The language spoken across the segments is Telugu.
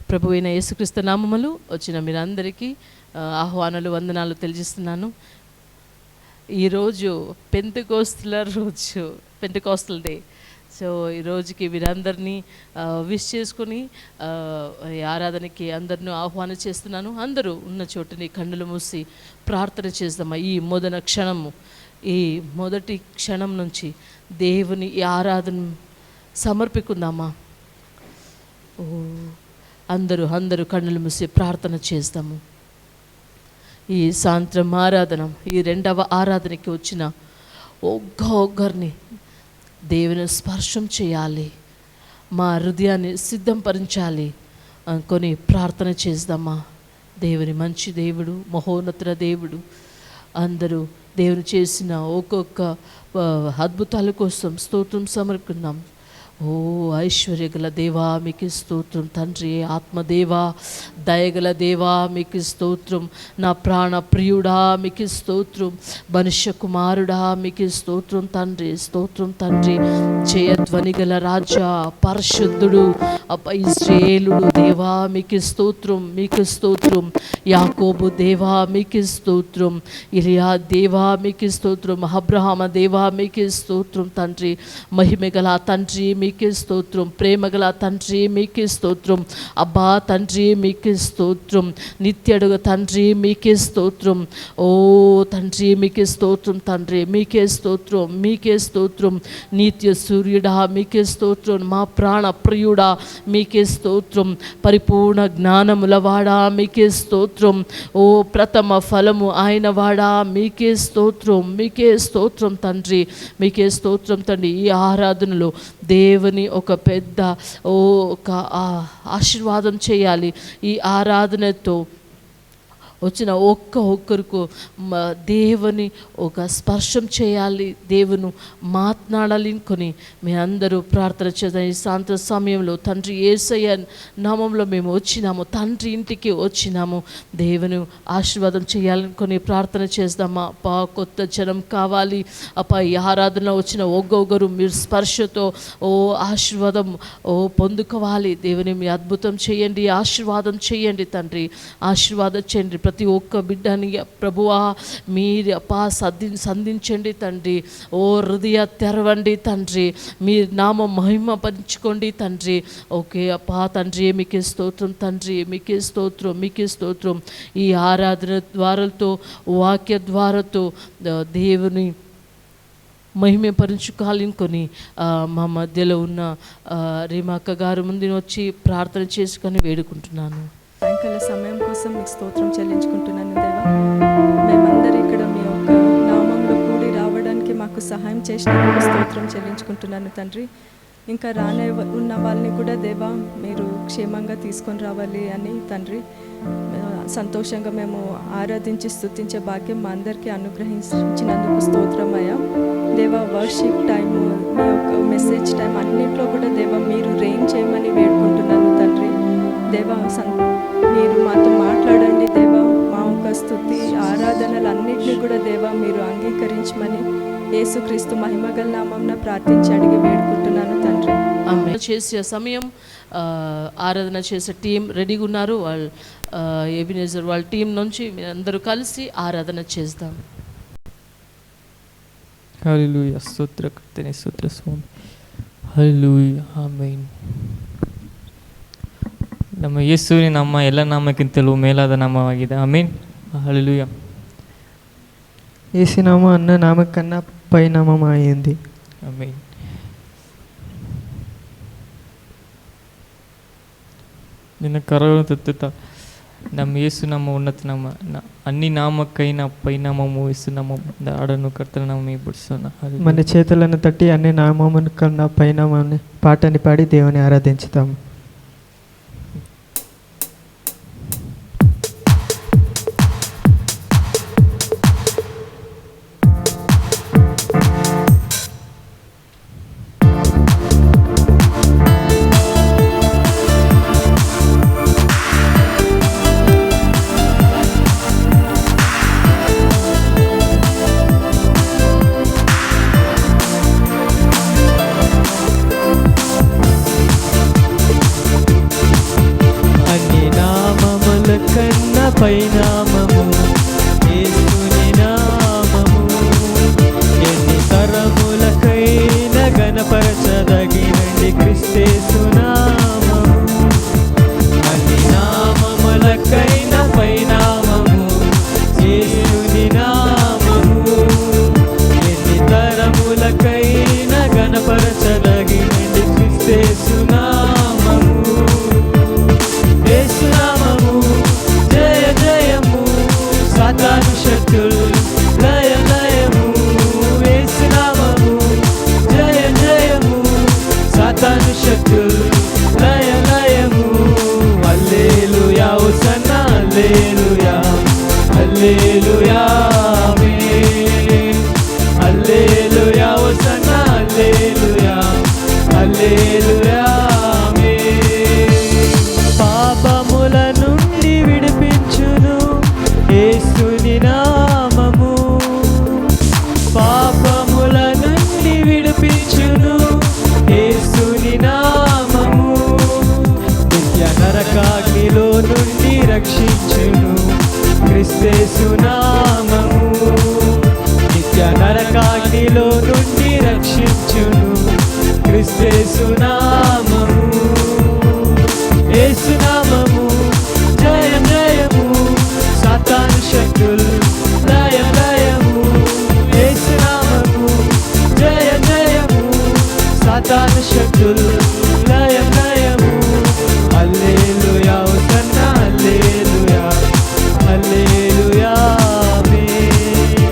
ప్రభువైన యేసుక్రీస్తు నామములు వచ్చిన మీరందరికీ ఆహ్వానాలు, వందనాలు తెలియజేస్తున్నాను. ఈరోజు పెంతెకోస్తల్ డే. సో ఈ రోజుకి వీరందరినీ విష్ చేసుకొని ఈ ఆరాధనకి అందరినీ ఆహ్వానం చేస్తున్నాను. అందరూ ఉన్న చోటుని కన్నులు మూసి ప్రార్థన చేద్దామా. ఈ మొదటి క్షణం నుంచి దేవుని ఈ ఆరాధన సమర్పికుందామా. అందరూ కన్నులు మూసి ప్రార్థన చేద్దాము. ఈ సాయంత్రం ఆరాధన, ఈ రెండవ ఆరాధనకి వచ్చిన ఒక్కరిని దేవుని స్పర్శం చేయాలి, మా హృదయాన్ని సిద్ధంపరించాలి అనుకొని ప్రార్థన చేద్దామా. దేవుని మంచి దేవుడు, మహోన్నత దేవుడు. అందరూ దేవుని చేసిన ఒక్కొక్క అద్భుతాల కోసం స్తోత్రం సమర్పిద్దాం. ఓ ఐశ్వర్యగల దేవా మీకు స్తోత్రం తండ్రి, ఆత్మదేవా దయగల దేవా మీకు స్తోత్రం, నా ప్రాణ ప్రియుడా మీకు స్తోత్రం, మనుష్య కుమారుడా మీకు స్తోత్రం తండ్రి. స్తోత్రం తండ్రి, జయధ్వని గల రాజా, పరిశుద్ధుడు, ఇశ్రాయేలుడు దేవా మీకు స్తోత్రం, మీకు స్తోత్రం. యాకోబు దేవా మీకు స్తోత్రం, ఇలియా దేవా మీకు స్తోత్రం, అబ్రహామ దేవా మీకు స్తోత్రం తండ్రి. మహిమగల తండ్రి మీకే స్తోత్రం, ప్రేమగల తండ్రి మీకే స్తోత్రం, అబ్బా తండ్రి మీకే స్తోత్రం, నిత్యడుగ తండ్రి మీకే స్తోత్రం. ఓ తండ్రి మీకే స్తోత్రం తండ్రి, మీకే స్తోత్రం, మీకే స్తోత్రం. నిత్య సూర్యుడా మీకే స్తోత్రం, మా ప్రాణ ప్రియుడా మీకే స్తోత్రం, పరిపూర్ణ జ్ఞానములవాడా మీకే స్తోత్రం. ఓ ప్రథమ ఫలము ఆయన వాడా మీకే స్తోత్రం, మీకే స్తోత్రం తండ్రి, మీకే స్తోత్రం తండ్రి. ఈ ఆరాధనలో దేవుని ఒక పెద్ద ఒక ఆశీర్వాదం చేయాలి. ఈ ఆరాధనతో వచ్చిన ఒక్కరికి దేవుని ఒక స్పర్శం చేయాలి, దేవుని మాట్లాడాలి కొని మీ అందరూ ప్రార్థన చేద్దాం. ఈ సాయంత్రం సమయంలో తండ్రి యేసయ్య నామంలో మేము వచ్చినాము, తండ్రి ఇంటికి వచ్చినాము, దేవుని ఆశీర్వాదం చేయాలనుకొని ప్రార్థన చేద్దామా. అప్పా కొత్త జనం కావాలి అప్పా. ఈ ఆరాధన వచ్చిన ఒక్కొక్కరు మీరు స్పర్శతో ఆశీర్వాదం పొందుకోవాలి. దేవుని మీ అద్భుతం చేయండి, ఆశీర్వాదం చేయండి తండ్రి, ఆశీర్వాదం చేయండి. ప్రతి ఒక్క బిడ్డని ప్రభువా మీరు అప్పా సంధించండి తండ్రి. ఓ హృదయ తెరవండి తండ్రి, మీ నామం మహిమ పంచుకోండి తండ్రి. ఓకే అప్పా తండ్రి మీకే స్తోత్రం తండ్రి, మీకే స్తోత్రం, మీకే స్తోత్రం. ఈ ఆరాధన ద్వారాలతో, వాక్య ద్వారాతో దేవుని మహిమపరుచుకోవాలనుకొని మా మధ్యలో ఉన్న రీమాక్క గారు ముందు వచ్చి ప్రార్థన చేసుకొని వేడుకుంటున్నాను. సాయంకాల సమయం కోసం మీకు స్తోత్రం చెల్లించుకుంటున్నాను దేవా. మేమందరూ ఇక్కడ మీ యొక్క నామంలో కూడి రావడానికి మాకు సహాయం చేసినందుకు స్తోత్రం చెల్లించుకుంటున్నాను తండ్రి. ఇంకా రానే ఉన్న వాళ్ళని కూడా దేవా మీరు క్షేమంగా తీసుకొని రావాలి అని తండ్రి, సంతోషంగా మేము ఆరాధించి స్తుతించే భాగ్యం మా అందరికీ అనుగ్రహించినందుకు స్తోత్రమయ్యా దేవా. వర్షిప్ టైము, మీ యొక్క మెసేజ్ టైం అన్నింటిలో కూడా దేవా మీరు రెయిన్ చేయమని వేడుకుంటున్నాను తండ్రి. దేవా మీరు మాతో మాట్లాడండి దేవా. మా యొక్క స్తుతి ఆరాధనలన్నింటినీ కూడా దేవా మీరు అంగీకరించమని యేసుక్రీస్తు మహిమగల నామమున ప్రార్థించి అడిగి వేడుకుంటున్నాను తండ్రి. చేసే సమయం ఆరాధన చేసే టీం రెడీగా ఉన్నారు. వాళ్ళు ఎబినేజర్ వాళ్ళ టీం నుంచి అందరూ కలిసి ఆరాధన చేద్దాం. హల్లెలూయా, స్తోత్ర కర్తనే స్తోత్ర స్వామి. Hallelujah, amen. ನಮ್ಮ ಯೇಸುವಿನ ನಾಮ ಎಲ್ಲ ನಾಮಕ್ಕಿಂತಲೂ ಮೇಲಾದ ನಾಮವಾಗಿದೆ. ಆಮೆನ್, హల్లెలూయా. యేసునామ అన్న నామకన్నా పై నామమైంది. ఆమెన్. ನಿನ್ನ ಕರಗಳನ್ನು ತತ್ತುತ್ತಾ ನಮ್ಮ ಯೇಸು ನಮ್ಮ ಉನ್ನತ ನಾಮ, అన్ని నామకైన పైనామము యేసునామం ఆడను కర్తన నామమే బుడ్సన. మన చేతులను తట్టి అన్ని నామమున కన్నా పైనామని పాటని పాడి దేవుని ఆరాధించుతాము. శక్తులు లయ లయము. హల్లెలూయా హోసన్నా హల్లెలూయా హల్లెలూయా ఆమేన్. హల్లెలూయా హోసన్నా హల్లెలూయా హల్లెలూయా ఆమేన్. పాపముల నుండి విడిపించును యేసుని నామము. పాపముల నుండి విడిపించును యేసుని నామము. నిత్య నరకాగ్నిలో నుండి రక్షించును క్రీస్తు నామము. నిత్య నరకాగ్నిలో నుండి రక్షించును క్రీస్తు నామము. యేసు నామము జయం జయము. సాతాను శక్తులు లయ లయము. యేసు నామము జయం జయము. సాతాను శక్తులు లయ లయము. హల్లెలూయా హోసన్నా హల్లెలూయా హల్లెలూయా ఆమేన్.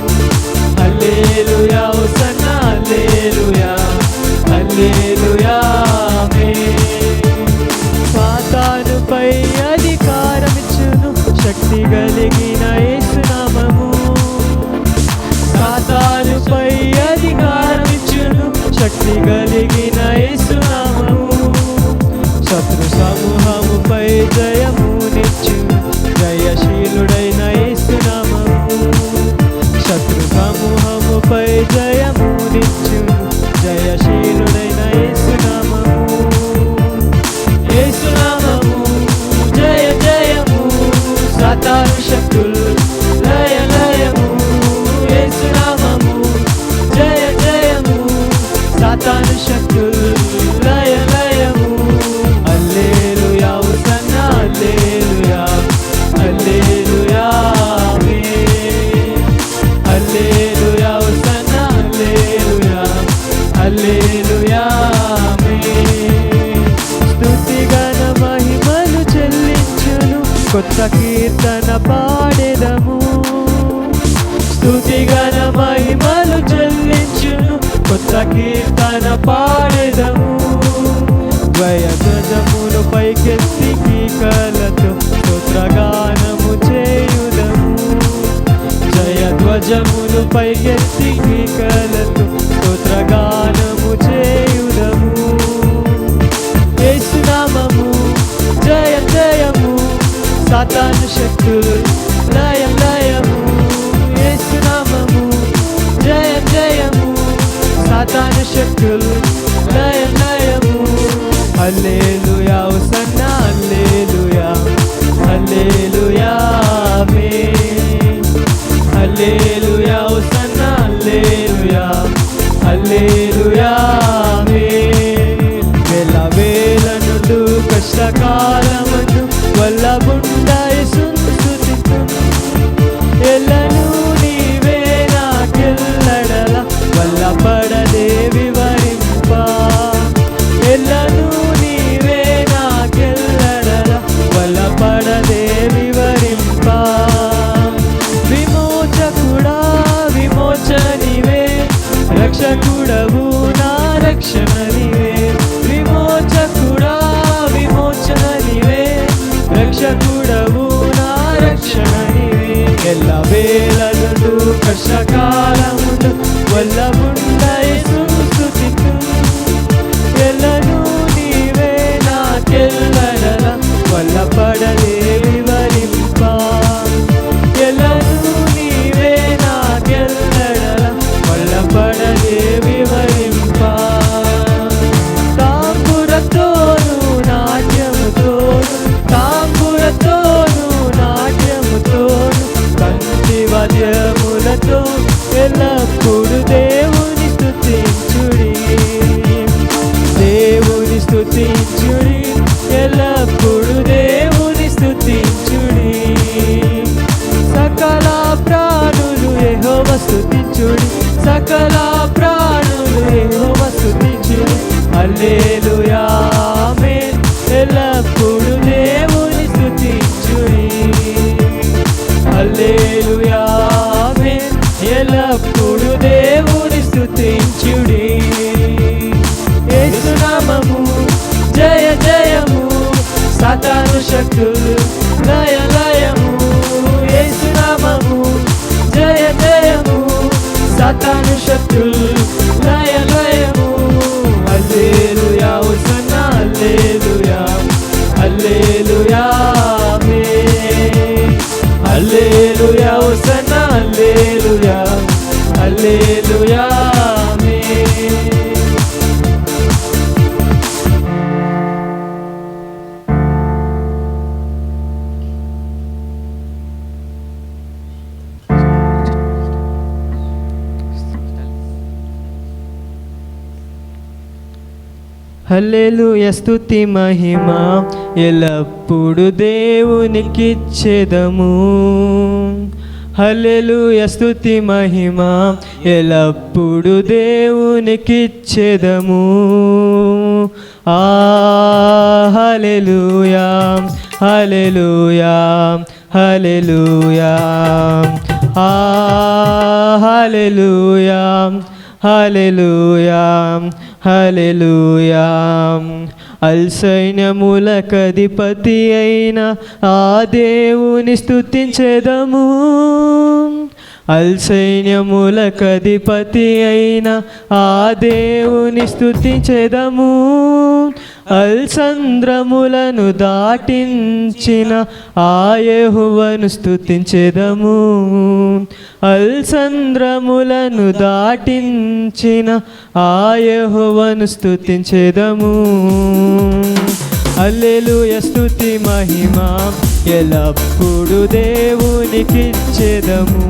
హల్లెలూయా హోసన్నా హల్లెలూయా హల్లెలూయా ఆమేన్. సాతానుపై అధికారమిచ్చును శక్తి కలిగిన యేసు నామము. సాతానుపై అధికారమిచ్చును శక్తి కలిగిన యేసు నామము. శత్రు సమూహముపై జయమునిచ్చును జయశీలుడైన యేసు నామము. శత్రు సమూహముపై జయమునిచ్చును జయశీలుడైన యేసు నామము. యేసు నామము జయ జయము. సాతాను శక్తులు లయ లయము. యేసు నామము జయ జయము. సాతాను శక్తులు లయ లయము. హల్లెలూయా హోసన్నా హల్లెలూయా హల్లెలూయా ఆమేన్. హల్లెలూయా హోసన్నా హల్లెలూయా హల్లెలూయా ఆమేన్. స్తుతి ఘన మహిమలు చెల్లించును కొత్త కీర్తన పాడెదము. స్తుతి ఘన మహిమలు చెల్లించును కొత్త కీర్తన పాడెదము. ధ్వజమును పైకెత్తి కీకలతో స్తోత్రగానము చేయుదము. జయ ధ్వజమును పైకెత్తి కీకలతో స్తోత్రగానము చేయుదము. యేసు నామము జయ జయము. సాతాను శక్తులు లయ లయము. యేసు నామము జయ జయము. సాతాను శక్తులు లయ లయము. హల్లెలూయా హోసన్నా హల్లెలూయా హల్లెలూయా ఆమేన్. హల్లెలూయా హోసన్నా హల్లెలూయా హల్లెలూయా ఆమేన్. వేల వేల నుండు కష్టకాలమందు వల్లబుండ యేసును స్తుతింతును. ఎల్లను నీవే నాకెల్లడల వల్లపడదే వివరింప. ఎల్లను నీవే నాకెల్లడల వల్లపడదే వివరింప. విమోచకుడా విమోచన నీవే. రక్షకుడవు నా రక్షణ నీవే. విమోచకుడా విమోచన నీవే. రక్షకుడవు నా రక్షణ నీవే. ఎల్ల వేళలు కష్టకాలములు వల్లబుండ యేసును స్తుతింతును. ఎల్లను నీవే నాకెల్లడల వల్లపడదే వివరింప. ఎల్లను నీవే నాకెల్లడల వల్లపడదే వివరింప. తాంబురతోను నాట్యముతోను తాంబురతోను నాట్యముతోను కంటి వాద్యములతో ఎల్లప్పుడు దేవుని స్తుతించుడి. దేవుని స్తుతించుడి. ఎల్లప్పుడు దేవుని స్తుతించుడి. సకల ప్రాణులు యెహోవా స్తుతించుడి. సకల ప్రాణులు యెహోవా స్తుతించుడి. హల్లెలూయా ఆమేన్. ఎల్లప్పుడు దేవుని స్తుతించుడి. హల్లెలూయా ఆమేన్. ఎల్లప్పుడు దేవుని స్తుతించుడి. యేసు నామము శక్తులు లయ లయము యేసు నామము జయ జయము సాతాను శక్తులు లయ లయము హల్లెలూయా హోసన్నా హల్లెలూయా హల్లెలూయా ఆమేన్ హల్లెలూయా హోసన్నా హల్లెలూయా హల్లెలూయా ఆమేన్. హల్లెలూయా స్తుతి మహిమ ఎల్లప్పుడు దేవునికిచ్చెదము హల్లెలూయా స్తుతి మహిమ ఎల్లప్పుడు దేవునికిచ్చెదము ఆ హల్లెలూయా హల్లెలూయా హల్లెలూయా ఆ హల్లెలూయా హల్లెలూయా హల్లెలూయా అల్సైన్యములకధిపతి అయిన ఆ దేవుని స్తుతించెదము అల్సైన్యములకధిపతి అయిన ఆ దేవుని స్తుతించెదము అల్సంద్రములను దాటించిన ఆ యెహోవాను స్తుతించెదము అల్సంద్రములను దాటించిన ఆ యెహోవాను స్తుతించెదము హల్లెలూయా స్తుతి మహిమ ఎల్లప్పుడు దేవునికిచ్చెదము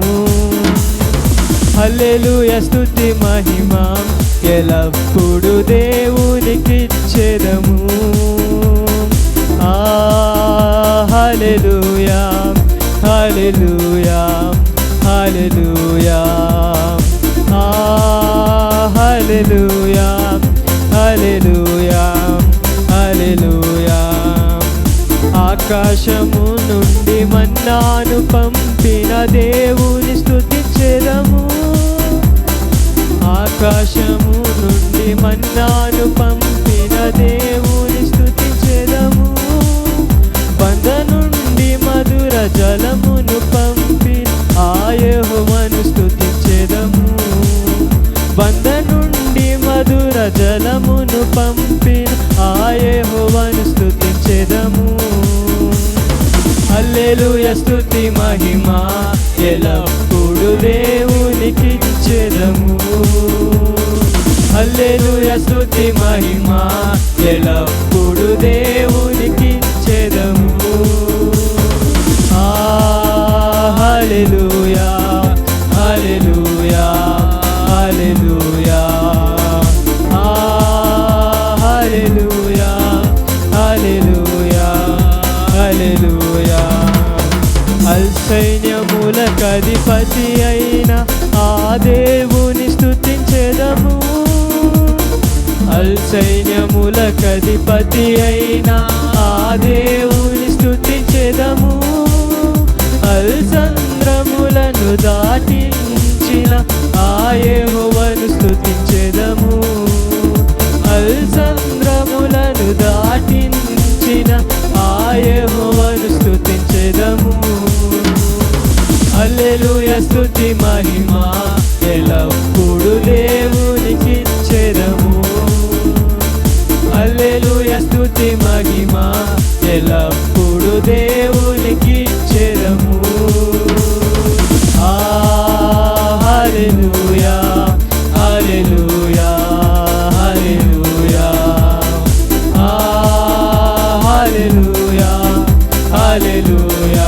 హల్లెలూయా స్తుతి మహిమ ఎల్లప్పుడు దేవునికిచ్చెదము ఆ హల్లెలూయా హల్లెలూయా హల్లెలూయా ఆ హల్లెలూయా హల్లెలూయా హల్లెలూయా ఆకాశము నుండి మన్నాను పంపిన దేవుని స్తుతించెదము ఆకాశము నుండి మన్నాను పంపిన దేవుని స్తుతించెదము బంద నుండి మధుర జలమును పంపిన ఆ యెహోవాను స్తుతించెదము బంద నుండి మధుర జలమును పంపిన ఆ యెహోవాను స్తుతించెదము హల్లెలూయా స్తుతి మహిమ ఎల్లప్పుడు దేవునికిచ్చెదము హల్లెలూయా స్తుతి మహిమ ఎల్లప్పుడు దేవునికిచ్చెదము ఆ హల్లెలూయా హల్లెలూయా హల్లెలూయా ఆ హల్లెలూయా హల్లెలూయా హల్లెలూయా అల్సైన్యములకధిపతి అయిన ఆ దేవుని స్తుతించెదము అల్సైన్యములకధిపతి అయిన ఆ దేవుని స్తుతించెదము అల్సంద్రములను దాటించిన ఆ యెహోవాను స్తుతించెదము అల్సంద్రములను దాటించిన ఆ యెహోవాను స్తుతించెదము హల్లెలూయా స్తుతి మహిమ ఎల్లప్పుడు దేవునికిచ్చెదము హల్లెలూయా స్తుతి మహిమ ఎల్లప్పుడు దేవునికిచ్చెదము ఆ హల్లెలూయా హల్లెలూయా హల్లెలూయా ఆ హల్లెలూయా హల్లెలూయా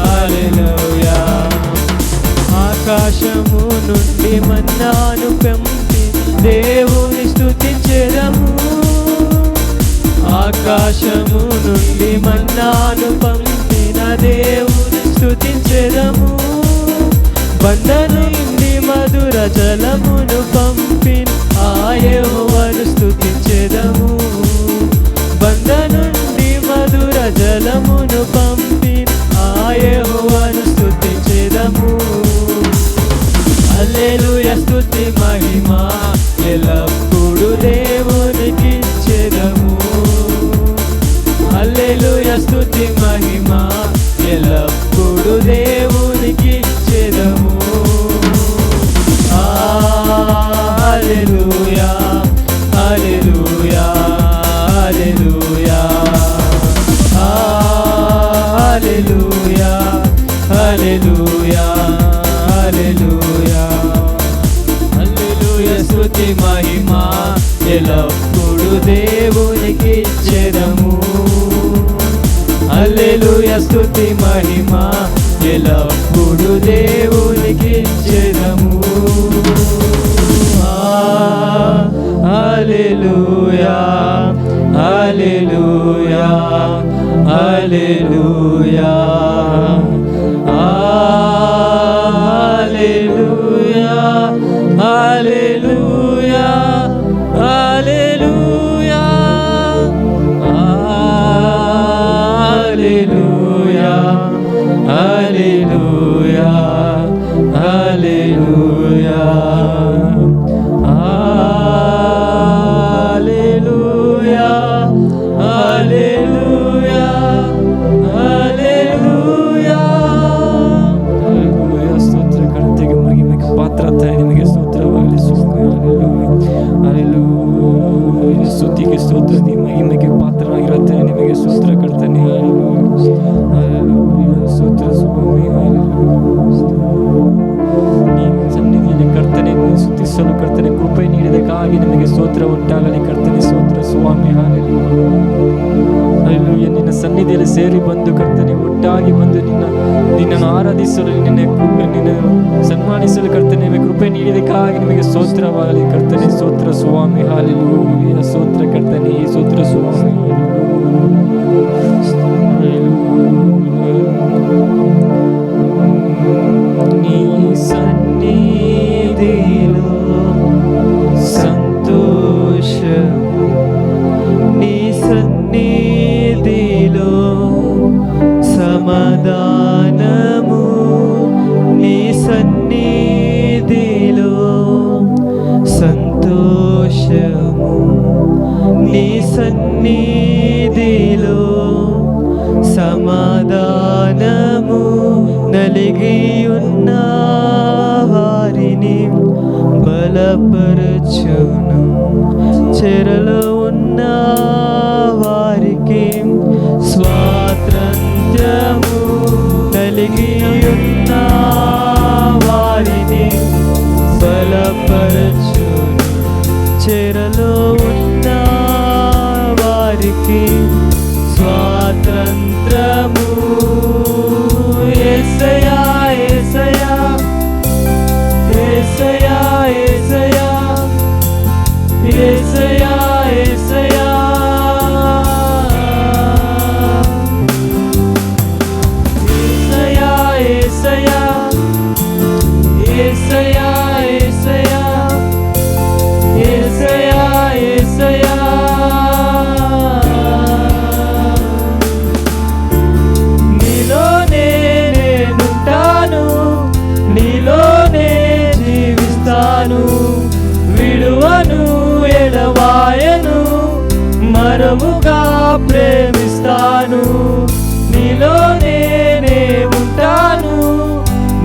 హల్లెలూయా ఆకాశము నుండి మన్నాను పంపి దేవుని స్తుతించెదము ఆకాశము నుండి మన్నాను పంపిన దేవుని స్తుతించెదము బండ నుండి మధుర జలమును పంపిన ఆ యెహోవాను స్తుతించెదము బండ నుండి మధుర జలమును పంపిన ఆ యెహోవాను స్తుతించెదము హల్లెలూయా స్తుతి మహిమ ఎల్లప్పుడు దేవునికిచ్చెదము హల్లెలూయా స్తుతి దేవునికి ఇచ్చెదము. హల్లెలూయా స్తుతి మహిమ ఎల్లప్పుడు దేవునికి ఇచ్చెదము. హల్లెలూయా హల్లెలూయా హల్లెలూయా హల్లెలూయా హల్లెలూయా హల్లెలూయా హల్లెలూయా హల్లెలూయా హల్లెలూయా హల్లెలూయా హల్లెలూయా హల్లెలూయా హల్లెలూయా ಸ್ತೋತ್ರ ಕರ್ತನಿಗೆ ಮಹಿಮೆಗೆ ಪಾತ್ರತೆ ನಿಮಗೆ ಸ್ತೋತ್ರವಾಗಲಿ ಸ್ವಾಮಿ. ಹಲ್ಲೆಲೂಯಾ ಸ್ತುತಿಗೆ ಸ್ತೋತ್ರ ನಿಮ್ಮ ಮಹಿಮೆಗೆ ಪಾತ್ರವಾಗಿರುತ್ತೇನೆ ನಿಮಗೆ ಸ್ತೋತ್ರ ಕರ್ತನೆ. ಹಲ್ಲೆಲೂಯಾ ಸ್ತೋತ್ರ ಸ್ವಾಮಿ. ನಿಮ್ಮ ಸನ್ನಿಧಿಯಲ್ಲಿ ಕರ್ತನೆ ಸ್ತುತಿಸಲು ಕರ್ತನೆ ಕೃಪೆ ನೀಡಿದಕ್ಕಾಗಿ ನಿಮಗೆ ಸ್ತೋತ್ರ ಉಂಟಾಗಲಿ ಕರ್ತನೆ. ಸ್ತೋತ್ರ ಸ್ವಾಮಿ. ಹಲ್ಲೆಲೂಯಾ ನಿನ್ನ ಸನ್ನಿಧಿಯಲ್ಲಿ ಸೇರಿ ಬಂದು ಕರ್ತನೆ ಒಟ್ಟಾಗಿ ಬಂದು ನಿನ್ನನ್ನು ಆರಾಧಿಸಲು ನಿನ್ನನ್ನು ಸನ್ಮಾನಿಸಲು ಕರ್ತನೆ ನಿಮಗೆ ಕೃಪೆ ನೀಡಿದಕ್ಕಾಗಿ ನಿಮಗೆ ಸ್ತೋತ್ರವಾಗಲಿ ಕರ್ತನೆ. ಸ್ತೋತ್ರ ಸ್ವಾಮಿ. ಹಲ್ಲೆಲೂಯಾ ಸ್ತೋತ್ರ ಕರ್ತನೆ. ಸ್ತೋತ್ರ ಸ್ವಾಮಿ. నీ సన్నిధిలో సంతోషము, నీ సన్నిధిలో సమాధానము, నీ సన్నిధిలో సంతోషము, నీ సన్నిధిలో సమాధానము. నలిగి ఉన్న వారిని బలపరచును, చెరలో ఉన్న వారికి స్వాతంత్రము. నలిగి ఉన్న వారిని బలపరచును, చెరలో ఉన్న వారికి స్వాతంత్రము. యేసయ్యా యేసయ్యా యేసయ్యా యేసయ్యా యేసయ్యా యేసయ్యా యేసయ్యా యేసయ్యా యేసయ్యా యేసయ్యా యేసయ్యా నీలోనే నేనుంటాను, నీలోనే జీవిస్తాను, విడువను ఎడవాయను, మరముగా ప్రేమిస్తాను. నీలోనే ఉంటాను,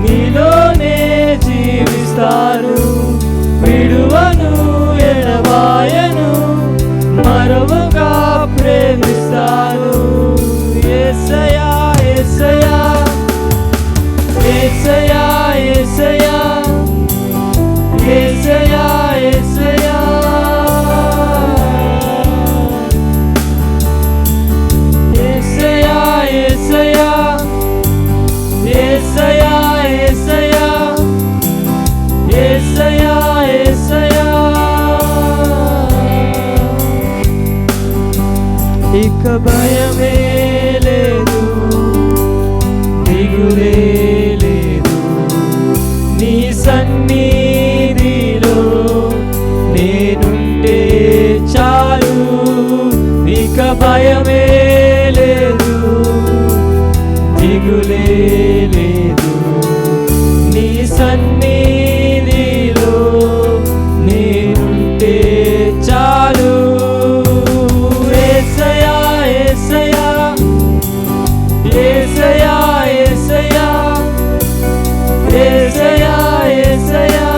నీలోనే జీవిస్తాను, విడువను ఎడవాయను, మరముగా ప్రేమిస్తాను. యేసయ్యా యేసయ్యా యేసయ్యా యేసయ్యా యేసయ్యా యేసయ్యా యేసయ్యా యేసయ్యా యేసయ్యా యేసయ్యా యేసయ్యా యేసయ్యా ఇక భయమే లేదు, దిగులే లేదు, నీ సన్నిధిలో నేనుంటే చాలు. ఇక భయమే లేదు, దిగులే లేదు, నీ సన్నిధిలో నేనుంటే చాలు. యేసయ్యా యేసయ్యా యేసయ్యా యేసయ్యా యేసయ్యా యేసయ్యా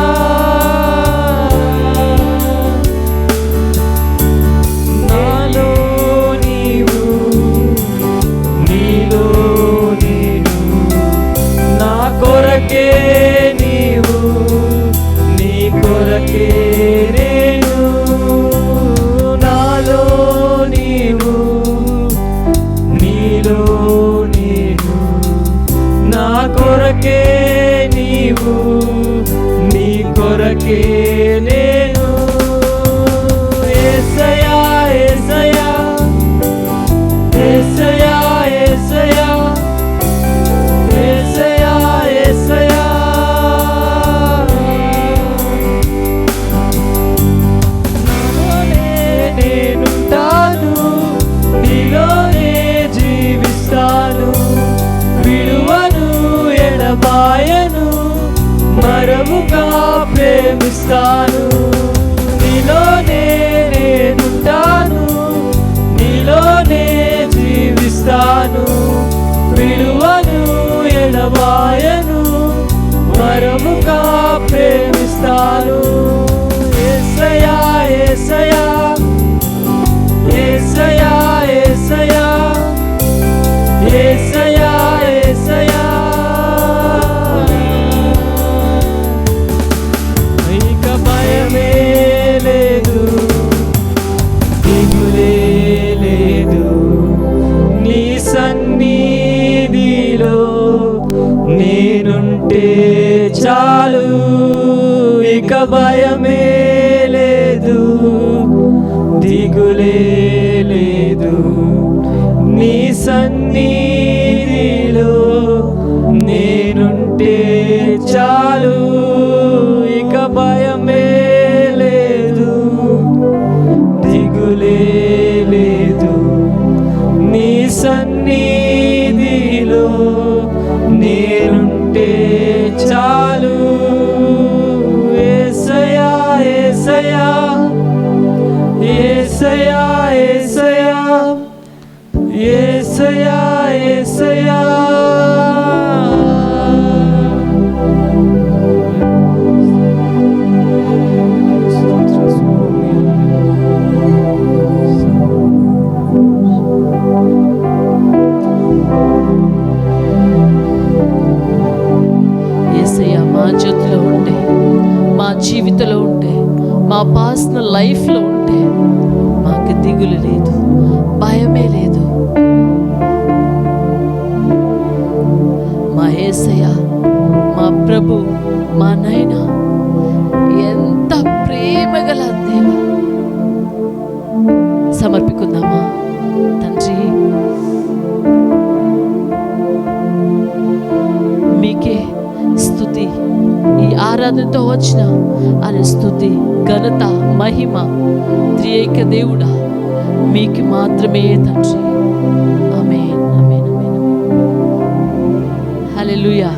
నాలో నీవు ప్రేమిస్తాను, నీలోనే నేనుంటాను, నీలోనే జీవిస్తాను, విడువను ఎడబాయను, వరముగా ప్రేమిస్తాను. యేసయ్యా యేసయ్యా యేసయ్యా యేసయ్యా యేసయ్యా యేసయ్యా, ఇక భయమే లేదు, దిగులే లేదు, నీ సన్నిధిలో నేనుంటే చాలు. ఇక భయమే లేదు, దిగులే లేదు, నీ సన్నిధిలో నేనుంటే చాలు. ఇక భయమే లేదు, దిగులే లేదు, నీ సన్నిధిలో నేనుంటే చాలు. యేసయ్యా యేసయ్యా యేసయ్యా యేసయ్యా యేసయ్యా యేసయ్యా. యేసయ్య మా చేతిలో ఉంటే, మా జీవితంలో ఉంటే, మా పర్సనల్ లైఫ్లో ఉంటే మాకు దిగులు లేదు, భయమే లేదు. మా యేసయ్య, మా ప్రభు, మా నాయన ఎంత ప్రేమగల దేవ. సమర్పికుందామా తండ్రి, మీకే స్తుతి. ఈ ఆరాధనతో వచ్చిన ఆయన స్తుతి, ఘనత, మహిమ త్రియేక దేవుడా మీకు మాత్రమే తండ్రి. ఆమేన్ ఆమేన్ ఆమేన్. హల్లెలూయా.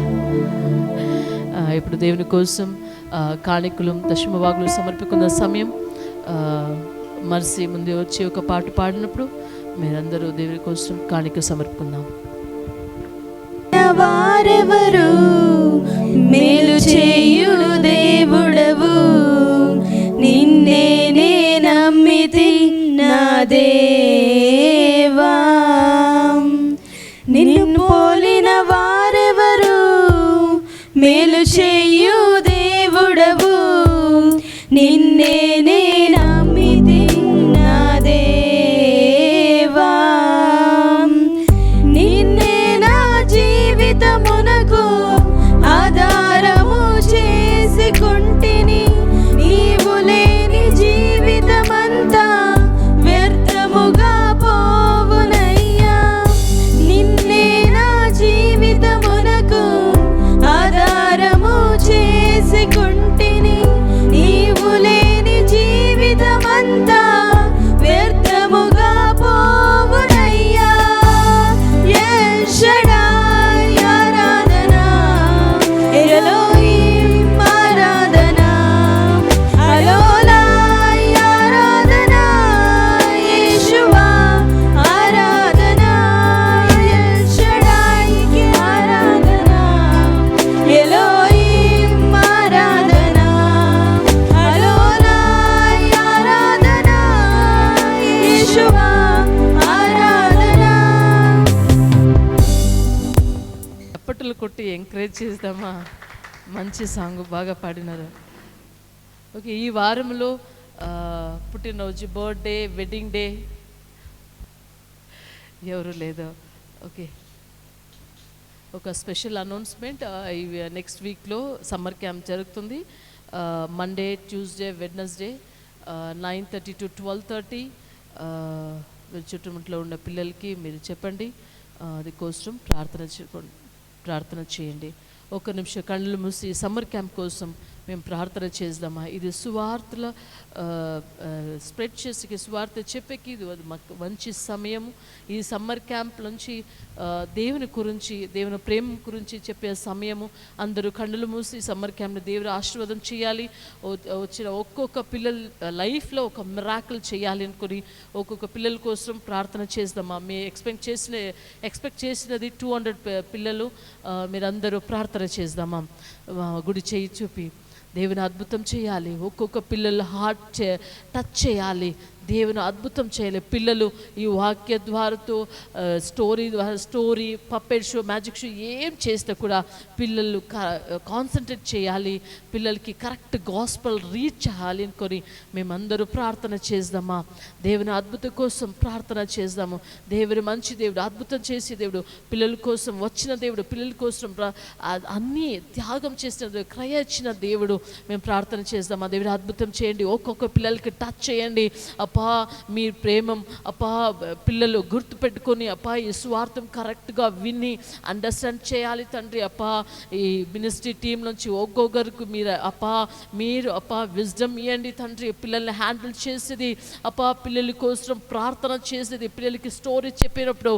ఇప్పుడు దేవుని కోసం కాணிకలు, దశమభాగులు సమర్పికున్న సమయం. మర్సి ముందే వచ్చి ఒక పాట పాడినప్పుడు మీరందరూ దేవుని కోసం కాணிక సమర్పుకుందాం. వారెవరు మేలు చేయుడు దేవుడవు, నిన్నే నే నమ్మితి నా దేవా. నిన్ను పోలిన వారెవరు మేలు చేయు దేవుడవు, నిన్నే నే నమ్మితి నా దేవా. నిన్నే నా జీవితమునకు ఆధారము చేసుకుంటిని, నీవు లేని జీవితమంతా వ్యర్థముగా పోవునయ్యా. నిన్నే నా జీవితమునకు ఆధారము చేసుకుంటిని, నీవు లేని జీవితమంతా వ్యర్థముగా పోవునయ్యా. ఎల్ షడాయ్ ఆరాధనా, ఎలోహిం ఆరాధనా, అలోలాయ్ ఆరాధనా, యేషువా ఆరాధనా. ఎల్ షడాయ్కి ఆరాధనా, ఎలోహిం ఆరాధనా, అలోలాయ్ ఆరాధనా, యేషువా ఆరాధనా. చప్పట్లు కొట్టి ఎంకరేజ్ చేద్దామా? మంచి సాంగ్ బాగా పాడినారు. ఓకే, ఈ వారంలో పుట్టినరోజు, బర్త్డే, వెడ్డింగ్ డే ఎవరు లేదో. ఓకే, ఒక స్పెషల్ అనౌన్స్మెంట్. నెక్స్ట్ వీక్లో సమ్మర్ క్యాంప్ జరుగుతుంది. Monday, Tuesday, Wednesday 9:30 to 12:30. మీరు చుట్టుముట్లో ఉన్న పిల్లలకి మీరు చెప్పండి, అది కోసం ప్రార్థన చేయండి. ఒక నిమిషం కళ్ళు మూసి సమ్మర్ క్యాంప్ కోసం మేము ప్రార్థన చేద్దామా. ఇది సువార్తల స్ప్రెడ్ చేసి సువార్త చెప్పేకి ఇది మాకు మంచి సమయము. ఈ సమ్మర్ క్యాంప్ నుంచి దేవుని గురించి, దేవుని ప్రేమ గురించి చెప్పే సమయము. అందరూ కన్నులు మూసి సమ్మర్ క్యాంప్ని దేవుని ఆశీర్వాదం చేయాలి. వచ్చిన ఒక్కొక్క పిల్లల లైఫ్లో ఒక మిరాకిల్ చేయాలి అనుకుని ఒక్కొక్క పిల్లల కోసం ప్రార్థన చేద్దామా. మీ ఎక్స్పెక్ట్ చేసినది 200 పిల్లలు. మీరందరూ ప్రార్థన చేద్దామా. గుడి చేయి చూపి దేవుని అద్భుతం చేయాలి. ఒక్కొక్క పిల్లల హార్ట్ టచ్ చేయాలి. దేవుని అద్భుతం చేయాలి. పిల్లలు ఈ వాక్య ద్వారాతో story puppet show, magic show ఏం చేస్తే కూడా పిల్లలు కాన్సన్ట్రేట్ చేయాలి. పిల్లలకి కరెక్ట్ గాస్పల్ రీచ్ చేయాలి అనుకొని మేమందరూ ప్రార్థన చేద్దామా. దేవుని అద్భుతం కోసం ప్రార్థన చేద్దాము. దేవుని మంచి దేవుడు, అద్భుతం చేసి దేవుడు, పిల్లల కోసం వచ్చిన దేవుడు, పిల్లల కోసం అన్నీ త్యాగం చేసిన దేవుడు, క్రయ ఇచ్చిన దేవుడు. మేము ప్రార్థన చేద్దామా. దేవుని అద్భుతం చేయండి. ఒక్కొక్క పిల్లలకి టచ్ చేయండి. అప్పా మీ ప్రేమం అప్పా పిల్లలు గుర్తు పెట్టుకొని అప్పా ఈ స్వార్థం కరెక్ట్గా విని అండర్స్టాండ్ చేయాలి తండ్రి. అప్పా ఈ మినిస్ట్రీ టీం నుంచి ఒక్కొక్కరికి మీరు విజ్డమ్ ఇవ్వండి తండ్రి. పిల్లల్ని హ్యాండిల్ చేసేది అప్పా, పిల్లల కోసం ప్రార్థన చేసేది, పిల్లలకి స్టోరీ చెప్పినప్పుడు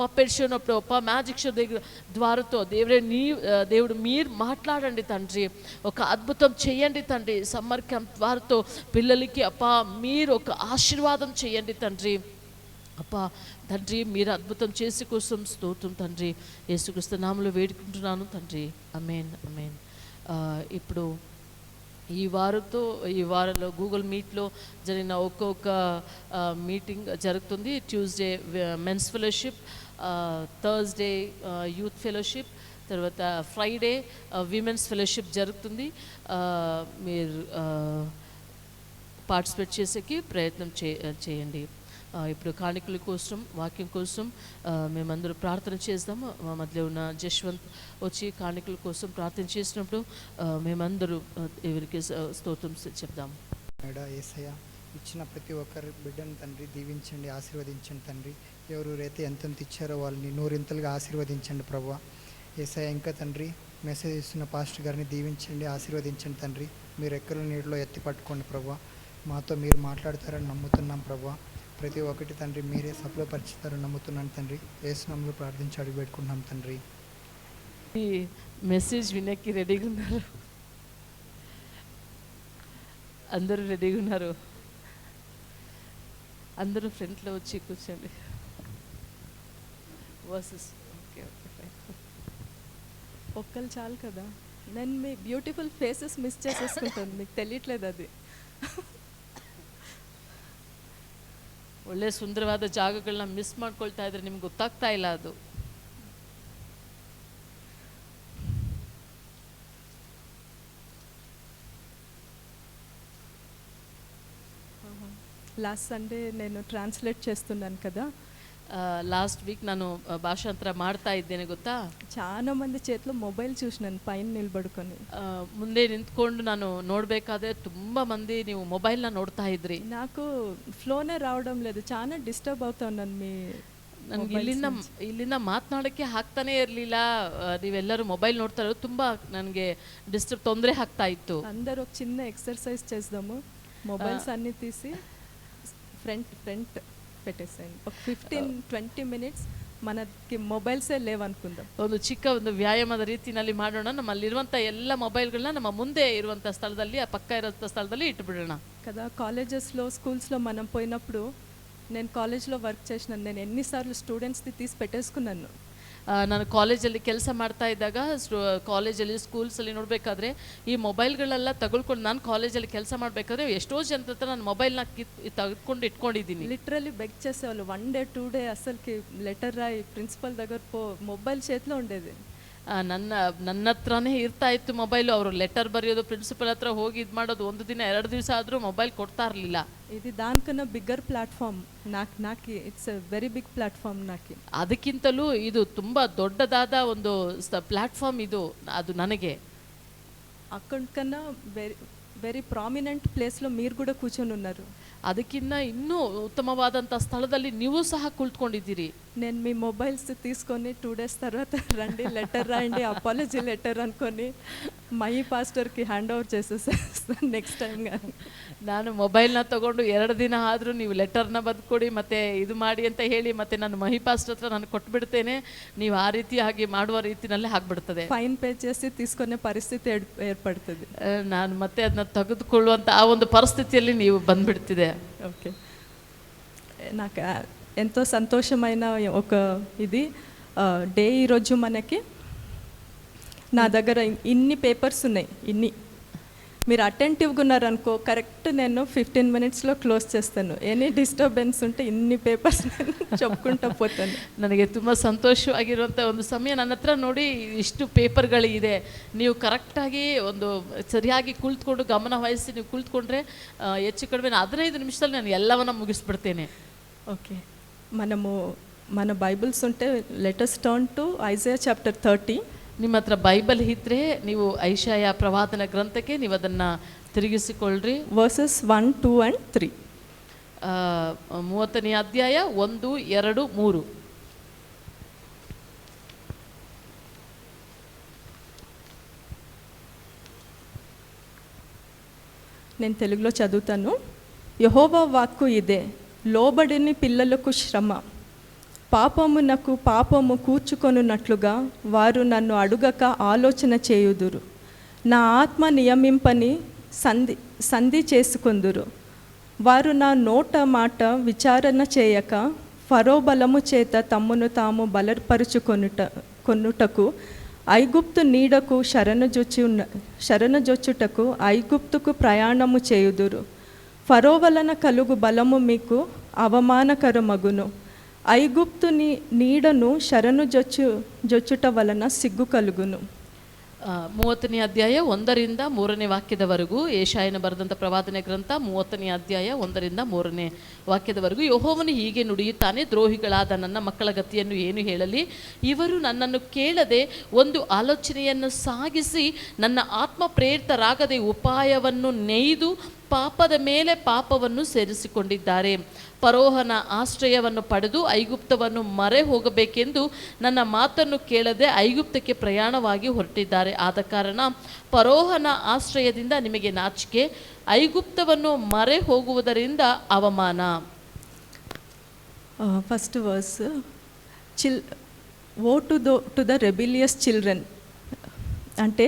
పప్పెట్ షో ఉన్నప్పుడు మ్యాజిక్ షో ద్వారాతో దేవుడు మీరు మాట్లాడండి తండ్రి. ఒక అద్భుతం చేయండి తండ్రి. సమ్మర్ క్యాంప్ ద్వారాతో పిల్లలకి మీరు ఒక ఆశీర్వాదం చేయండి తండ్రి. తండ్రి మీరు అద్భుతం చేసే కోసం స్తోత్రం తండ్రి. యేసుక్రీస్తు నామములో వేడుకుంటున్నాను తండ్రి. ఆమేన్, ఆమేన్. ఇప్పుడు ఈ వారంలో గూగుల్ మీట్లో జరిగిన ఒక్కొక్క మీటింగ్ జరుగుతుంది. Tuesday men's fellowship, Thursday youth fellowship, తర్వాత ఫ్రైడే విమెన్స్ ఫెలోషిప్ జరుగుతుంది. మీరు పార్టిసిపేట్ చేసేకి ప్రయత్నం చేయండి. ఇప్పుడు కాணிకల కోసం, వాక్యం కోసం మేమందరూ ప్రార్థన చేద్దాము. మా మధ్యలో ఉన్న జశ్వంత్ వచ్చి కాணிకల కోసం ప్రార్థన చేసినప్పుడు మేమందరూ ఎవరికి స్తోత్రం చెప్దాము. యేసయ్య ఇచ్చిన ప్రతి ఒక్కరి బిడ్డను తండ్రి దీవించండి, ఆశీర్వదించండి తండ్రి. ఎవరైతే ఎంతెంత ఇచ్చారో వాళ్ళని నూరింతలుగా ఆశీర్వదించండి ప్రభువా. యేసయ్య ఇంకా తండ్రి మెసేజ్ ఇస్తున్న పాస్టర్ గారిని దీవించండి, ఆశీర్వదించండి తండ్రి. మీరు ఎక్కల నీటిలో ఎత్తి పట్టుకోండి ప్రభువా. మాతో మీరు మాట్లాడతారని నమ్ముతున్నాం ప్రభువా. ప్రతి ఒక్కటి తండ్రి మీరే సఫలపరుచుతారని నమ్ముతున్నాను తండ్రి. యేసు నామములో ప్రార్థించి అడిగి పెట్టుకుంటున్నాం తండ్రి. ఈ మెసేజ్ వినకి రెడీగా ఉన్నారు, అందరూ రెడీగా ఉన్నారు. అందరూ ఫ్రంట్లో వచ్చి కూర్చోండి. Versus okay okay fine. ఒక్కరు చాలు కదా. నేను మీ బ్యూటిఫుల్ ఫేసెస్ మిస్ చేసేసుకుంటాను, మీకు తెలియట్లేదు అది. ಒಳ್ಳೆ ಸುಂದರವಾದ ಜಾಗಗಳನ್ನ ಮಿಸ್ ಮಾಡ್ಕೊಳ್ತಾ ಇದ್ರೆ ನಿಮ್ಗೆ ಗೊತ್ತಾಗ್ತಾ ಇಲ್ಲ. ಅದು లాస్ట్ సండే నేను ట్రాన్స్లేట్ చేస్తున్నాను కదా. లాస్ట్ వీక్ ನಾನು ಭಾಷಾಂತರ ಮಾಡ್ತಾ ಇದ್ದೇನೆ ಗೊತ್ತಾ. చాలా మంది చేతిలో మొబైల్ చూసినాను పైన నిలబడుకొని. ಮುಂದೆ ನಿಂತ್ಕೊಂಡು ನಾನು ನೋಡಬೇಕಾದ್ರೆ ತುಂಬ ಮಂದಿ ನೀವು ಮೊಬೈಲ್ನ ನೋಡ್ತಾ ಇದ್ರಿ. నాకు ఫ్లోనే రావడం లేదు, చాలా డిస్టర్బ్ అవుతా ఉన్నాను. ನನಗೆ ಇಲ್ಲಿಂದ ಮಾತನಾಡೋಕ್ಕೆ ಆಗ್ತಾನೆ ಇರಲಿಲ್ಲ. ನೀವೆಲ್ಲರೂ ಮೊಬೈಲ್ ನೋಡ್ತಾ ಇರೋದು ತುಂಬ ನನಗೆ ತೊಂದರೆ ಆಗ್ತಾ ಇತ್ತು. అందరూ ఒక చిన్న ఎక్సర్సైజ్ చేద్దాము. మొబైల్స్ అన్నీ తీసి ఫ్రంట్ పెట్టేసేయండి. ఒక 15-20 minutes మనకి ಮೊಬೈಲ್ಸೇ లేవనుకుందాం. ಒಂದು ಚಿಕ್ಕ ಒಂದು ವ್ಯಾಯಾಮದ ರೀತಿಯಲ್ಲಿ ಮಾಡೋಣ. ನಮ್ಮಲ್ಲಿರುವಂಥ ಎಲ್ಲ ಮೊಬೈಲ್ಗಳನ್ನ ನಮ್ಮ ಮುಂದೆ ಇರುವಂಥ ಸ್ಥಳದಲ್ಲಿ, ಆ ಪಕ್ಕ ಇರುವಂಥ ಸ್ಥಳದಲ್ಲಿ ಇಟ್ಬಿಡೋಣ కదా. కాలేజెస్లో స్కూల్స్లో మనం పోయినప్పుడు, నేను కాలేజ్లో వర్క్ చేసినాను, నేను ఎన్నిసార్లు స్టూడెంట్స్ది తీసి పెట్టేసుకున్నాను. ನಾನು ಕಾಲೇಜಲ್ಲಿ ಕೆಲಸ ಮಾಡ್ತಾ ಇದ್ದಾಗ ಕಾಲೇಜಲ್ಲಿ ಸ್ಕೂಲ್ಸಲ್ಲಿ ನೋಡಬೇಕಾದ್ರೆ ಈ ಮೊಬೈಲ್ಗಳೆಲ್ಲ ತಗೊಳ್ಕೊಂಡು, ನಾನು ಕಾಲೇಜಲ್ಲಿ ಕೆಲಸ ಮಾಡಬೇಕಾದ್ರೆ ಎಷ್ಟೋ ಜನ ಹತ್ರ ನಾನು ಮೊಬೈಲ್ನ ತೆಗೆದುಕೊಂಡು ಇಟ್ಕೊಂಡಿದ್ದೀನಿ. లిటరలీ బెగ్ చేసేవాళ్ళు. 1 day 2 day అసలుకి లెటర్ రాయి ప్రిన్సిపల్ దగ్గర మొబైల్ చేతిలో ఉండేది. ನನ್ನ ಹತ್ರನೇ ಇರ್ತಾ ಇತ್ತು ಮೊಬೈಲು. ಅವರು ಲೆಟರ್ ಬರೆಯೋದು, ಪ್ರಿನ್ಸಿಪಲ್ ಹತ್ರ ಹೋಗಿ ಇದು ಮಾಡೋದು, 1 ದಿನ 2 ದಿವಸ ಆದರೂ ಮೊಬೈಲ್ ಕೊಡ್ತಾ ಇರಲಿಲ್ಲ. ఇది దానికన్నా బిగ్గర్ ప్లాట్ఫామ్. నాకు it's a very big platform. నాకు ಅದಕ್ಕಿಂತಲೂ ಇದು ತುಂಬ ದೊಡ್ಡದಾದ ಒಂದು ಪ್ಲಾಟ್ಫಾರ್ಮ್ ಇದು. ಅದು ನನಗೆ అక్కడికన్నా వెరీ ప్రామినెంట్ ప్లేస్లో మీరు కూడా కూర్చొని ఉన్నారు. ಅದಕ್ಕಿಂತ ಇನ್ನೂ ಉತ್ತಮವಾದಂಥ ಸ್ಥಳದಲ್ಲಿ ನೀವು ಸಹ ಕುಳಿತುಕೊಂಡಿದ್ದೀರಿ. నేను మీ మొబైల్స్ తీసుకొని 2 days తర్వాత రండి లెటర్ రాయండి అపాలజీ లెటర్ అనుకొని మై ಪಾಸ್ಟರ್కి ಹ್ಯಾಂಡ್ ಓವರ್ చేసేస్తాను ನೆಕ್ಸ್ಟ್ ಟೈಮ್. ನಾನು ಮೊಬೈಲ್ನ ತಗೊಂಡು 2 ದಿನ ಆದರೂ ನೀವು ಲೆಟರ್ನ ಬರೆದುಕೊಡಿ ಮತ್ತು ಇದು ಮಾಡಿ ಅಂತ ಹೇಳಿ ಮತ್ತೆ ನಾನು ಮಹಿಪಾಸ್ಟ್ ಹತ್ರ ನಾನು ಕೊಟ್ಬಿಡ್ತೇನೆ, ನೀವು ಆ ರೀತಿಯಾಗಿ ಮಾಡುವ ರೀತಿಯಲ್ಲೇ ಆಗಿಬಿಡ್ತದೆ. ಫೈನ್ ಪೇ చేసి తీసుకునే పరిస్థితి ఏర్పడుతుంది. ನಾನು ಮತ್ತೆ ಅದನ್ನ ತೆಗೆದುಕೊಳ್ಳುವಂಥ ಆ ಒಂದು ಪರಿಸ್ಥಿತಿಯಲ್ಲಿ ನೀವು ಬಂದ್ಬಿಡ್ತಿದೆ. ఓకే, నాకు ఎంతో సంతోషమైన ఒక ఇది డే ఈరోజు మనకి నా దగ్గర ఇన్ని పేపర్స్ ఉన్నాయి. ఇన్ని మీరు అటెంటివ్గా ఉన్నారనుకో కరెక్ట్ నేను 15 minutesలో ಕ್ಲೋಸ್ చేస్తాను. ಎನಿ ಡಿಸ್ಟರ್ಬೆನ್ಸ್ ఉంటే ఇన్ని పేపర్స్ నేను చెప్పుకుంటూ పోతాను. ನನಗೆ ತುಂಬ ಸಂತೋಷವಾಗಿರುವಂಥ ಒಂದು ಸಮಯ. ನನ್ನ ಹತ್ರ ನೋಡಿ ಇಷ್ಟು ಪೇಪರ್ಗಳಿದೆ, ನೀವು ಕರೆಕ್ಟಾಗಿ ಒಂದು ಸರಿಯಾಗಿ ಕುಳಿತುಕೊಂಡು ಗಮನ ವಹಿಸಿ ನೀವು ಕುಳಿತುಕೊಂಡ್ರೆ ಹೆಚ್ಚು ಕಡಿಮೆ 15 ನಿಮಿಷದಲ್ಲಿ ನಾನು ಎಲ್ಲವನ್ನ ಮುಗಿಸ್ಬಿಡ್ತೇನೆ. ఓకే, మన బైబిల్స్ ఉంటే letters turn to Isaiah chapter 30. ನಿಮ್ಮ ಹತ್ರ ಬೈಬಲ್ ಇದ್ದರೆ ನೀವು ಐಷಾಯ ಪ್ರವಾದನ ಗ್ರಂಥಕ್ಕೆ ನೀವು ಅದನ್ನು ತಿರುಗಿಸಿಕೊಳ್ಳ್ರಿ. Versus 1, 2 and 3. 30ನೇ ಅಧ್ಯಾಯ 1, 2, 3. నేను తెలుగులో చదువుతాను. యెహోవా వాక్కు ఇదే, లోబడిని పిల్లలకు శ్రమ, పాపమునకు పాపము కూర్చుకొనున్నట్లుగా వారు నన్ను అడుగక ఆలోచన చేయుదురు. నా ఆత్మ నియమింపని సంధి చేసుకొందురు. వారు నా నోట మాట విచారణ చేయక ఫరో బలము చేత తమ్మును తాము బలపరుచుకొనుటకు ఐగుప్తు నీడకు శరణజొచ్చుటకు ఐగుప్తుకు ప్రయాణము చేయుదురు. ఫరో వలన కలుగు బలము మీకు అవమానకరమగును. ఐగుప్తు నీడను శరణుజొచ్చుట వలన సిగ్గు కలుగును. 30ನೇ ಅಧ್ಯಾಯ 1ರಿಂದ 3ನೇ ವಾಕ್ಯದವರೆಗೂ ಯೆಶಾಯನ ಬರೆದಂಥ ಪ್ರವಾದನೆ ಗ್ರಂಥ 30ನೇ ಅಧ್ಯಾಯ 1ರಿಂದ 3ನೇ ವಾಕ್ಯದವರೆಗೂ. ಯೆಹೋವನು ಹೀಗೆ ನುಡಿಯುತ್ತಾನೆ, ದ್ರೋಹಿಗಳಾದ ನನ್ನ ಮಕ್ಕಳ ಗತಿಯನ್ನು ಏನು ಹೇಳಲಿ? ಇವರು ನನ್ನನ್ನು ಕೇಳದೆ ಒಂದು ಆಲೋಚನೆಯನ್ನು ಸಾಗಿಸಿ ನನ್ನ ಆತ್ಮ ಪ್ರೇರಿತರಾಗದೆ ಉಪಾಯವನ್ನು ನೇಯ್ದು ಪಾಪದ ಮೇಲೆ ಪಾಪವನ್ನು ಸೇರಿಸಿಕೊಂಡಿದ್ದಾರೆ. ಫರೋಹನ ಆಶ್ರಯವನ್ನು ಪಡೆದು ಐಗುಪ್ತವನ್ನು ಮರೆ ಹೋಗಬೇಕೆಂದು ನನ್ನ ಮಾತನ್ನು ಕೇಳದೆ ಐಗುಪ್ತಕ್ಕೆ ಪ್ರಯಾಣವಾಗಿ ಹೊರಟಿದ್ದಾರೆ. ಆದ ಕಾರಣ ಫರೋಹನ ಆಶ್ರಯದಿಂದ ನಿಮಗೆ ನಾಚಿಕೆ, ಐಗುಪ್ತವನ್ನು ಮರೆ ಹೋಗುವುದರಿಂದ ಅವಮಾನ. First verse, woe to the rebellious children అంటే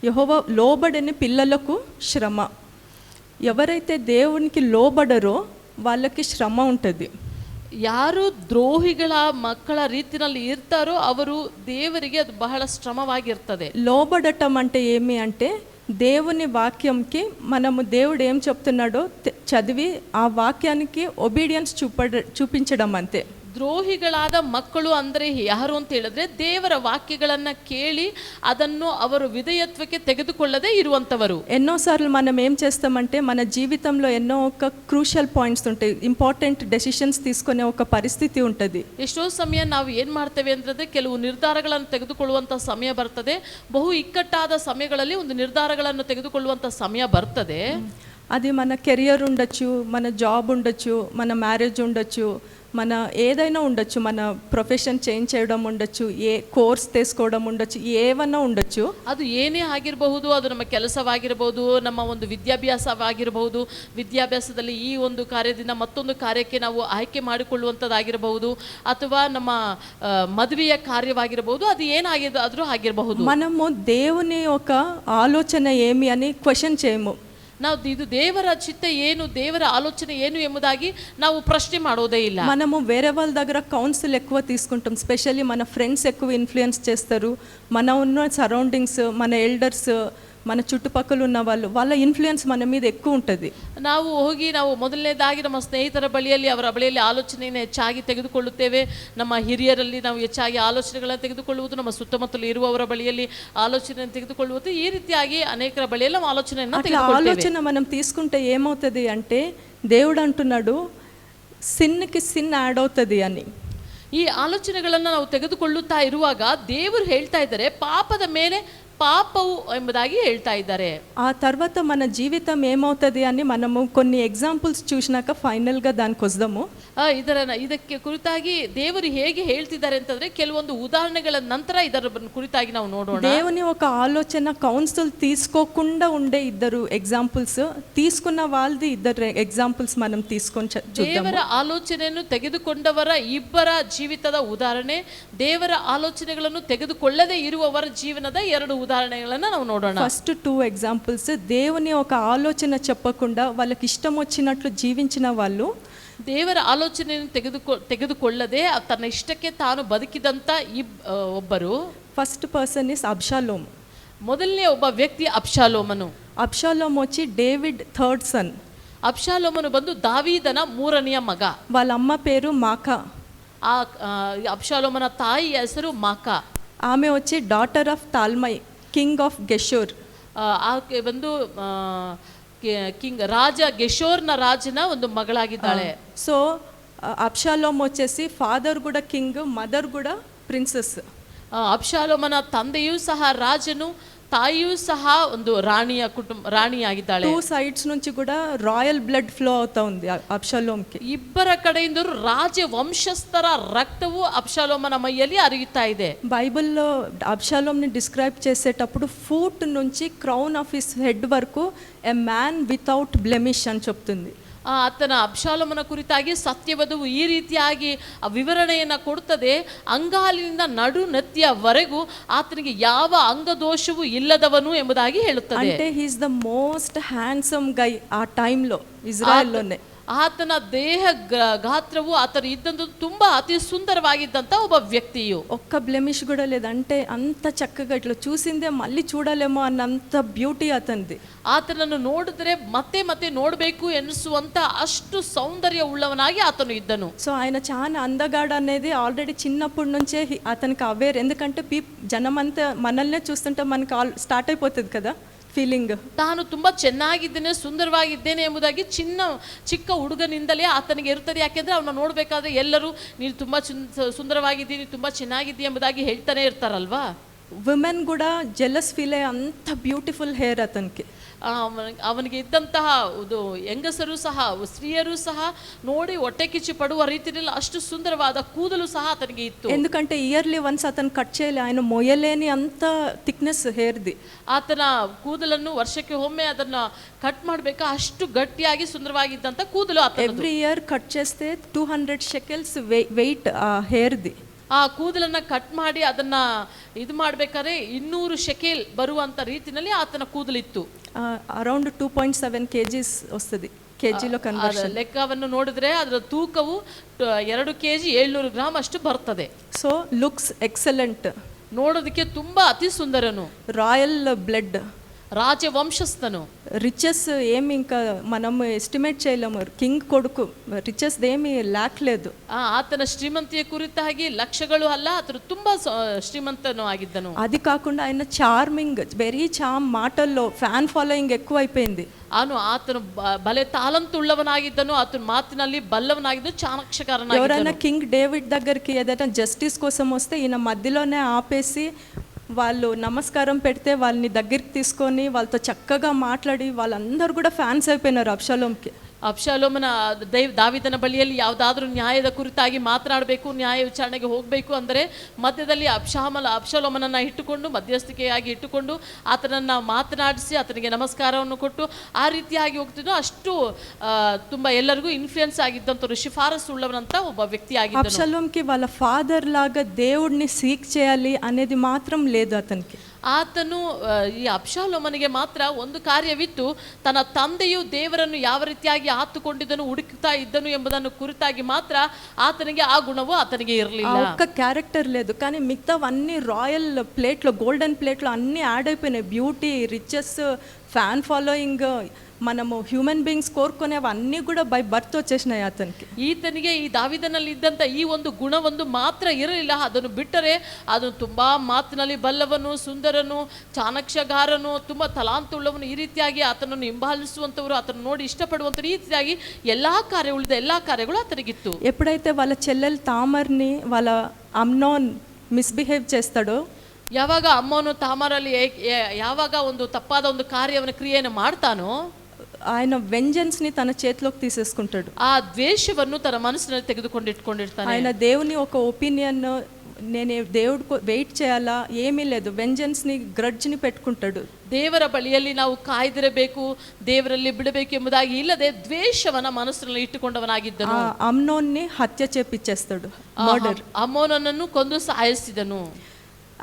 యెహోవా లోబడని పిల్లలకు శ్రమ. ఎవరైతే దేవునికి లోబడరో వాళ్ళకి శ్రమ ఉంటుంది. ಯಾರು ದ್ರೋಹಿಗಳ ಮಕ್ಕಳ ರೀತಿಯಲ್ಲಿ ಇರ್ತಾರೋ ಅವರು ದೇವರಿಗೆ ಅದು ಬಹಳ ಶ್ರಮವಾಗಿರ್ತದೆ. లోబడటం అంటే ఏమి అంటే దేవుని వాక్యంకి మనము దేవుడు ఏం చెప్తున్నాడో చదివి ఆ వాక్యానికి ఒబీడియన్స్ చూపించడం అంతే. ದ್ರೋಹಿಗಳಾದ ಮಕ್ಕಳು ಅಂದರೆ ಯಾರು ಅಂತ ಹೇಳಿದ್ರೆ ದೇವರ ವಾಕ್ಯಗಳನ್ನು ಕೇಳಿ ಅದನ್ನು ಅವರು ವಿಧೇಯತ್ವಕ್ಕೆ ತೆಗೆದುಕೊಳ್ಳದೆ ಇರುವಂಥವರು. ఎన్నోసార్లు మనం ఏం చేస్తామంటే మన జీవితంలో ఎన్నో ఒక క్రూషియల్ పాయింట్స్ ఉంటాయి, ఇంపార్టెంట్ డెసిషన్స్ తీసుకునే ఒక ಪರಿಸ್ಥಿತಿ ఉంటుంది. ಎಷ್ಟೋ ಸಮಯ ನಾವು ಏನು ಮಾಡ್ತೇವೆ ಅಂತಂದರೆ ಕೆಲವು ನಿರ್ಧಾರಗಳನ್ನು ತೆಗೆದುಕೊಳ್ಳುವಂಥ ಸಮಯ ಬರ್ತದೆ. ಬಹು ಇಕ್ಕಟ್ಟಾದ ಸಮಯಗಳಲ್ಲಿ ಒಂದು ನಿರ್ಧಾರಗಳನ್ನು ತೆಗೆದುಕೊಳ್ಳುವಂಥ ಸಮಯ ಬರ್ತದೆ. అది మన కెరియర్ ఉండొచ్చు, మన జాబ్ ఉండొచ్చు, మన మ్యారేజ్ ఉండొచ్చు, మన ఏదైనా ఉండొచ్చు, మన ప్రొఫెషన్ చేంజ్ చేయడం ఉండొచ్చు, ఏ కోర్స్ తీసుకోవడం ఉండొచ్చు, ఏవన్నా ఉండొచ్చు. ಅದು ಏನೇ ಆಗಿರಬಹುದು, ಅದು ನಮ್ಮ ಕೆಲಸವಾಗಿರಬಹುದು, ನಮ್ಮ ಒಂದು ವಿದ್ಯಾಭ್ಯಾಸವಾಗಿರಬಹುದು. ವಿದ್ಯಾಭ್ಯಾಸದಲ್ಲಿ ಈ ಒಂದು ಕಾರ್ಯದಿಂದ ಮತ್ತೊಂದು ಕಾರ್ಯಕ್ಕೆ ನಾವು ಆಯ್ಕೆ ಮಾಡಿಕೊಳ್ಳುವಂಥದ್ದಾಗಿರಬಹುದು, ಅಥವಾ ನಮ್ಮ ಮದುವೆಯ ಕಾರ್ಯವಾಗಿರಬಹುದು. ಅದು ಏನಾದರೂ ಆಗಿರಬಹುದು. మనము దేవుని ఒక ఆలోచన ఏమి అని క్వశ్చన్ చేయము. ನಾವು ಇದು ದೇವರ ಚಿತ್ತ ಏನು, ದೇವರ ಆಲೋಚನೆ ಏನು ಎಂಬುದಾಗಿ ನಾವು ಪ್ರಶ್ನೆ ಮಾಡೋದೇ ಇಲ್ಲ. మనము వేరే వాళ్ళ దగ్గర కౌన్సిల్ ఎక్కువ తీసుకుంటాం. స్పెషల్లీ మన ఫ్రెండ్స్ ఎక్కువ ఇన్ఫ్లుయెన్స్ చేస్తారు. మన ఉన్న సరౌండింగ్స్, మన ఎల్డర్స్, మన చుట్టుపక్కల ఉన్న వాళ్ళ ఇన్ఫ్లుయెన్స్ మన మీద ఎక్కువ ఉంటుంది. ನಾವು ಮೊದಲನೇದಾಗಿ ನಮ್ಮ ಸ್ನೇಹಿತರ ಬಳಿಯಲ್ಲಿ, ಅವರ ಬಳಿಯಲ್ಲಿ ಆಲೋಚನೆಯನ್ನು ಹೆಚ್ಚಾಗಿ ತೆಗೆದುಕೊಳ್ಳುತ್ತೇವೆ. ನಮ್ಮ ಹಿರಿಯರಲ್ಲಿ ನಾವು ಹೆಚ್ಚಾಗಿ ಆಲೋಚನೆಗಳನ್ನು ತೆಗೆದುಕೊಳ್ಳುವುದು, ನಮ್ಮ ಸುತ್ತಮುತ್ತಲು ಇರುವವರ ಬಳಿಯಲ್ಲಿ ಆಲೋಚನೆಯನ್ನು ತೆಗೆದುಕೊಳ್ಳುವುದು, ಈ ರೀತಿಯಾಗಿ ಅನೇಕರ ಬಳಿಯಲ್ಲಿ ನಾವು ಆಲೋಚನೆಯನ್ನು ఆలోచన మనం తీసుకుంటే ఏమవుతుంది అంటే దేవుడు అంటున్నాడు సిన్కి సిన్ యాడ్ అవుతుంది అని. ಈ ಆಲೋಚನೆಗಳನ್ನು ನಾವು ತೆಗೆದುಕೊಳ್ಳುತ್ತಾ ಇರುವಾಗ ದೇವರು ಹೇಳ್ತಾ ಇದ್ದಾರೆ ಪಾಪದ ಮೇಲೆ పాపవు ಎಂಬುದಾಗಿ ಹೇಳ್ತಾ ಇದ್ದಾರೆ. ఆ తర్వాత మన జీవితం ఏమవుతుంది అని మనము కొన్ని ఎగ్జాంపుల్స్ చూసినాక ఫైనల్గా దానికి వద్దాము. ಇದಕ್ಕೆ ಕುರಿತಾಗಿ ದೇವರು ಹೇಗೆ ಹೇಳ್ತಿದ್ದಾರೆ ಅಂತಂದ್ರೆ ಕೆಲವೊಂದು ఉదాహరణಗಳ ನಂತರ ಇದರ ಕುರಿತಾಗಿ ನಾವು ನೋಡೋಣ. దేవుని ఒక ఆలోచన కౌన్సిల్ తీసుకోకుండా ఉండే ఇద్దరు ఎగ్జాంపుల్స్, తీసుకున్న వాళ్ళది ఇద్దరు ఎగ్జాంపుల్స్ మనం తీసుకొని ದೇವರ ಆಲೋಚನೆಯನ್ನು ತೆಗೆದುಕೊಂಡವರ ಇಬ್ಬರ ಜೀವಿತದ ಉದಾಹರಣೆ, ದೇವರ ಆಲೋಚನೆಗಳನ್ನು ತೆಗೆದುಕೊಳ್ಳದೆ ಇರುವವರ ಜೀವನದ ಎರಡು ಉದಾಹರಣೆಗಳನ್ನು ನಾವು ನೋಡೋಣ. ఫస్ట్ 2 ఎగ్జాంపుల్స్, దేవుని ఒక ఆలోచన చెప్పకుండా వాళ్ళకి ఇష్టం వచ్చినట్లు జీవించిన వాళ్ళు, ದೇವರ ಆಲೋಚನೆಯನ್ನು ತೆಗೆದುಕೊಳ್ಳದೆ ತನ್ನ ಇಷ್ಟಕ್ಕೆ ತಾನು ಬದುಕಿದಂತ ಒಬ್ಬರು. First person is Absalom. ಮೊದಲನೇ ಒಬ್ಬ ವ್ಯಕ್ತಿ ಅಬ್ಷಾಲೋಮನು. అబ్షాలోమ్ వచ్చి డేవిడ్ థర్డ్ సన్. ಅಬ್ಷಾಲೋಮನು ಬಂದು ದಾವೀದನ ಮೂರನೆಯ ಮಗ. వాళ్ళ అమ్మ పేరు మాకా. ಆ ಅಬ್ಷಾಲೋಮನ ತಾಯಿ ಹೆಸರು ಮಾಕಾ. ఆమె వచ్చి డాటర్ ఆఫ్ తాల్మై, కింగ్ ఆఫ్ గెషూర్. ಆಕೆ ಬಂದು ಕಿಂಗ್ ರಾಜ ಗೆಶೋರ್ನ ರಾಜನ ಒಂದು ಮಗಳಾಗಿದ್ದಾಳೆ. సో అబ్షాలోమ్ వచ్చేసి ఫాదర్ కూడా కింగ్, మదర్ కూడా ప్రిన్సెస్. ಅಬ್ಷಾಲೋಮನ ತಂದೆಯೂ ಸಹ ರಾಜನು, ತಾಯಿಯೂ ಸಹ ಒಂದು ರಾಣಿಯಾಗಿದ್ದಾಳೆ. 2 సైడ్స్ నుంచి కూడా రాయల్ బ్లడ్ ఫ్లో అవుతా ఉంది అబ్షాలోమ్కి. ಇಬ್ಬರ ಕಡೆಯಿಂದ ರಾಜ ವಂಶಸ್ಥರ ರಕ್ತವು ಅಬ್ಷಾಲೋಮನ ಮೈಯಲ್ಲಿ ಹರಿಯುತ್ತಾ ಇದೆ. బైబిల్లో అబ్షాలోమ్ని డిస్క్రైబ్ చేసేటప్పుడు ఫూట్ నుంచి క్రౌన్ ఆఫ్ హిస్ హెడ్ వరకు ఎ మ్యాన్ వితౌట్ బ్లెమిష్ అని చెప్తుంది. ಆತನ ಅಬ್ಷಾಲೋಮನ ಕುರಿತಾಗಿ ಸತ್ಯವಧುವು ಈ ರೀತಿಯಾಗಿ ವಿವರಣೆಯನ್ನು ಕೊಡುತ್ತದೆ. ಅಂಗಾಲಿನಿಂದ ನಡು ನೆತ್ತಿಯವರೆಗೂ ಆತನಿಗೆ ಯಾವ ಅಂಗದೋಷವೂ ಇಲ್ಲದವನು ಎಂಬುದಾಗಿ ಹೇಳುತ್ತದೆ. అంటే he is the most handsome guy ఆ టైంలో ఇజ్రాయెల్లోనే. ಆತನ ದೇಹ ಗಾತ್ರವು ಆತನ ಇದ್ದಂದು ತುಂಬಾ ಅತಿ ಸುಂದರವಾಗಿದ್ದಂತ ಒಬ್ಬ ವ್ಯಕ್ತಿಯು. ఒక్క బ్లెమిష్ కూడా లేదు. అంటే అంత చక్కగా ఇట్లా చూసిందే మళ్ళీ చూడాలేమో అన్నంత బ్యూటీ అతనిది. ಆತನನ್ನು ನೋಡಿದ್ರೆ ಮತ್ತೆ ಮತ್ತೆ ನೋಡಬೇಕು ಎನ್ನಿಸುವಂತ ಅಷ್ಟು ಸೌಂದರ್ಯ ಉಳ್ಳವನಾಗಿ ಆತನು ಇದ್ದನು. సో ఆయన చాలా అందగాడు అనేది ఆల్రెడీ చిన్నప్పటి నుంచే అతనికి అవేర్. ఎందుకంటే జనమంతా మనల్నే చూస్తుంటే మనకి స్టార్ట్ అయిపోతుంది కదా ಫೀಲಿಂಗ್. ತಾನು ತುಂಬಾ ಚೆನ್ನಾಗಿದ್ದೇನೆ, ಸುಂದರವಾಗಿದ್ದೇನೆ ಎಂಬುದಾಗಿ ಚಿಕ್ಕ ಹುಡುಗನಿಂದಲೇ ಆತನಿಗೆ ಇರುತ್ತದೆ. ಯಾಕೆಂದ್ರೆ ಅವನ್ನ ನೋಡ್ಬೇಕಾದ್ರೆ ಎಲ್ಲರೂ ನೀನು ತುಂಬಾ ಸುಂದರವಾಗಿದ್ದೀನಿ, ತುಂಬಾ ಚೆನ್ನಾಗಿದ್ದೀಯ ಎಂಬುದಾಗಿ ಹೇಳ್ತಾನೆ ಇರ್ತಾರಲ್ವಾ. ವುಮೆನ್ ಕೂಡ ಜೆಲಸ್ ಫೀಲ್ ಅಯ್ಯೇ ಅಂಥ ಬ್ಯೂಟಿಫುಲ್ ಹೇರ್ ಅತನಿಗೆ. ಅವನಿಗೆ ಇದ್ದಂತಹ ಹೆಂಗಸರು ಸಹ, ಸ್ತ್ರೀಯರು ಸಹ ನೋಡಿ ಹೊಟ್ಟೆ ಕಿಚ್ಚಿ ಪಡುವ ರೀತಿಯಲ್ಲಿ ಅಷ್ಟು ಸುಂದರವಾದ ಕೂದಲು ಸಹ ಆತನಿಗೆ ಇತ್ತು. ఎందుకంటే ఇయర్లీ వన్స్ అతను కట్ చేయాలి. ఆయన మొయ్యలేని అంత థిక్ನೆಸ್ ಹೇರ್ది. ಆತನ ಕೂದಲನ್ನು ವರ್ಷಕ್ಕೆ ಒಮ್ಮೆ ಅದನ್ನ ಕಟ್ ಮಾಡಬೇಕಾ, ಅಷ್ಟು ಗಟ್ಟಿಯಾಗಿ ಸುಂದರವಾಗಿದ್ದಂತ ಕೂದಲು. ಎವ್ರಿ ಇಯರ್ ಕಟ್ చేస్తే 200 ಶೆಕೆಲ್ಸ್ ವೆಯ್ಟ್ ಹೇರ್ది. ಆ ಕೂದಲನ್ನ ಕಟ್ ಮಾಡಿ ಅದನ್ನ ಇದು ಮಾಡ್ಬೇಕಾದ್ರೆ 200 ಶೆಕೆಲ್ ಬರುವಂತ ರೀತಿಯಲ್ಲಿ ಆತನ ಕೂದಲಿತ್ತು. ಅರೌಂಡ್ 2.7 kgs ವಸ್ತುದಿ. ಕೆಜಿలో ಕನ್ವರ್ಷನ್ ಲೆಕ್ಕವನ್ನು ನೋಡಿದ್ರೆ ಅದರ ತೂಕವು 2 kg 700 ಗ್ರಾಮ್ ಅಷ್ಟು ಬರ್ತದೆ. So looks excellent. ನೋಡೋದಕ್ಕೆ ತುಂಬಾ అతి సుందరను. రాయల్ బ్లడ్, రాజవంశస్థను. రిచెస్ ఏమి ఇంకా మనం ఎస్టిమేట్ చేయలేము. కింగ్ కొడుకు రిచెస్ ఏమి ల్యాక్ లేదు. ಆತನ ಶ್ರೀಮಂತಿಯ ಕುರಿತಾಗಿ ಲಕ್ಷಗಳು ಅಲ್ಲ, ಆತನು ತುಂಬಾ ಶ್ರೀಮಂತನು ಆಗಿದ್ದನು. అది కాకుండా ఆయన చార్మింగ్, వెరీ చామ్, మాటల్లో ఫ్యాన్ ఫాలోయింగ్ ఎక్కువైపోయింది. ಆತನು ಬಲೆ ತಾಲಂತುಳ್ಳವನಾಗಿದ್ದನು, ಆತನ ಮಾತಿನಲ್ಲಿ ಬಲ್ಲವನಾಗಿದ್ದು, ಚಾಣಾಕ್ಷಕಾರನಾಗಿದ್ದನು. ఎవరైనా కింగ్ డేవిడ్ దగ్గరికి ఏదైనా జస్టిస్ కోసం వస్తే ఈయన మధ్యలోనే ఆపేసి వాళ్ళు నమస్కారం పెడితే వాళ్ళని దగ్గరికి తీసుకొని వాళ్ళతో చక్కగా మాట్లాడి వాళ్ళందరూ కూడా ఫ్యాన్స్ అయిపోయినారు అబ్షాలోమ్కి. ಅಬ್ಷಾಲೋಮನ ದಾವಿದನ ಬಳಿಯಲ್ಲಿ ಯಾವುದಾದ್ರೂ ನ್ಯಾಯದ ಕುರಿತಾಗಿ ಮಾತನಾಡಬೇಕು, ನ್ಯಾಯ ವಿಚಾರಣೆಗೆ ಹೋಗಬೇಕು ಅಂದರೆ ಮಧ್ಯದಲ್ಲಿ ಅಬ್ಷಾಲೋಮನನ್ನು ಇಟ್ಟುಕೊಂಡು, ಮಧ್ಯಸ್ಥಿಕೆಯಾಗಿ ಇಟ್ಟುಕೊಂಡು ಆತನನ್ನು ಮಾತನಾಡಿಸಿ ಆತನಿಗೆ ನಮಸ್ಕಾರವನ್ನು ಕೊಟ್ಟು ಆ ರೀತಿಯಾಗಿ ಹೋಗ್ತಿದ್ದು. ಅಷ್ಟು ತುಂಬ ಎಲ್ಲರಿಗೂ ಇನ್ಫ್ಲೂಯೆನ್ಸ್ ಆಗಿದ್ದಂಥವ್ರು, ಶಿಫಾರಸು ಉಳ್ಳವನಂತ ಒಬ್ಬ ವ್ಯಕ್ತಿ ಆಗಿದ್ದ. అబ్షాలోమ్కి వాళ్ళ ఫాదర్ లాగా దేవుడిని సీక్ చేయాలి అనేది మాత్రం లేదు అతనికి. ಆತನು ಈ ಅಬ್ಷಾಲೋಮನಿಗೆ ಮಾತ್ರ ಒಂದು ಕಾರ್ಯವಿತ್ತು. ತನ್ನ ತಂದೆಯು ದೇವರನ್ನು ಯಾವ ರೀತಿಯಾಗಿ ಆತುಕೊಂಡಿದ್ದನು, ಹುಡುಕ್ತಾ ಇದ್ದನು ಎಂಬುದನ್ನು ಕುರಿತಾಗಿ ಮಾತ್ರ ಆತನಿಗೆ ಆ ಗುಣವು ಆತನಿಗೆ ಇರಲಿಲ್ಲ. ఒక్క క్యారెక్టర్ లేదు, కానీ మిగతావన్నీ రాయల్ ప్లేట్లో, గోల్డెన్ ప్లేట్లో అన్నీ యాడ్ అయిపోయినాయి. బ్యూటీ, రిచెస్, ఫ్యాన్ ఫాలోయింగ్, మనము హ్యూమన్ బీయింగ్స్ కోరుకునేవన్నీ కూడా బై బర్త్ వచ్చేసినాయి అతనికి. ಈತನಿಗೆ ಈ ದಾವಿದನಲ್ಲಿ ಇದ್ದಂಥ ಈ ಒಂದು ಗುಣವೊಂದು ಮಾತ್ರ ಇರಲಿಲ್ಲ. ಅದನ್ನು ಬಿಟ್ಟರೆ ಅದು ತುಂಬ ಮಾತಿನಲ್ಲಿ ಬಲ್ಲವನು, ಸುಂದರನು, ಚಾಣಾಕ್ಷಗಾರನು, ತುಂಬ ತಲಾಂತುಳ್ಳವನು, ಈ ರೀತಿಯಾಗಿ ಆತನನ್ನು ಹಿಂಬಾಲಿಸುವಂಥವರು, ಆತನು ನೋಡಿ ಇಷ್ಟಪಡುವಂಥವ್ರು, ಈ ರೀತಿಯಾಗಿ ಉಳಿದ ಎಲ್ಲ ಕಾರ್ಯಗಳು ಆತನಿಗಿತ್ತು. ఎప్పుడైతే వాళ్ళ చెల్లెలు తామర్ని వాళ్ళ అమ్నోన్ మిస్బిహేవ్ చేస్తాడో, ಯಾವಾಗ ಅಮ್ಮನು ತಾಮಾರಲ್ಲಿ ಯಾವಾಗ ಒಂದು ತಪ್ಪಾದ ಒಂದು ಕಾರ್ಯವನ್ನು ಕ್ರಿಯೆಯನ್ನು ಮಾಡ್ತಾನೋ, ఆయన వెంజెన్స్ని తన చేతిలోకి తీసేసుకుంటాడు. ಆ ದ್ವೇಷವನ್ನು ತನ್ನ ಮನಸ್ಸಿನಲ್ಲಿ ತೆಗೆದುಕೊಂಡು ಇಟ್ಕೊಂಡಿರ್ತಾನೆ. ఆయన దేవుని ఒక ఒపీనియన్, నేను దేవుడికి వెయిట్ చేయాలా, ఏమీ లేదు, వెంజెన్స్ని గ్రడ్జ్ని పెట్టుకుంటాడు. ದೇವರ ಬಳಿಯಲ್ಲಿ ನಾವು ಕಾಯ್ದಿರಬೇಕು, ದೇವರಲ್ಲಿ ಬಿಡಬೇಕು ಎಂಬುದಾಗಿ ಇಲ್ಲದೆ ದ್ವೇಷವನ್ನ ಮನಸ್ಸಿನಲ್ಲಿ ಇಟ್ಟುಕೊಂಡವನಾಗಿದ್ದನು. అమ్నోన్ని హత్య చేపిచ్చేస్తాడు, ಆ మర్డర్. ಅಮ್ಮೋನನನ್ನು ಕೊಂದು ಸಾಯಿಸಿದನು.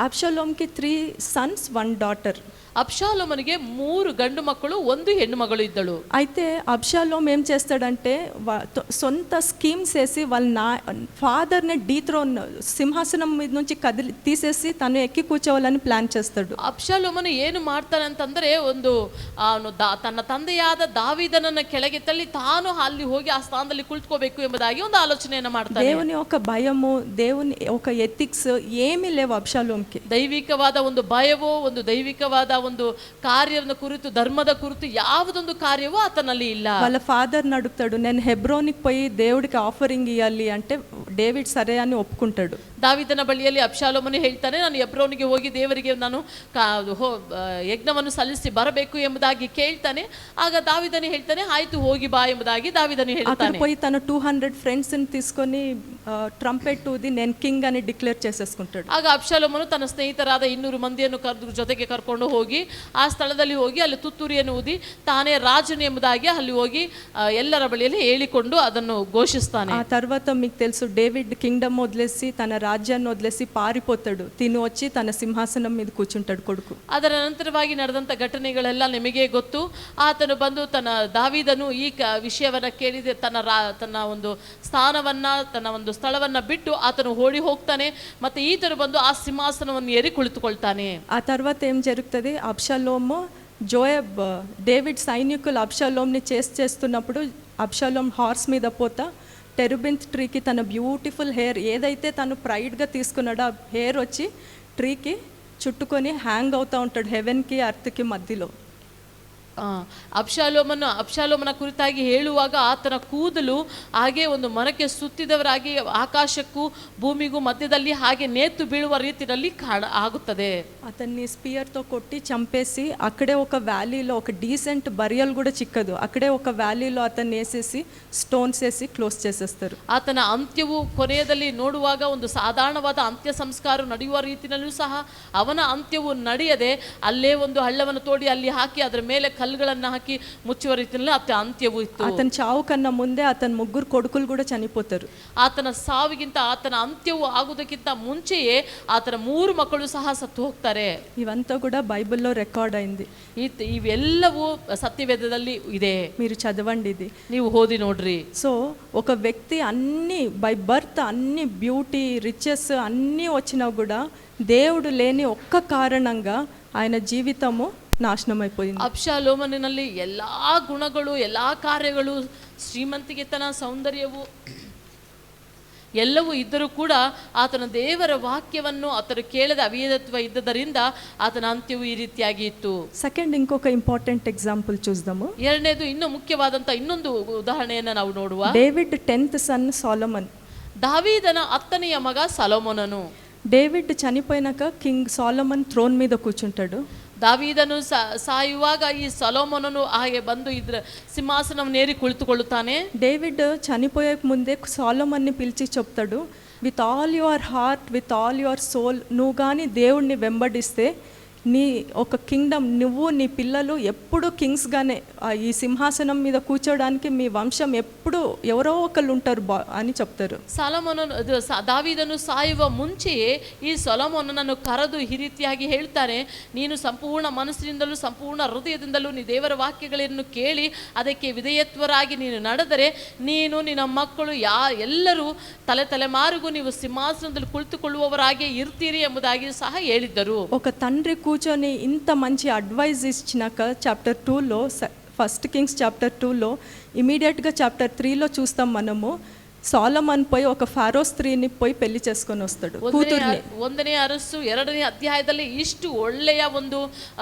అబ్షలోమ్కి 3 sons 1 daughter. ಅಬ್ಷಾಲೋಮನಿಗೆ 3 ಗಂಡು ಮಕ್ಕಳು 1 ಹೆಣ್ಣು ಮಗಳು ఇద్దಳು. అయితే అబ్షలోమ్ ఏం చేస్తాడంటే సొంత స్కీమ్స్ వేసి వాళ్ళ ఫాదర్ని డీథ్రోన్, సింహాసనం మీద నుంచి తీసేసి తను ఎక్కి కూర్చోవాలని ప్లాన్ చేస్తాడు. ಅಬ್ಷಾಲೋಮನು ಏನು ಮಾಡ್ತಾನೆ ಅಂತಂದ್ರೆ, ಒಂದು ತನ್ನ ತಂದೆಯಾದ ದಾವೀದನನ್ನ ಕೆಳಗೆ ತಳ್ಳಿ ತಾನು ಅಲ್ಲಿ ಹೋಗಿ ಆ ಸ್ಥಾನದಲ್ಲಿ ಕುಳಿತುಕೋಬೇಕು ಎಂಬುದಾಗಿ ಒಂದು ಆಲೋಚನೆಯನ್ನ ಮಾಡ್ತಾನೆ. దేవుని ఒక భయము, దేవుని ఒక ఎథిక్స్ ఏమీ లేవు అబ్షలోమ్కి. ದೈವಿಕವಾದ ಒಂದು ಭಯವೋ, ಒಂದು ದೈವಿಕವಾದ ಒಂದು ಕಾರ್ಯದ ಕುರಿತು, ಧರ್ಮದ ಕುರಿತು ಯಾವುದೊಂದು ಕಾರ್ಯವೂ ಆತನಲ್ಲಿ ಇಲ್ಲ. వాళ్ళ ఫాదర్ అడుగుతాడు, నేను హెబ్రోనికి పోయి దేవుడికి ఆఫరింగ్ ఇవ్వాలి అంటే డేవిడ్ సరే అని ఒప్పుకుంటాడు. ದಾವೀದನ ಬಳಿಯಲ್ಲಿ ಅಬ್ಷಾಲೋಮನು ಹೇಳ್ತಾನೆ, ನಾನು ಹೆಬ್ರೋನಿಗೆ ಹೋಗಿ ದೇವರಿಗೆ ನಾನು ಯಜ್ಞವನ್ನು ಸಲ್ಲಿಸಿ ಬರಬೇಕು ಎಂಬುದಾಗಿ ಕೇಳ್ತಾನೆ. ಆಗ ದಾವೀದನು ಹೇಳ್ತಾನೆ, ಆಯ್ತು ಹೋಗಿ ಬಾ ಎಂಬುದಾಗಿ ದಾವೀದನು అక్కడ ಹೇಳ್ತಾನೆ. పోయి తను 200 ఫ్రెండ్స్ని తీసుకొని ట్రంపెట్ ఊది నేను కింగ్ అని డిక్లేర్ చేసేసుకుంటాడు. ಆಗ ಅಬ್ಷಾಲೋಮನು ತನ್ನ ಸ್ನೇಹಿತರಾದ 200 ಮಂದಿಯನ್ನು ಜೊತೆಗೆ ಕರ್ಕೊಂಡು ಹೋಗಿ ಆ ಸ್ಥಳದಲ್ಲಿ ಹೋಗಿ ಅಲ್ಲಿ ತುತ್ತೂರಿಯನ್ನು ಊದಿ ತಾನೇ ರಾಜನು ಎಂಬುದಾಗಿ ಅಲ್ಲಿ ಹೋಗಿ ಎಲ್ಲರ ಬಳಿಯಲ್ಲಿ ಹೇಳಿಕೊಂಡು ಅದನ್ನು ಘೋಷಿಸ್ತಾನೆ. ఆ తర్వాత మీకు తెలుసు, డేవిడ్ కింగ్డమ్ వదిలేసి తన రాజ్యాన్ని వదిలేసి పారిపోతాడు. తిను వచ్చి తన సింహాసనం మీద కూర్చుంటాడు కొడుకు. ಅದರ ನಂತರವಾಗಿ ನಡೆದಂಥ ಘಟನೆಗಳೆಲ್ಲ ನಿಮಗೆ ಗೊತ್ತು. ಆತನು ಬಂದು ದಾವೀದನು ಈ ವಿಷಯವನ್ನ ಕೇಳಿದೆ, ತನ್ನ ಒಂದು ಸ್ಥಾನವನ್ನ, ತನ್ನ ಒಂದು ಸ್ಥಳವನ್ನ ಬಿಟ್ಟು ಆತನು ಓಡಿ ಹೋಗ್ತಾನೆ. ಮತ್ತೆ ಈತನು ಬಂದು ಆ ಸಿಂಹಾಸನವನ್ನು ಏರಿ ಕುಳಿತುಕೊಳ್ತಾನೆ. ఆ తర్వాత ఏం జరుగుతుంది, అబ్షలోము జోయబ్, డేవిడ్ సైనికులు అబ్షలోమ్ని చేస్తున్నప్పుడు అబ్షలోమ్ హార్స్ మీద పోతా టెరుబింత్ ట్రీకి తన బ్యూటిఫుల్ హెయిర్ ఏదైతే తను ప్రైడ్గా తీసుకున్నాడో ఆ హెయిర్ వచ్చి ట్రీకి చుట్టుకొని హ్యాంగ్ అవుతూ ఉంటాడు, హెవెన్కి అర్త్కి మధ్యలో. ಅಬ್ಷಾಲೋಮನ ಕುರಿತಾಗಿ ಹೇಳುವಾಗ ಆತನ ಕೂದಲು ಹಾಗೆ ಒಂದು ಮರಕ್ಕೆ ಸುತ್ತಿದವರಾಗಿ ಆಕಾಶಕ್ಕೂ ಭೂಮಿಗೂ ಮಧ್ಯದಲ್ಲಿ ಹಾಗೆ ನೇತು ಬೀಳುವ ರೀತಿಯಲ್ಲಿ ಆಗುತ್ತದೆ. అతన్ని స్పియర్తో కొట్టి చంపేసి అక్కడే ఒక వ్యాలీలో ఒక డీసెంట్ బరియల్ కూడా చిక్కదు, అక్కడే ఒక వ్యాలీలో అతన్ని వేసేసి స్టోన్స్ వేసి క్లోజ్ చేసేస్తారు. ಆತನ ಅಂತ್ಯವು ಕೊನೆಯದಲ್ಲಿ ನೋಡುವಾಗ ಒಂದು ಸಾಧಾರಣವಾದ ಅಂತ್ಯ ಸಂಸ್ಕಾರ ನಡೆಯುವ ರೀತಿಯಲ್ಲೂ ಸಹ ಅವನ ಅಂತ್ಯವು ನಡೆಯದೆ ಅಲ್ಲೇ ಒಂದು ಹಳ್ಳವನ್ನು ತೋಡಿ ಅಲ್ಲಿ ಹಾಕಿ ಅದರ ಮೇಲೆ ಕಲ್ಲುಗಳನ್ನು ಹಾಕಿ ಮುಚ್ಚುವ ರೀತಿಯಲ್ಲಿ ಅಂತ್ಯವು ಇತ್ತು. అతని చావు కన్నా ముందే అతని 3 కొడుకులు కూడా చనిపోతారు. ಆತನ ಸಾವಿಗಿಂತ, ಆತನ ಅಂತ್ಯವು ಆಗುವುದಕ್ಕಿಂತ ಮುಂಚೆಯೇ ಆತನ 3 ಮಕ್ಕಳು ಸಹ ಸತ್ತು ಹೋಗ್ತಾರೆ. ఇవంతా కూడా బైబిల్లో రికార్డ్ అయింది. ಇವೆಲ್ಲವೂ ಸತ್ಯವೇದದಲ್ಲಿ ಇದೆ, మీరు చదవండి, ఇది ನೀವು ಓದಿ ನೋಡ್ರಿ. సో ఒక వ్యక్తి అన్ని బై బర్త్ అన్ని బ్యూటీ రిచెస్ అన్నీ వచ్చినా కూడా దేవుడు లేని ఒక్క కారణంగా ఆయన జీవితము ನಾಶನಂ అయిపోయింది. ಅಬ್ಷಾಲೋಮನಿನಲ್ಲಿ ಎಲ್ಲಾ ಗುಣಗಳು, ಎಲ್ಲಾ ಕಾರ್ಯಗಳು, ಶ್ರೀಮಂತಿಗೆತನ, ಸೌಂದರ್ಯವು ಎಲ್ಲವೂ ಇದ್ದರೂ ಕೂಡ ಆತನ ದೇವರ ವಾಕ್ಯವನ್ನು ಆತನು ಕೇಳದ ಅವಿಧೇಯತ್ವ ಇದ್ದದರಿಂದ ಆತನ ಅಂತ್ಯವು ಈ ರೀತಿಯಾಗಿ ಇತ್ತು. సెకండ్ ఇంకొక ఇంపార్టెంట్ ఎగ్జాంపుల్ చూద్దాము. ಎರಡನೇದು ಇನ್ನೂ ಮುಖ್ಯವಾದಂಥ ಇನ್ನೊಂದು ಉದಾಹರಣೆಯನ್ನು ನಾವು ನೋಡುವ. David 10th sun సొలొమన్. దావీದನ 10ನೆಯ ಮಗ ಸೊಲೊಮೋನನು. డేవిడ్ చనిపోయినాక కింగ్ సొలొమన్ థ్రోన్ మీద కూర్చుంటాడు. ದಾವೀದನು ಸಾಯುವಾಗ ಈ ಸೊಲೊಮೋನನು ಹಾಗೆ ಬಂದು ಇದ್ರ ಸಿಂಹಾಸನವನ್ನು ಏರಿ ಕುಳಿತುಕೊಳ್ಳುತ್ತಾನೆ. డేవిడ్ చనిపోయే ముందే సొలొమన్ని పిలిచి చెప్తాడు, with all your heart, with all your soul, నువ్వు కానీ దేవుణ్ణి వెంబడిస్తే నీ ఒక కింగ్డమ్, నువ్వు నీ పిల్లలు ఎప్పుడు కింగ్స్గానే ఈ సింహాసనం మీద కూర్చోడానికి మీ వంశం ఎప్పుడు ఎవరో ఒకళ్ళు ఉంటారు అని చెప్తారు. ದಾವೀದನು ಸಾಯುವ ಮುಂಚೆಯೇ ಈ ಸೊಲೊಮೋನನನ್ನು ಕರೆದು ಈ ರೀತಿಯಾಗಿ ಹೇಳ್ತಾನೆ, ನೀನು ಸಂಪೂರ್ಣ ಮನಸ್ಸಿನಿಂದಲೂ ಸಂಪೂರ್ಣ ಹೃದಯದಿಂದಲೂ ನೀ ದೇವರ ವಾಕ್ಯಗಳನ್ನು ಕೇಳಿ ಅದಕ್ಕೆ ವಿಧೇಯತ್ವರಾಗಿ ನೀನು ನಡೆದರೆ ನೀನು, ನಿನ್ನ ಮಕ್ಕಳು ಎಲ್ಲರೂ ತಲೆಮಾರಿಗೂ ನೀವು ಸಿಂಹಾಸನದಲ್ಲಿ ಕುಳಿತುಕೊಳ್ಳುವವರಾಗಿ ಇರ್ತೀರಿ ಎಂಬುದಾಗಿ ಸಹ ಹೇಳಿದ್ದರು. ఒక తండ్రి కూర్చొని ఇంత మంచి అడ్వైజ్ ఇచ్చినాక చాప్టర్ 2లో, ఫస్ట్ కింగ్స్ చాప్టర్ 2లో ఇమీడియట్గా చాప్టర్ 3లో చూస్తాం మనము, సొలొమన్ పోయి ఒక ఫారో స్త్రీని పోయి పెళ్లి చేసుకొని వస్తాడు, కూతుర్ని. 1ನೇ ಅರಸು 2ನೇ ಅಧ್ಯಾಯದಲ್ಲಿ ಇಷ್ಟು ಒಳ್ಳೆಯ ಒಂದು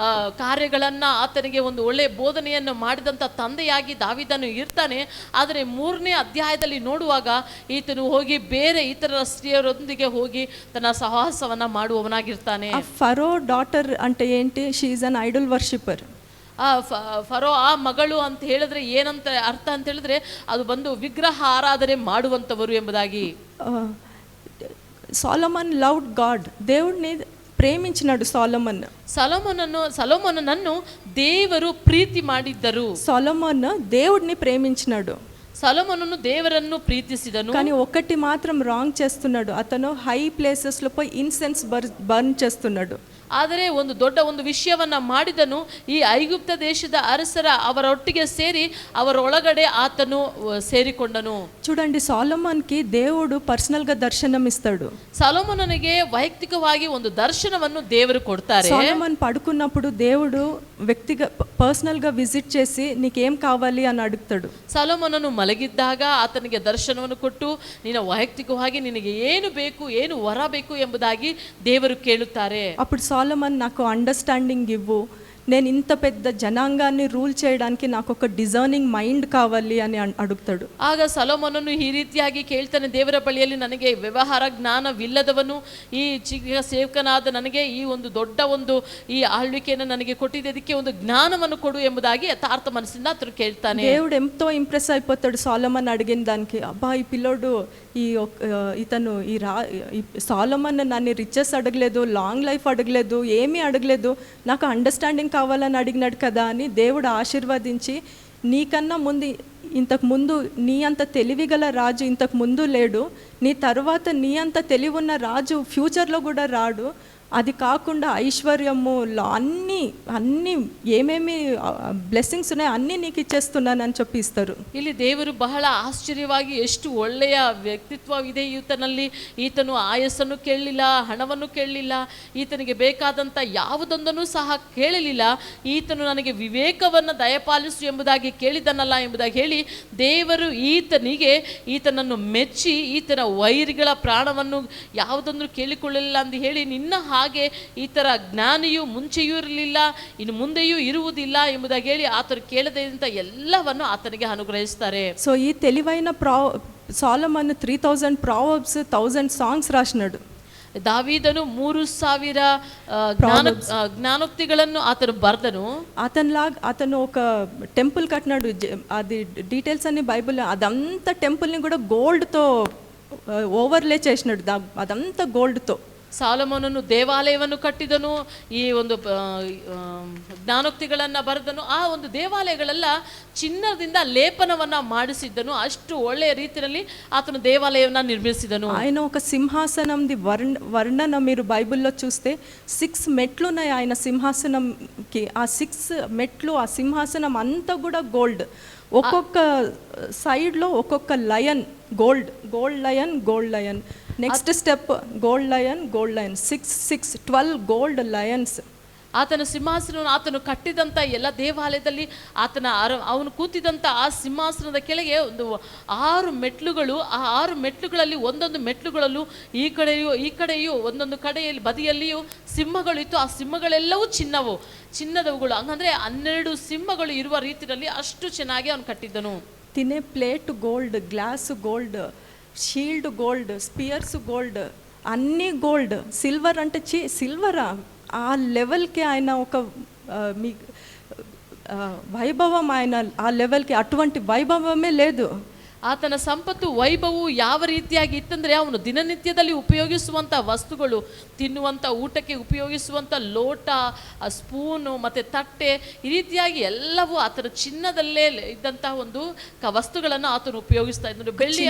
ಕಾರ್ಯಗಳನ್ನು, ಆತನಿಗೆ ಒಂದು ಒಳ್ಳೆಯ ಬೋಧನೆಯನ್ನು ಮಾಡಿದಂಥ ತಂದೆಯಾಗಿ ದಾವೀದನು ಇರ್ತಾನೆ. ಆದರೆ 3ನೇ ಅಧ್ಯಾಯದಲ್ಲಿ ನೋಡುವಾಗ ಈತನು ಹೋಗಿ ಬೇರೆ ಇತರ ಸ್ತ್ರೀಯರೊಂದಿಗೆ ಹೋಗಿ ತನ್ನ ಸಹವಾಸವನ್ನು ಮಾಡುವವನಾಗಿರ್ತಾನೆ. ఆ ఫరో డాటర్ అంటే ఏంటి? She is an idol worshipper. Furrow ಆ ಮಗಳು ಅಂತ ಹೇಳಿದ್ರೆ ಏನಂತ ಅರ್ಥ ಅಂತ ಹೇಳಿದ್ರೆ ಅದು ಬಂದು ವಿಗ್ರಹ ಆರಾಧನೆ ಮಾಡುವಂಥವರು ಎಂಬುದಾಗಿ. సాలమన్ లవ్డ్ గాడ్, దేవుడిని ప్రేమించినాడు సొలొమోననನ್ನು ದೇವರು ಪ್ರೀತಿ ಮಾಡಿದ್ದರು. సొలొమోన్ దేవుడిని ప్రేమించినాడు, సొలొమోనను దేవరನ್ನು ప్రీతిಸಿದನು. కానీ ఒకటి మాత్రం రాంగ్ చేస్తున్నాడు, అతను హై ప్లేసెస్లో పోయి ఇన్సెన్స్ బర్న్ చేస్తున్నాడు. ಆದರೆ ಒಂದು ದೊಡ್ಡ ಒಂದು ವಿಷಯವನ್ನ ಮಾಡಿದನು. ಈ ಐಗುಪ್ತ ದೇಶದ ಅರಸರ ಅವರೊಟ್ಟಿಗೆ ಸೇರಿ ಅವರೊಳಗಡೆ ಆತನು ಸೇರಿಕೊಂಡನು. చూడండి, సొలొమోన్కి దేవుడు పర్సనల్గా దర్శనం ఇస్తాడు. సొలొమోనನಿಗೆ ವೈಯಕ್ತಿಕವಾಗಿ ಒಂದು ದರ್ಶನವನ್ನು ದೇವರು ಕೊಡ್ತಾರೆ. సొలొమోన్ పడుకున్నప్పుడు దేవుడు పర్సనల్గా విజిట్ చేసి నీకేం కావాలి అని అడుగుతాడు. ಸೊಲೊಮೋನನು ಮಲಗಿದ್ದಾಗ ಆತನಿಗೆ ದರ್ಶನವನ್ನು ಕೊಟ್ಟು ನಿನ್ನ ವೈಯಕ್ತಿಕವಾಗಿ ನಿನಗೆ ಏನು ಬೇಕು, ಏನು ವರ ಬೇಕು ಎಂಬುದಾಗಿ ದೇವರು ಕೇಳುತ್ತಾರೆ. అప్పుడు సొలొమోన్ నాకు అండర్స్టాండింగ్ ఇవ్వు, నేను ఇంత పెద్ద జనాంగాన్ని రూల్ చేయడానికి నాకు ఒక డిజర్నింగ్ మైండ్ కావాలి అని అడుగుతాడు. ಆಗ ಸೊಲೊಮೋನನು ಈ ರೀತಿಯಾಗಿ ಕೇಳ್ತಾನೆ, ದೇವರ ಬಳಿಯಲ್ಲಿ ನನಗೆ ವ್ಯವಹಾರ ಜ್ಞಾನವಿಲ್ಲದವನು, ಈ ಚಿಕ್ಕ ಸೇವಕನಾದ ನನಗೆ ಈ ಒಂದು ದೊಡ್ಡ ಒಂದು ಈ ಆಳ್ವಿಕೆಯನ್ನು ನನಗೆ ಕೊಟ್ಟಿದೆ, ಇದಕ್ಕೆ ಒಂದು ಜ್ಞಾನವನ್ನು ಕೊಡು ಎಂಬುದಾಗಿ ಯಥಾರ್ಥ ಮನಸ್ಸಿಂದ ಆತನು ಕೇಳ್ತಾನೆ. దేవుడు ఎంతో ఇంప్రెస్ అయిపోతాడు సొలొమోన్ అడిగిన దానికి. అబ్బా, ఈ పిల్లోడు ఇతను ఈ సొలొమోన్ నన్ను రిచెస్ అడగలేదు, లాంగ్ లైఫ్ అడగలేదు, ఏమీ అడగలేదు, నాకు అండర్స్టాండింగ్ కావాలని అడిగినాడు కదా అని దేవుడు ఆశీర్వదించి, నీకన్నా ముందు ఇంతకు ముందు నీ అంత తెలివిగల రాజు ఇంతకు ముందు లేడు, నీ తర్వాత నీ అంత తెలివి ఉన్న రాజు ఫ్యూచర్లో కూడా రాడు, అది కాకుండా ఐశ్వర్యము అన్ని ఏమేమి బ్లెస్సింగ్స్ ఉన్నాయో అన్నీ నీకు ఇచ్చేస్తున్నానని చెప్పి ఇస్తారు. ಇಲ್ಲಿ ದೇವರು ಬಹಳ ಆಶ್ಚರ್ಯವಾಗಿ ಎಷ್ಟು ಒಳ್ಳೆಯ ವ್ಯಕ್ತಿತ್ವವಿದೆ ಈತನಲ್ಲಿ. ಈತನು ಆಯಸ್ಸನ್ನು ಕೇಳಲಿಲ್ಲ, ಹಣವನ್ನು ಕೇಳಲಿಲ್ಲ, ಈತನಿಗೆ ಬೇಕಾದಂಥ ಯಾವುದೊಂದನ್ನು ಸಹ ಕೇಳಲಿಲ್ಲ. ಈತನು ನನಗೆ ವಿವೇಕವನ್ನು ದಯಪಾಲಿಸು ಎಂಬುದಾಗಿ ಕೇಳಿದನಲ್ಲ ಎಂಬುದಾಗಿ ಹೇಳಿ ದೇವರು ಈತನನ್ನು ಮೆಚ್ಚಿ ಈತನ ವೈರಿಗಳ ಪ್ರಾಣವನ್ನು ಯಾವುದೊಂದು ಕೇಳಿಕೊಳ್ಳಲಿಲ್ಲ ಅಂತ ಹೇಳಿ, ನಿನ್ನ ಹಾಗೆ ಈ ಥರ ಜ್ಞಾನಿಯು ಮುಂಚೆಯೂ ಇರಲಿಲ್ಲ, ಇನ್ನು ಮುಂದೆಯೂ ಇರುವುದಿಲ್ಲ ಎಂಬುದಾಗಿ ಹೇಳಿ ಆತನು ಕೇಳದಂಥ ಎಲ್ಲವನ್ನು ಆತನಿಗೆ ಅನುಗ್ರಹಿಸ್ತಾರೆ. సో ఈ తెలివైన సొలొమోన్ 3000 ప్రావర్బ్స్ 1000 సాంగ్స్ రాసినాడు. దావీదను 3000 జ్ఞానోక్తిಗಳನ್ನು ఆతను బర్దను. అతను ఒక టెంపుల్ కట్టినాడు. అది డీటెయిల్స్ అన్ని బైబిల్, అదంతా టెంపుల్ని కూడా గోల్డ్తో ఓవర్లే చేసినాడు, అదంతా గోల్డ్తో. ಸಾಲೊಮೋನನು ದೇವಾಲಯವನ್ನು ಕಟ್ಟಿದನು, ಈ ಒಂದು ಜ್ಞಾನೋಕ್ತಿಗಳನ್ನು ಬರೆದನು. ಆ ಒಂದು ದೇವಾಲಯಗಳೆಲ್ಲ ಚಿನ್ನದಿಂದ ಲೇಪನವನ್ನು ಮಾಡಿಸಿದ್ದನು. ಅಷ್ಟು ಒಳ್ಳೆಯ ರೀತಿಯಲ್ಲಿ ಆತನು ದೇವಾಲಯವನ್ನು ನಿರ್ಮಿಸಿದನು. ఆయన ఒక సింహాసనంది వర్ణన మీరు బైబిల్లో చూస్తే 6 మెట్లు ఉన్నాయి ఆయన సింహాసనంకి. ఆ 6 మెట్లు, ఆ సింహాసనం అంతా కూడా గోల్డ్. ఒక్కొక్క సైడ్లో ఒక్కొక్క లయన్, గోల్డ్ 12 6 12 ಗೋಲ್ಡ್ ಲಯನ್ಸ್. ಆತನ ಸಿಂಹಾಸನವನ್ನು ಆತನು ಕಟ್ಟಿದಂಥ ಎಲ್ಲ ದೇವಾಲಯದಲ್ಲಿ ಅವನು ಕೂತಿದಂಥ ಆ ಸಿಂಹಾಸನದ ಕೆಳಗೆ ಒಂದು 6 ಮೆಟ್ಲುಗಳು. ಆ 6 ಮೆಟ್ಲುಗಳಲ್ಲಿ ಒಂದೊಂದು ಮೆಟ್ಲುಗಳಲ್ಲೂ ಈ ಕಡೆಯೂ ಒಂದೊಂದು ಕಡೆಯಲ್ಲಿ ಬದಿಯಲ್ಲಿಯೂ ಸಿಂಹಗಳು ಇತ್ತು. ಆ ಸಿಂಹಗಳೆಲ್ಲವೂ ಚಿನ್ನದವುಗಳು. ಹಂಗಂದ್ರೆ 12 ಸಿಂಹಗಳು ಇರುವ ರೀತಿಯಲ್ಲಿ ಅಷ್ಟು ಚೆನ್ನಾಗಿ ಅವನು ಕಟ್ಟಿದ್ದನು. ತಿನ್ನೆ plate gold, glass gold, shield gold, spears gold, అన్నీ గోల్డ్. సిల్వర్ అంటే సిల్వరా? ఆ లెవెల్కి ఆయన ఒక మీ వైభవం, ఆయన ఆ లెవెల్కి అటువంటి వైభవమే లేదు. ಆತನ ಸಂಪತ್ತು ವೈಭವವು ಯಾವ ರೀತಿಯಾಗಿ ಇತ್ತಂದರೆ, ಅವನು ದಿನನಿತ್ಯದಲ್ಲಿ ಉಪಯೋಗಿಸುವಂಥ ವಸ್ತುಗಳು, ತಿನ್ನುವಂಥ ಊಟಕ್ಕೆ ಉಪಯೋಗಿಸುವಂಥ ಲೋಟ, ಸ್ಪೂನು ಮತ್ತು ತಟ್ಟೆ, ಈ ರೀತಿಯಾಗಿ ಎಲ್ಲವೂ ಆತನ ಚಿನ್ನದಲ್ಲೇ ಇದ್ದಂತಹ ಒಂದು ವಸ್ತುಗಳನ್ನು ಆತನು ಉಪಯೋಗಿಸ್ತಾ ಇದ್ದನು. ಬೆಳ್ಳಿ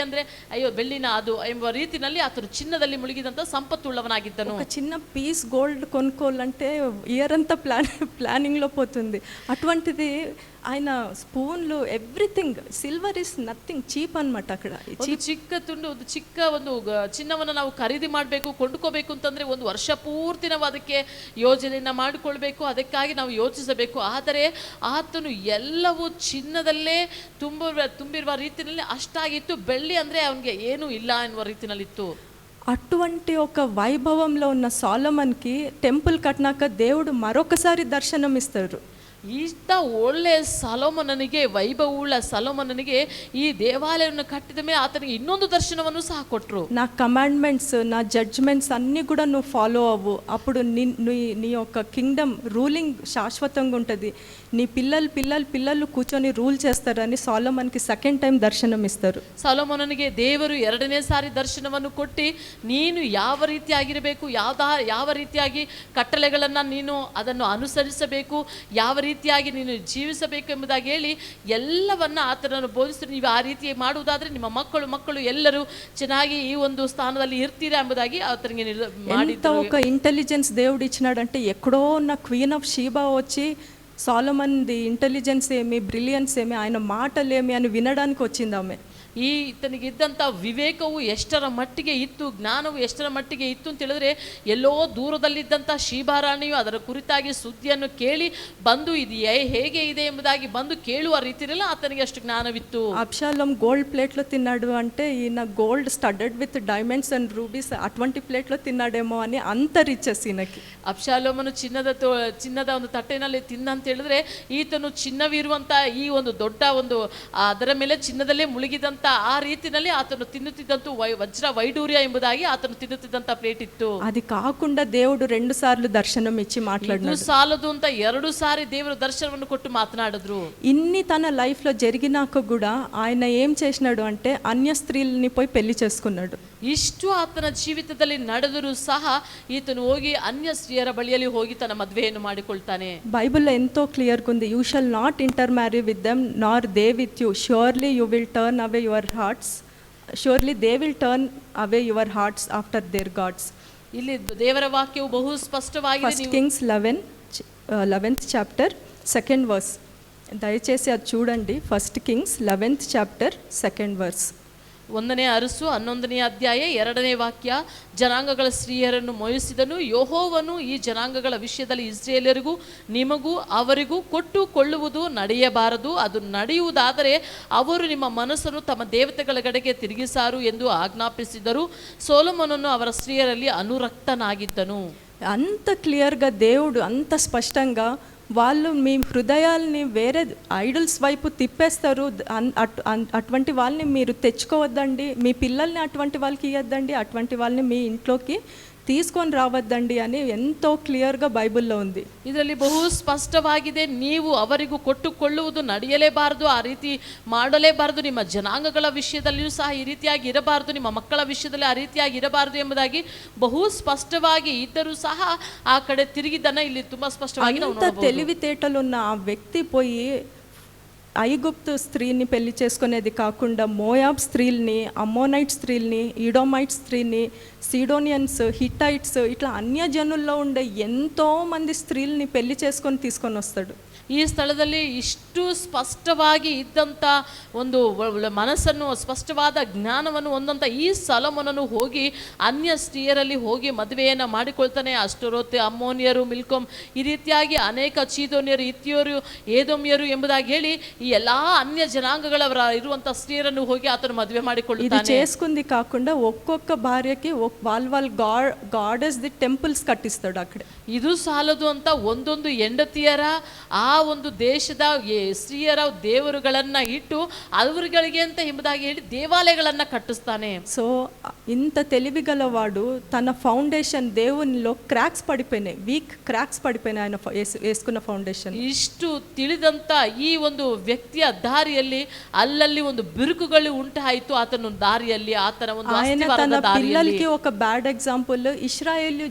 ಅಂದರೆ ಅಯ್ಯೋ ಬೆಳ್ಳಿನ ಅದು ಎಂಬ ರೀತಿಯಲ್ಲಿ ಆತನು ಚಿನ್ನದಲ್ಲಿ ಮುಳುಗಿದಂಥ ಸಂಪತ್ತುಳ್ಳವನಾಗಿದ್ದನು. ఒక చిన్న పీస్ గోల్డ్ కొనుక్కోవాలంటే ఇయర్ అంతా ప్లానింగ్లో పోతుంది. అటువంటిది ఆయన స్పూన్లు, everything silver is nothing, cheap అనమాట. అక్కడ ಚಿಕ್ಕ ತುಂಡು, ಒಂದು ಚಿಕ್ಕ ಒಂದು ಚಿನ್ನವನ್ನು ನಾವು ಖರೀದಿ ಮಾಡಬೇಕು, ಕೊಂಡುಕೋಬೇಕು ಅಂತಂದರೆ ಒಂದು ವರ್ಷ ಪೂರ್ತಿ ನಾವು ಅದಕ್ಕೆ ಯೋಜನೆಯನ್ನು ಮಾಡಿಕೊಳ್ಬೇಕು, ಅದಕ್ಕಾಗಿ ನಾವು ಯೋಚಿಸಬೇಕು. ಆದರೆ ಆತನು ಎಲ್ಲವೂ ಚಿನ್ನದಲ್ಲೇ ತುಂಬಿರುವ ರೀತಿಯಲ್ಲಿ ಅಷ್ಟಾಗಿತ್ತು. ಬೆಳ್ಳಿ ಅಂದರೆ ಅವನಿಗೆ ಏನೂ ಇಲ್ಲ ಎನ್ನುವ ರೀತಿಯಲ್ಲಿತ್ತು. అటువంటి ఒక వైభవంలో ఉన్న సొలొమోన్కి టెంపుల్ కట్టినాక దేవుడు మరొకసారి దర్శనం ఇస్తారు. ಇಂಥ ಒಳ್ಳೆಯ ಸೊಲೊಮೋನನಿಗೆ, ವೈಭವವುಳ್ಳ ಸೊಲೊಮೋನನಿಗೆ ಈ ದೇವಾಲಯವನ್ನು ಕಟ್ಟಿದ ಮೇಲೆ ಆತನಿಗೆ ಇನ್ನೊಂದು దర్శనವನ್ನು సహా కొట్రు. నా కమాండ్మెంట్స్, నా జడ్జ్మెంట్స్ అన్నీ కూడా నువ్వు ఫాలో అవ్వు, అప్పుడు నీ యొక్క కింగ్డమ్ రూలింగ్ శాశ్వతంగా ఉంటుంది, నీ పిల్లలు కూర్చొని రూల్ చేస్తారని సొలొమోన్కి సెకండ్ టైం దర్శనం ఇస్తారు. ಸೊಲೊಮೋನನಿಗೆ ದೇವರು ಎರಡನೇ ಸಾರಿ ದರ್ಶನವನ್ನು ಕೊಟ್ಟು ನೀನು ಯಾವ ರೀತಿಯಾಗಿರಬೇಕು, ಯಾವ ರೀತಿಯಾಗಿ ಕಟ್ಟಳೆಗಳನ್ನು ನೀನು ಅದನ್ನು ಅನುಸರಿಸಬೇಕು, ಯಾವ ರೀತಿಯಾಗಿ ನೀನು ಜೀವಿಸಬೇಕು ಎಂಬುದಾಗಿ ಹೇಳಿ ಎಲ್ಲವನ್ನ ಆತನನ್ನು ಬೋಧಿಸಿದ್ರು. ನೀವು ಆ ರೀತಿ ಮಾಡುವುದಾದ್ರೆ ನಿಮ್ಮ ಮಕ್ಕಳು ಎಲ್ಲರೂ ಚೆನ್ನಾಗಿ ఈ ಒಂದು స్థానದಲ್ಲಿ ఇర్తీరా ಎಂಬುದಾಗಿ ఆతనికి ఎంత ఒక ఇంటెలిజెన్స్ దేవుడు ఇచ్చినాడంటే, ఎక్కడో ఉన్న క్వీన్ ఆఫ్ షీబా వచ్చి సొలొమోన్ది ఇంటెలిజెన్స్ ఏమి, బ్రిలియన్స్ ఏమి, ఆయన మాటలేమి అని వినడానికి వచ్చింది ఆమె. ಈತನಿಗೆ ಇದ್ದಂಥ ವಿವೇಕವು ಎಷ್ಟರ ಮಟ್ಟಿಗೆ ಇತ್ತು, ಜ್ಞಾನವು ಎಷ್ಟರ ಮಟ್ಟಿಗೆ ಇತ್ತು ಅಂತ ಹೇಳಿದ್ರೆ, ಎಲ್ಲೋ ದೂರದಲ್ಲಿದ್ದಂಥ ಶೀಬಾರಾಣಿಯು ಅದರ ಕುರಿತಾಗಿ ಸುದ್ದಿಯನ್ನು ಕೇಳಿ ಬಂದು ಇದು ಹೇಗೆ ಇದೆ ಎಂಬುದಾಗಿ ಬಂದು ಕೇಳುವ ರೀತಿಯಲ್ಲ ಆತನಿಗೆ ಅಷ್ಟು ಜ್ಞಾನವಿತ್ತು. అబ్షాలోం గోల్డ్ ప్లేట్లో తిన్నాడు అంటే, ఈయన gold studded with diamonds and rubies అటువంటి ప్లేట్లో తిన్నాడేమో అని అంత రిచెస్ ఈయనకి. ಅಬ್ಷಾಲೋಮನು ಚಿನ್ನದ ಒಂದು ತಟ್ಟೆನಲ್ಲಿ ತಿನ್ನ ಅಂತ ಹೇಳಿದ್ರೆ, ಈತನು ಚಿನ್ನವಿರುವಂಥ ಈ ಒಂದು ದೊಡ್ಡ ಒಂದು ಅದರ ಮೇಲೆ ಚಿನ್ನದಲ್ಲೇ ಮುಳುಗಿದಂಥ ಆ ರೀತಿಯಲ್ಲಿ ಆತನು ತಿನ್ನುತ್ತಿದ್ದಂತೂ ವಜ್ರ ವೈಡೂರ್ಯ ಎಂಬುದಾಗಿ ಆತನು ತಿನ್ನುತ್ತಿದ್ದಂಥ ಪ್ಲೇಟ್ ಇತ್ತು. అది కాకుండా దేవుడు 2 సార్లు దర్శనం ఇచ్చి మాట్లాడినాడు. సాలదు ಅಂತ 2 ಸಾರಿ ದೇವರು ದರ್ಶನವನ್ನು ಕೊಟ್ಟು ಮಾತನಾಡಿದ್ರು. ఇన్ని తన లైఫ్లో జరిగినాక కూడా ఆయన ఏం చేసినాడు అంటే, అన్య స్త్రీలని పోయి పెళ్లి చేసుకున్నాడు. ಇಷ್ಟು ಆತನ ಜೀವಿತದಲ್ಲಿ ನಡೆದರೂ ಸಹ ಈತನು ಹೋಗಿ ಅನ್ಯ ಸ್ತ್ರೀಯರ ಬಳಿಯಲ್ಲಿ ಹೋಗಿ ತನ್ನ ಮದುವೆಯನ್ನು ಮಾಡಿಕೊಳ್ತಾನೆ. బైబిల్లో ఎంతో క్లియర్గా ఉంది, you shall not intermarry with them nor they with you, surely you will turn away your hearts, surely they will turn away your hearts after their gods. ಇಲ್ಲಿ ದೇವರ ವಾಕ್ಯವು ಬಹು ಸ್ಪಷ್ಟವಾಗಿದೆ. First kings 11th chapter 2nd verse, దయచేసి అది చూడండి. First kings 11th chapter 2nd verse. 1ನೇ ಅರಸು 11ನೇ ಅಧ್ಯಾಯ 2ನೇ ವಾಕ್ಯ. ಜನಾಂಗಗಳ ಸ್ತ್ರೀಯರನ್ನು ಮೋಹಿಸಿದನು ಯೆಹೋವನು ಈ ಜನಾಂಗಗಳ ವಿಷಯದಲ್ಲಿ ಇಸ್ರಾಯೇಲರಿಗೂ ನಿಮಗೂ ಅವರಿಗೂ ಕೊಟ್ಟು ಕೊಳ್ಳುವುದು ನಡೆಯಬಾರದು, ಅದು ನಡೆಯುವುದಾದರೆ ಅವರು ನಿಮ್ಮ ಮನಸ್ಸನ್ನು ತಮ್ಮ ದೇವತೆಗಳ ಕಡೆಗೆ ತಿರುಗಿಸಾರು ಎಂದು ಆಜ್ಞಾಪಿಸಿದರು. ಸೊಲೊಮೋನನು ಅವರ ಸ್ತ್ರೀಯರಲ್ಲಿ ಅನುರಕ್ತನಾಗಿದ್ದನು. అంత క్లియర్గా దేవుడు అంత స్పష్టంగా వాళ్ళు మీ హృదయాల్ని వేరే ఐడల్స్ వైపు తిప్పేస్తారు, అటువంటి వాళ్ళని మీరు తెచ్చుకోవద్దండి, మీ పిల్లల్ని అటువంటి వాళ్ళకి ఇవ్వద్దండి, అటువంటి వాళ్ళని మీ ఇంట్లోకి తీసుకొని రావద్దండి అని ఎంతో క్లియర్గా బైబిల్లో ఉంది. ಇದರಲ್ಲಿ ಬಹು ಸ್ಪಷ್ಟವಾಗಿದೆ, ನೀವು ಅವರಿಗೂ ಕೊಟ್ಟುಕೊಳ್ಳುವುದು ನಡೆಯಲೇಬಾರದು, ಆ ರೀತಿ ಮಾಡಲೇಬಾರದು, ನಿಮ್ಮ ಜನಾಂಗಗಳ ವಿಷಯದಲ್ಲಿಯೂ ಸಹ ಈ ರೀತಿಯಾಗಿ ಇರಬಾರದು, ನಿಮ್ಮ ಮಕ್ಕಳ ವಿಷಯದಲ್ಲಿ ಆ ರೀತಿಯಾಗಿ ಇರಬಾರದು ಎಂಬುದಾಗಿ ಬಹು ಸ್ಪಷ್ಟವಾಗಿ ಇದ್ದರೂ ಸಹ ಆ ಕಡೆ ತಿರುಗಿದ್ದನ್ನ ಇಲ್ಲಿ ತುಂಬಾ ಸ್ಪಷ್ಟವಾಗಿ ನಾವು ನೋಡಬಹುದು. తెలివితేటలున్న ఆ వ్యక్తి పోయి ఐగుప్తు స్త్రీని పెళ్లి చేసుకునేది కాకుండా మోయాబ్ స్త్రీల్ని, అమ్మోనైట్ స్త్రీల్ని, ఈడోమైట్ స్త్రీని, సీడోనియన్స్, హిట్టైట్స్, ఇట్లా అన్యజనుల్లో ఉండే ఎంతో మంది స్త్రీల్ని పెళ్లి చేసుకొని తీసుకొని వస్తాడు. ಈ ಸ್ಥಳದಲ್ಲಿ ಇಷ್ಟು ಸ್ಪಷ್ಟವಾಗಿ ಇದ್ದಂಥ ಒಂದು ಮನಸ್ಸನ್ನು, ಸ್ಪಷ್ಟವಾದ ಜ್ಞಾನವನ್ನು ಹೊಂದಂಥ ಈ ಸೊಲೊಮೋನನು ಹೋಗಿ ಅನ್ಯ ಸ್ತ್ರೀಯರಲ್ಲಿ ಹೋಗಿ ಮದುವೆಯನ್ನು ಮಾಡಿಕೊಳ್ತಾನೆ. ಅಷ್ಟರೋತೆ, ಅಮ್ಮೋನಿಯರು, ಮಿಲ್ಕೋಮ್, ಈ ರೀತಿಯಾಗಿ ಅನೇಕ ಚೀದೋನಿಯರು, ಇಥಿಯೋರು, ಏದೋಮಿಯರು ಎಂಬುದಾಗಿ ಹೇಳಿ ಈ ಎಲ್ಲಾ ಅನ್ಯ ಜನಾಂಗಗಳವರ ಇರುವಂಥ ಸ್ತ್ರೀಯರನ್ನು ಹೋಗಿ ಆತನು ಮದುವೆ ಮಾಡಿಕೊಳ್ಳುತ್ತಾನೆ. ఇది చేసుకుంది కాకుండా ఒక్కొక్క భార్యకి వాళ్ళ గాడెస్ ది టెంపుల్స్ కట్టిస్తాడు అక్కడ. ಇದು ಸಾಲದು ಅಂತ ಒಂದೊಂದು ಹೆಂಡತಿಯರ ಆ ಒಂದು ದೇಶದ ಸ್ತ್ರೀಯರ ದೇವರುಗಳನ್ನ ಇಟ್ಟು ಅವರುಗಳಿಗೆ ಅಂತ ಎಂಬುದಾಗಿ ಹೇಳಿ ದೇವಾಲಯಗಳನ್ನ ಕಟ್ಟಿಸ್ತಾನೆ. సో ఇంత తెలివిగలవాడు తన ఫౌండేషన్ దేవునిలో క్రాక్స్ పడిపోయినాయి, వీక్ క్రాక్స్ పడిపోయినాయి ఆయన వేసుకున్న ఫౌండేషన్. ಇಷ್ಟು ತಿಳಿದಂತ ಈ ಒಂದು ವ್ಯಕ್ತಿಯ ದಾರಿಯಲ್ಲಿ ಅಲ್ಲಲ್ಲಿ ಒಂದು ಬಿರುಕುಗಳು ಉಂಟಾಯಿತು. ಆತನ ದಾರಿಯಲ್ಲಿ, ಆತನ ಒಂದು ఆయన తన పిల్లలకి ఒక బ్యాడ్ ఎగ్జాంపుల్. ఇశ్రాయేలు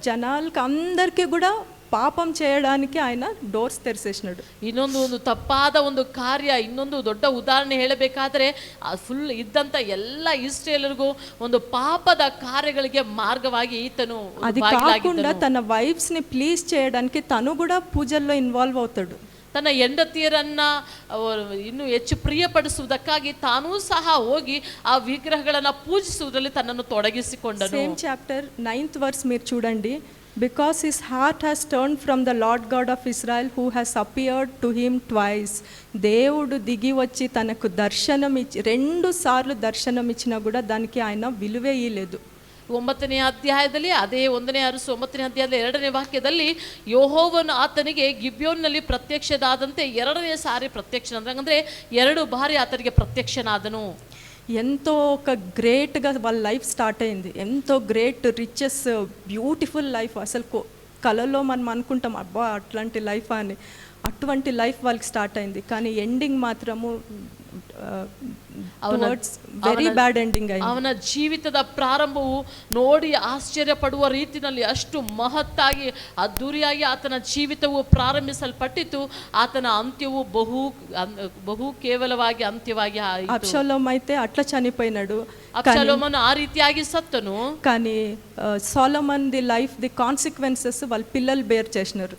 జనాలకి అందరికీ కూడా పాపం చేయడానికి ఆయన డోర్స్ తెరిసేసినాడు. ಇನ್ನೊಂದು ತಪ್ಪಾದ ಒಂದು ಕಾರ್ಯ, ಇನ್ನೊಂದು ದೊಡ್ಡ ಉದಾಹರಣೆ ಹೇಳಬೇಕಾದ್ರೆ ಫುಲ್ ಇದ್ದಂತ ಎಲ್ಲ ಇಸ್ರಾಯೇಲರಿಗೂ ಒಂದು ಪಾಪದ ಕಾರ್ಯಗಳಿಗೆ ಮಾರ್ಗವಾಗಿ ಈತನು. అది కాకుండా తన వైఫ్స్ ని ప్లీజ్ చేయడానికి తను కూడా పూజల్లో ఇన్వాల్వ్ అవుతాడు. ತನ್ನ ಹೆಂಡತಿಯರನ್ನ ಇನ್ನು ಹೆಚ್ಚು ಪ್ರಿಯಪಡಿಸುವುದಕ್ಕಾಗಿ ತಾನೂ ಸಹ ಹೋಗಿ ಆ ವಿಗ್ರಹಗಳನ್ನ ಪೂಜಿಸುವುದರಲ್ಲಿ ತನ್ನನ್ನು ತೊಡಗಿಸಿಕೊಂಡನು. సేమ్ చాప్టర్ 9th వర్స్ మీరు చూడండి. Because his heart has turned from the Lord God of Israel who has appeared to him twice. దేవుడు దిగి వచ్చి తనకు దర్శనం ఇచ్చి 2 సార్లు దర్శనం ఇచ్చినా కూడా దానికి ఆయన విలువే ఇయ్యలేదు. 9ನೇ ಅಧ್ಯಾಯದಲ್ಲಿ ಅದೇ 1ನೇ ಅರಸು 9ನೇ ಅಧ್ಯಾಯದ 2ನೇ ವಾಕ್ಯದಲ್ಲಿ ಯೆಹೋವನು ಆತನಿಗೆ ಗಿಬ್ಯೋನಿನಲ್ಲಿ ಪ್ರತ್ಯಕ್ಷನಾದಂತೆ 2ನೇ ಸಾರಿ ప్రత్యక్షನಾದ್ರೆ 2 ಬಾರಿ ఆతనికి ప్రత్యక్షನಾದನು. ఎంతో ఒక గ్రేట్గా వాళ్ళ లైఫ్ స్టార్ట్ అయింది. ఎంతో గ్రేట్ రిచెస్ బ్యూటిఫుల్ లైఫ్. అసలు కళలో మనం అనుకుంటాం అబ్బా అట్లాంటి లైఫ్ అని, అటువంటి లైఫ్ వాళ్ళకి స్టార్ట్ అయింది. కానీ ఎండింగ్ మాత్రము ವೆರಿ ಬ್ಯಾಡ್ ಎಂಡಿಂಗ್. ಅವನ ಜೀವಿತದ ಪ್ರಾರಂಭವು ನೋಡಿ ಆಶ್ಚರ್ಯಪಡುವ ರೀತಿಯಲ್ಲಿ ಅಷ್ಟು ಮಹತ್ತಾಗಿ ಅದ್ದೂರಿಯಾಗಿ ಆತನ ಜೀವಿತವು ಪ್ರಾರಂಭಿಸಲ್ಪಟ್ಟಿತು. ಆತನ ಅಂತ್ಯವು ಬಹು ಕೇವಲವಾಗಿ ಅಂತ್ಯವಾಗಿ ಆಯಿತು. అబ్షాలోము అయితే అట్లా చనిపోయినాడు. అబ్షాలోమను ఆ ರೀತಿಯಾಗಿ సత్తను. కానీ సొలొమన్ ది లైఫ్ ది కాన్సిక్వెన్సెస్ వాళ్ళ పిల్లలు బేర్ చేసినారు.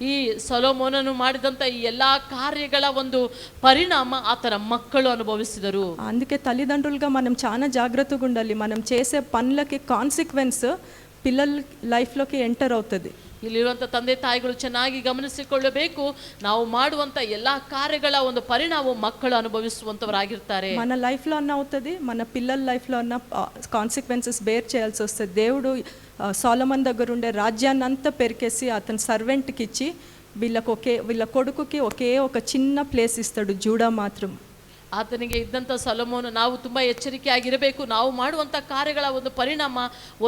ಈ ಸೊಲೊಮೋನನು ಮಾಡಿದಂಥ ಈ ಎಲ್ಲ ಕಾರ್ಯಗಳ ಒಂದು ಪರಿಣಾಮ ಆತನ ಮಕ್ಕಳು ಅನುಭವಿಸಿದರು. అందుకే తల్లిదండ్రులుగా మనం చాలా జాగ్రత్తగా ఉండాలి. మనం చేసే పనులకి కాన్సిక్వెన్స్ పిల్లల లైఫ్లోకి ఎంటర్ అవుతుంది. ಇಲ್ಲಿರುವಂಥ ತಂದೆ ತಾಯಿಗಳು ಚೆನ್ನಾಗಿ ಗಮನಿಸಿಕೊಳ್ಳಬೇಕು. ನಾವು ಮಾಡುವಂಥ ಎಲ್ಲ ಕಾರ್ಯಗಳ ಒಂದು ಪರಿಣಾಮ ಮಕ್ಕಳು ಅನುಭವಿಸುವಂಥವರಾಗಿರ್ತಾರೆ. మన లైఫ్లో అన్న అవుతుంది, మన పిల్లల లైఫ్లో అన్న కాన్సిక్వెన్సెస్ బేర్ చేయాల్సి వస్తుంది. దేవుడు సొలొమన్ దగ్గర ఉండే రాజ్యాన్ని అంతా పెరికేసి అతని సర్వెంట్కి ఇచ్చి వీళ్ళ కొడుకుకి ఒకే ఒక చిన్న ప్లేస్ ఇస్తాడు, జూడా మాత్రం. ಆತನಿಗೆ ಇದ್ದಂಥ ಸೊಲೊಮೋನ ನಾವು ತುಂಬ ಎಚ್ಚರಿಕೆಯಾಗಿರಬೇಕು. ನಾವು ಮಾಡುವಂಥ ಕಾರ್ಯಗಳ ಒಂದು ಪರಿಣಾಮ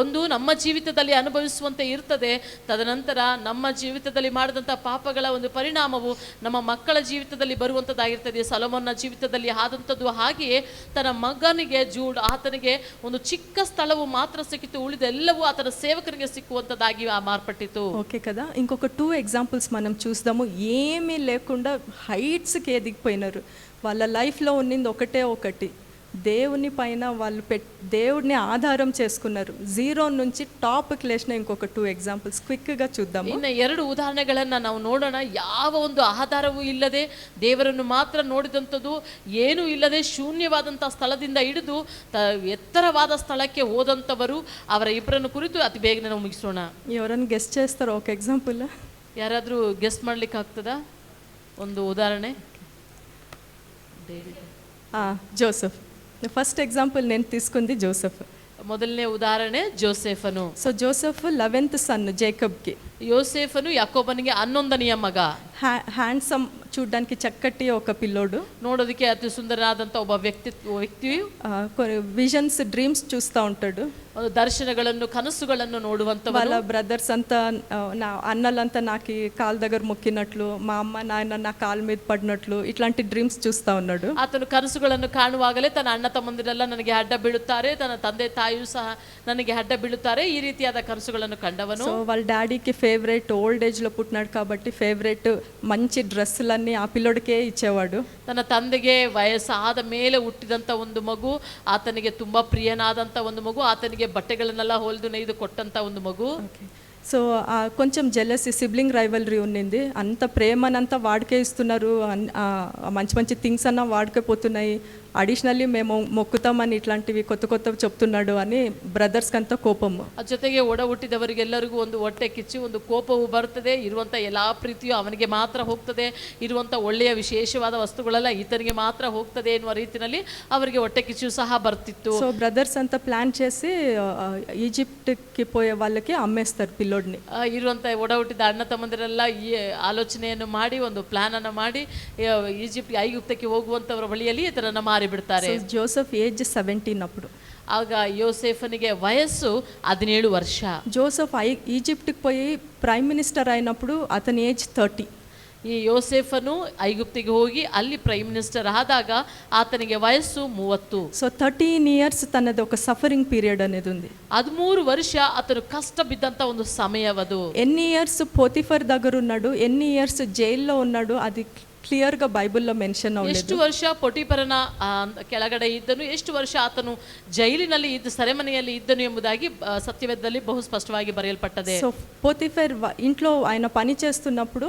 ಒಂದು ನಮ್ಮ ಜೀವಿತದಲ್ಲಿ ಅನುಭವಿಸುವಂತೆ ಇರ್ತದೆ. ತದನಂತರ ನಮ್ಮ ಜೀವಿತದಲ್ಲಿ ಮಾಡಿದಂಥ ಪಾಪಗಳ ಒಂದು ಪರಿಣಾಮವು ನಮ್ಮ ಮಕ್ಕಳ ಜೀವಿತದಲ್ಲಿ ಬರುವಂಥದ್ದಾಗಿರ್ತದೆ. ಸೊಲೊಮೋನ ಜೀವಿತದಲ್ಲಿ ಆದಂಥದ್ದು ಹಾಗೆಯೇ ತನ್ನ ಮಗನಿಗೆ ಆತನಿಗೆ ಒಂದು ಚಿಕ್ಕ ಸ್ಥಳವು ಮಾತ್ರ ಸಿಕ್ಕಿತು, ಉಳಿದೆಲ್ಲವೂ ಆತನ ಸೇವಕರಿಗೆ ಸಿಕ್ಕುವಂಥದ್ದಾಗಿ ಮಾರ್ಪಟ್ಟಿತು. ఓకే కదా. ఇంకొక 2 ఎగ్జాంపుల్స్ మనం చూద్దాము. ఏమీ లేకుండా హైట్స్కి ఎదిగిపోయినారు. వాళ్ళ లైఫ్లో ఉన్నింది ఒకటి, దేవుని పైన వాళ్ళు దేవుడిని ఆధారం చేసుకున్నారు. 0 నుంచి టాప్కి లేచిన ఇంకొక 2 ఎగ్జాంపుల్స్ క్విక్గా చూద్దాము. ಇನ್ನು 2 ಉದಾಹರಣೆಗಳನ್ನು ನಾವು ನೋಡೋಣ. ಯಾವ ಒಂದು ಆಧಾರವೂ ಇಲ್ಲದೆ ದೇವರನ್ನು ಮಾತ್ರ ನೋಡಿದಂಥದ್ದು, ಏನೂ ಇಲ್ಲದೆ ಶೂನ್ಯವಾದಂಥ ಸ್ಥಳದಿಂದ ಹಿಡಿದು ಎತ್ತರವಾದ ಸ್ಥಳಕ್ಕೆ ಹೋದಂಥವರು, ಅವರ ಇಬ್ಬರನ್ನು ಕುರಿತು ಅತಿ ಬೇಗನೆ ನಾವು ಮುಗಿಸೋಣ. ఎవరైనా గెస్ట్ చేస్తారో ఒక ఎగ్జాంపుల్? ಯಾರಾದರೂ ಗೆಸ್ಟ್ ಮಾಡ್ಲಿಕ್ಕೆ ಆಗ್ತದಾ? ಒಂದು ಉದಾಹರಣೆ. జోసెఫ్. ఫస్ట్ ఎగ్జాంపుల్ నేను తీసుకుంది జోసెఫ్. ಮೊದಲನೇ ಉದಾಹರಣೆ ಜೋಸೆಫನು. సో జోసెఫ్ 11th సన్ జేకబ్కి. ಯೋಸೇಫನು ಯಾಕೋಬನಿಗೆ 11ನೆಯ ಮಗ. హ్యాండ్సమ్, చూడ్డానికి చక్కటి ఒక పిల్లోడు, ನೋಡೋದಕ್ಕೆ ಅತಿ ಸುಂದರನಾದಂಥ ಒಬ್ಬ ವ್ಯಕ್ತಿಯು విజన్స్ డ్రీమ్స్ చూస్తూ ఉంటాడు. దర్శనಗಳನ್ನು కనసుಗಳನ್ನು ನೋಡುವಂತ వాళ్ళ బ్రదర్స్ అంతా నా అన్నలంతా నాకు కాళ్ళ దగ్గర మొక్కినట్లు, మా అమ్మ నాయన నా కాళ్ళ మీద పడినట్లు ఇట్లాంటి డ్రీమ్స్ చూస్తూ ఉన్నాడు. ಆತನು ಕನಸುಗಳನ್ನು ಕಾಣುವಾಗಲೇ ತನ್ನ ಅಣ್ಣ ತಮ್ಮಂದಿರೆಲ್ಲ ನನಗೆ ಅಡ್ಡ ಬೀಳುತ್ತಾರೆ, ತನ್ನ ತಂದೆ ತಾಯಿಯೂ ಸಹ ನನಗೆ ಅಡ್ಡ ಬೀಳುತ್ತಾರೆ, ಈ ರೀತಿಯಾದ ಕನಸುಗಳನ್ನು ಕಂಡವನು. సో వాళ్ళ డాడీకి ఫేవరెట్, ఓల్డ్ ఏజ్లో పుట్టినాడు కాబట్టి ఫేవరెట్ మంచి డ్రెస్సులన్నీ ఆ పిల్లోడికే ఇచ్చేవాడు. ತನ್ನ ತಂದೆಗೆ ವಯಸ್ಸಾದ ಮೇಲೆ ಹುಟ್ಟಿದಂಥ ಒಂದು ಮಗು, ಆತನಿಗೆ ತುಂಬಾ ಪ್ರಿಯನಾದಂಥ ಒಂದು ಮಗು, ಆತನಿಗೆ ಬಟ್ಟೆಗಳನ್ನೆಲ್ಲ ಹೊಲಿದು ನೇಯ್ದು ಕೊಟ್ಟಂತ ಒಂದು ಮಗು. సో కొంచెం జెలసీ, సిబ్లింగ్ రైవలరీ ఉన్నింది. అంత ప్రేమనంతా వాడికే ఇస్తున్నారు, మంచి మంచి థింగ్స్ అన్న వాడికే పోతున్నాయి, అడిషనల్లీ మేము మొక్కుతామని ఇట్లాంటివి కొత్తవి చెప్తున్నాడు అని ಬ್ರದರ್ಸ್ಗೆ ಅಂತ ಕೋಪము. ಜೊತೆಗೆ ಒಡ ಹುಟ್ಟಿದವರಿಗೆಲ್ಲರಿಗೂ ಒಂದು ಹೊಟ್ಟೆ ಕಿಚ್ಚಿ, ಒಂದು ಕೋಪವು ಬರುತ್ತದೆ. ಇರುವಂಥ ಎಲ್ಲ ಪ್ರೀತಿಯು ಅವನಿಗೆ ಮಾತ್ರ ಹೋಗ್ತದೆ, ಇರುವಂಥ ಒಳ್ಳೆಯ ವಿಶೇಷವಾದ ವಸ್ತುಗಳೆಲ್ಲ ಈತನಿಗೆ ಮಾತ್ರ ಹೋಗ್ತದೆ ಎನ್ನುವ ರೀತಿಯಲ್ಲಿ ಅವರಿಗೆ ಹೊಟ್ಟೆ ಕಿಚ್ಚು ಸಹ ಬರ್ತಿತ್ತು. సో బ్రదర్స్ అంతా ప్లాన్ చేసి ఈజిప్ట్కి పోయే వాళ్ళకి అమ్మేస్తారు పిల్లోడిని. ಇರುವಂಥ ಒಡ ಹುಟ್ಟಿದ ಅಣ್ಣ ತಮ್ಮಂದಿರೆಲ್ಲ ಈ ಆಲೋಚನೆಯನ್ನು ಮಾಡಿ ಒಂದು ಪ್ಲಾನ್ ಅನ್ನು ಮಾಡಿ ಐಗುಪ್ತಕ್ಕೆ ಹೋಗುವಂಥವರ ಬಳಿಯಲ್ಲಿ ಇದನ್ನು ಮಾರಿ ಬಿಡ್ತಾರೆ. జోసెఫ్ ఏజ్ 17 అప్పుడు. ಆಗ ಯೋಸೇಫನಿಗೆ ವಯಸ್ಸು 17 ವರ್ಷ. జోసెఫ్ ఈజిప్ట్కి పోయి ప్రైమ్ మినిస్టర్ అయినప్పుడు అతని ఏజ్ 30. ಈ ಯೋಸೇಫನು ಐಗುಪ್ತಿಗೆ ಹೋಗಿ ಅಲ್ಲಿ ಪ್ರೈಮ್ ಮಿನಿಸ್ಟರ್ ಆದಾಗ ಆತನಿಗೆ ವಯಸ್ಸು 30. సో 13 ఇయర్స్ తనది ఒక సఫరింగ్ పీరియడ్ అనేది ఉంది. 13 ವರ್ಷ అతను కష్ట బిద్దంత ಒಂದು సమಯವದು. ఎన్ని ఇయర్స్ పోతిఫర్ దగ్గర ఉన్నాడు, ఎన్ని ఇయర్స్ జైల్లో ఉన్నాడు, అది ಕ್ಲಿಯರ್గా ಬೈಬల్లో ಮೆನ್ಷನ್ ಅవ్వలేదు. ಎಷ್ಟು ವರ್ಷ ಪೊಟಿಫರನ ಕೆಳಗಡೆ ಇದ್ದನು, ಎಷ್ಟು ವರ್ಷ ಆತನು ಜೈಲಿನಲ್ಲಿ ಇದ್ದ ಸೆರೆಮನೆಯಲ್ಲಿ ಇದ್ದನು ಎಂಬುದಾಗಿ ಸತ್ಯವೇದದಲ್ಲಿ ಬಹು ಸ್ಪಷ್ಟವಾಗಿ ಬರೆಯಲ್ಪಟ್ಟದೆ. సో పోతిఫర్ ఇంట్లో ఆయన పని చేస్తున్నప్పుడు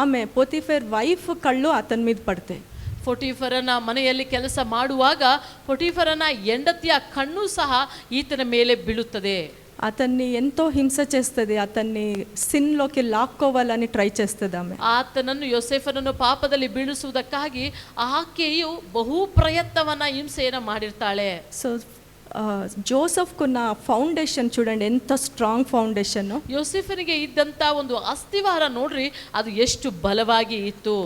ఆమె పోతిఫర్ వైఫ్ కళ్ళు అతని మీద పడతాయి. ಪೊಟಿಫರನ ಮನೆಯಲ್ಲಿ ಕೆಲಸ ಮಾಡುವಾಗ ಪೊಟಿಫರನ ಹೆಂಡತಿಯ ಕಣ್ಣು ಸಹ ಈತನ ಮೇಲೆ ಬೀಳುತ್ತದೆ. అతన్ని ఎంతో హింస చేస్తుంది, అతన్ని సిన్లోకి లాక్కోవాలని ట్రై చేస్తుంది ఆమె. ಆತನನ್ನು ಯೋಸೇಫನನ್ನು ಪಾಪದಲ್ಲಿ ಬೀಳಿಸುವುದಕ್ಕಾಗಿ ಆಕೆಯು ಬಹು ಪ್ರಯತ್ನವನ್ನ ಹಿಂಸೆಯನ್ನು ಮಾಡಿರ್ತಾಳೆ. సో జోసెఫ్కున్న ఫౌండేషన్ చూడండి ఎంత స్ట్రాంగ్ ఫౌండేషన్. ಯೋಸೇಫನಿಗೆ ಇದ್ದಂತ ಒಂದು ಅಸ್ಥಿವಾರ ನೋಡ್ರಿ, ಅದು ಎಷ್ಟು ಬಲವಾಗಿ ಇತ್ತು.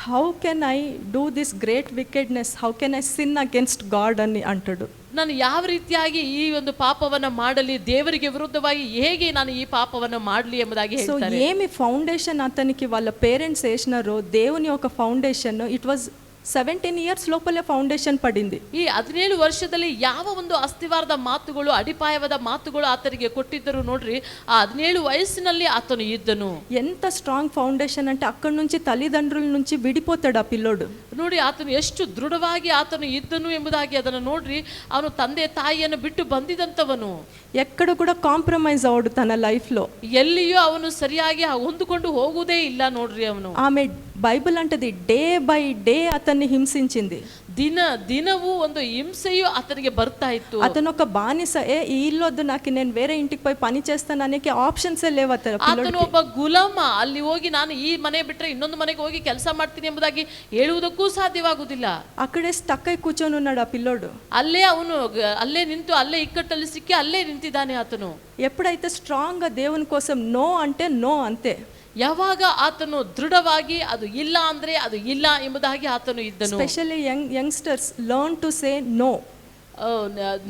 How can I do this great wickedness, how can I sin against God అని అంటాడు. ನಾನು ಯಾವ ರೀತಿಯಾಗಿ ಈ ಒಂದು ಪಾಪವನ್ನ ಮಾಡಲಿ, ದೇವರಿಗೆ ವಿರುದ್ಧವಾಗಿ ಹೇಗೆ ನಾನು ಈ ಪಾಪವನ್ನ ಮಾಡಲಿ ಎಂಬುದಾಗಿ సో ಹೇಳ್ತಾರೆ. ఏమి ఫౌండేషన్ అతనికి వాళ్ళ పేరెంట్స్ వేసినారో దేవుని యొక్క ఫౌండేషన్, ఇట్ వాజ్ 17 years లోపలే ఫౌండేషన్ పడింది. ಈ 17 ವರ್ಷದಲ್ಲಿ ಯಾವ ಒಂದು ಅಸ್ಥಿವಾರದ ಮಾತುಗಳು, ಅಡಿಪಾಯವಾದ ಮಾತುಗಳು ಆತನಿಗೆ ಕೊಟ್ಟಿದ್ದರು ನೋಡ್ರಿ, ಆ 17 ವಯಸ್ಸಿನಲ್ಲಿ ಆತನು ಇದ್ದನು. ఎంత స్ట్రాంగ్ ఫౌండేషన్ అంటే అక్కడ నుంచి తల్లిదండ్రుల నుంచి విడిపోతాడు ఆ పిల్లోడు. ನೋಡಿ ಆತನು ಎಷ್ಟು ದೃಢವಾಗಿ ಆತನು ಇದ್ದನು ಎಂಬುದಾಗಿ ಅದನ್ನು ನೋಡ್ರಿ. ಅವನು ತಂದೆ ತಾಯಿಯನ್ನು ಬಿಟ್ಟು ಬಂದಿದಂತವನು, ఎక్కడ కూడా కాంప్రమైజ్ అవడు తన లైఫ్లో. ಎಲ್ಲಿಯೂ ಅವನು ಸರಿಯಾಗಿ ಹೊಂದಿಕೊಂಡು ಹೋಗುವುದೇ ಇಲ್ಲ ನೋಡ್ರಿ. ಅವನು ఆమె బైబిల్ అంటది డే బై డే అతన్ని హింసించింది. ದಿನವೂ ಒಂದು ಹಿಂಸೆಯು ಆತನಿಗೆ ಬರ್ತಾ ಇತ್ತು. అతను ఒక బానిస. ఈ ఇల్లు వద్దు, నాకు నేను వేరే ఇంటికి పోయి పని చేస్తాను అనే ఆప్షన్సే లేవు ಆತನು ಒಬ್ಬ ಗುಲಾಮ. ಅಲ್ಲಿ ಹೋಗಿ ನಾನು ಈ ಮನೆ ಬಿಟ್ಟರೆ ಇನ್ನೊಂದು ಮನೆಗೆ ಹೋಗಿ ಕೆಲಸ ಮಾಡ್ತೀನಿ ಎಂಬುದಾಗಿ ಹೇಳುವುದಕ್ಕೂ ಸಾಧ್ಯವಾಗುವುದಿಲ್ಲ. అక్కడే స్టక్ అయి కూర్చొని ఉన్నాడు ఆ పిల్లోడు. ಅಲ್ಲೇ ನಿಂತು ಅಲ್ಲೇ ಇಕ್ಕಟ್ಟಲ್ಲಿ ಸಿಕ್ಕಿ ಅಲ್ಲೇ ನಿಂತಿದ್ದಾನೆ ಆತನು. ఎప్పుడైతే స్ట్రాంగ్ గా దేవుని కోసం నో అంటే నో అంతే. ಯಾವಾಗ ಆತನು ದೃಢವಾಗಿ ಅದು ಇಲ್ಲ ಅಂದ್ರೆ ಅದು ಇಲ್ಲ ಎಂಬುದಾಗಿ ಆತನು ಇದ್ದನು. Specially youngsters learn to say no.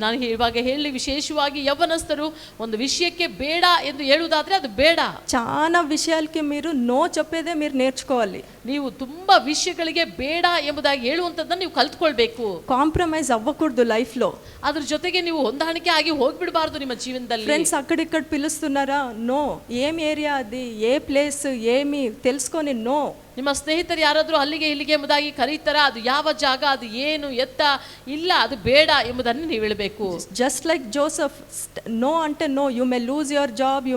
ನಾನು ಇವಾಗ ಹೇಳಿ, ವಿಶೇಷವಾಗಿ ಯೌವನಸ್ಥರು ಒಂದು ವಿಷಯಕ್ಕೆ ಬೇಡ ಎಂದು ಹೇಳುವುದಾದ್ರೆ ಅದು ಬೇಡ. చాలా విషయాలకి మీరు నో చెప్పేదే మీరు నేర్చుకోవాలి. ನೀವು ತುಂಬಾ ವಿಷಯಗಳಿಗೆ ಬೇಡ ಎಂಬುದಾಗಿ ಹೇಳುವಂತದ್ದನ್ನ ನೀವು ಕಲ್ತ್ಕೊಳ್ಬೇಕು. కాంప్రమైజ్ అవ్వకూడదు లైఫ్ లో. ಅದ್ರ ಜೊತೆಗೆ ನೀವು ಹೊಂದಾಣಿಕೆ ಆಗಿ ಹೋಗ್ಬಿಡಬಾರ್ದು ನಿಮ್ಮ ಜೀವನದಲ್ಲಿ. ఫ్రెండ్స్ అక్కడిక్కడ పిలుస్తున్నారా, నో. ఏం ఏరియా అది, ఏ ప్లేస్, ఏమి తెలుసుకొని నో. ನಿಮ್ಮ ಸ್ನೇಹಿತರು ಯಾರಾದರೂ ಅಲ್ಲಿಗೆ ಇಲ್ಲಿಗೆ ಎಂಬುದಾಗಿ ಕರೀತಾರ, ಅದು ಯಾವ ಜಾಗ, ಅದು ಏನು ಎತ್ತ, ಇಲ್ಲ ಅದು ಬೇಡ ಎಂಬುದನ್ನು ನೀವು ಹೇಳಬೇಕು. జస్ట్ లైక్ జోసెఫ్, నో అంటే no. You may lose your job,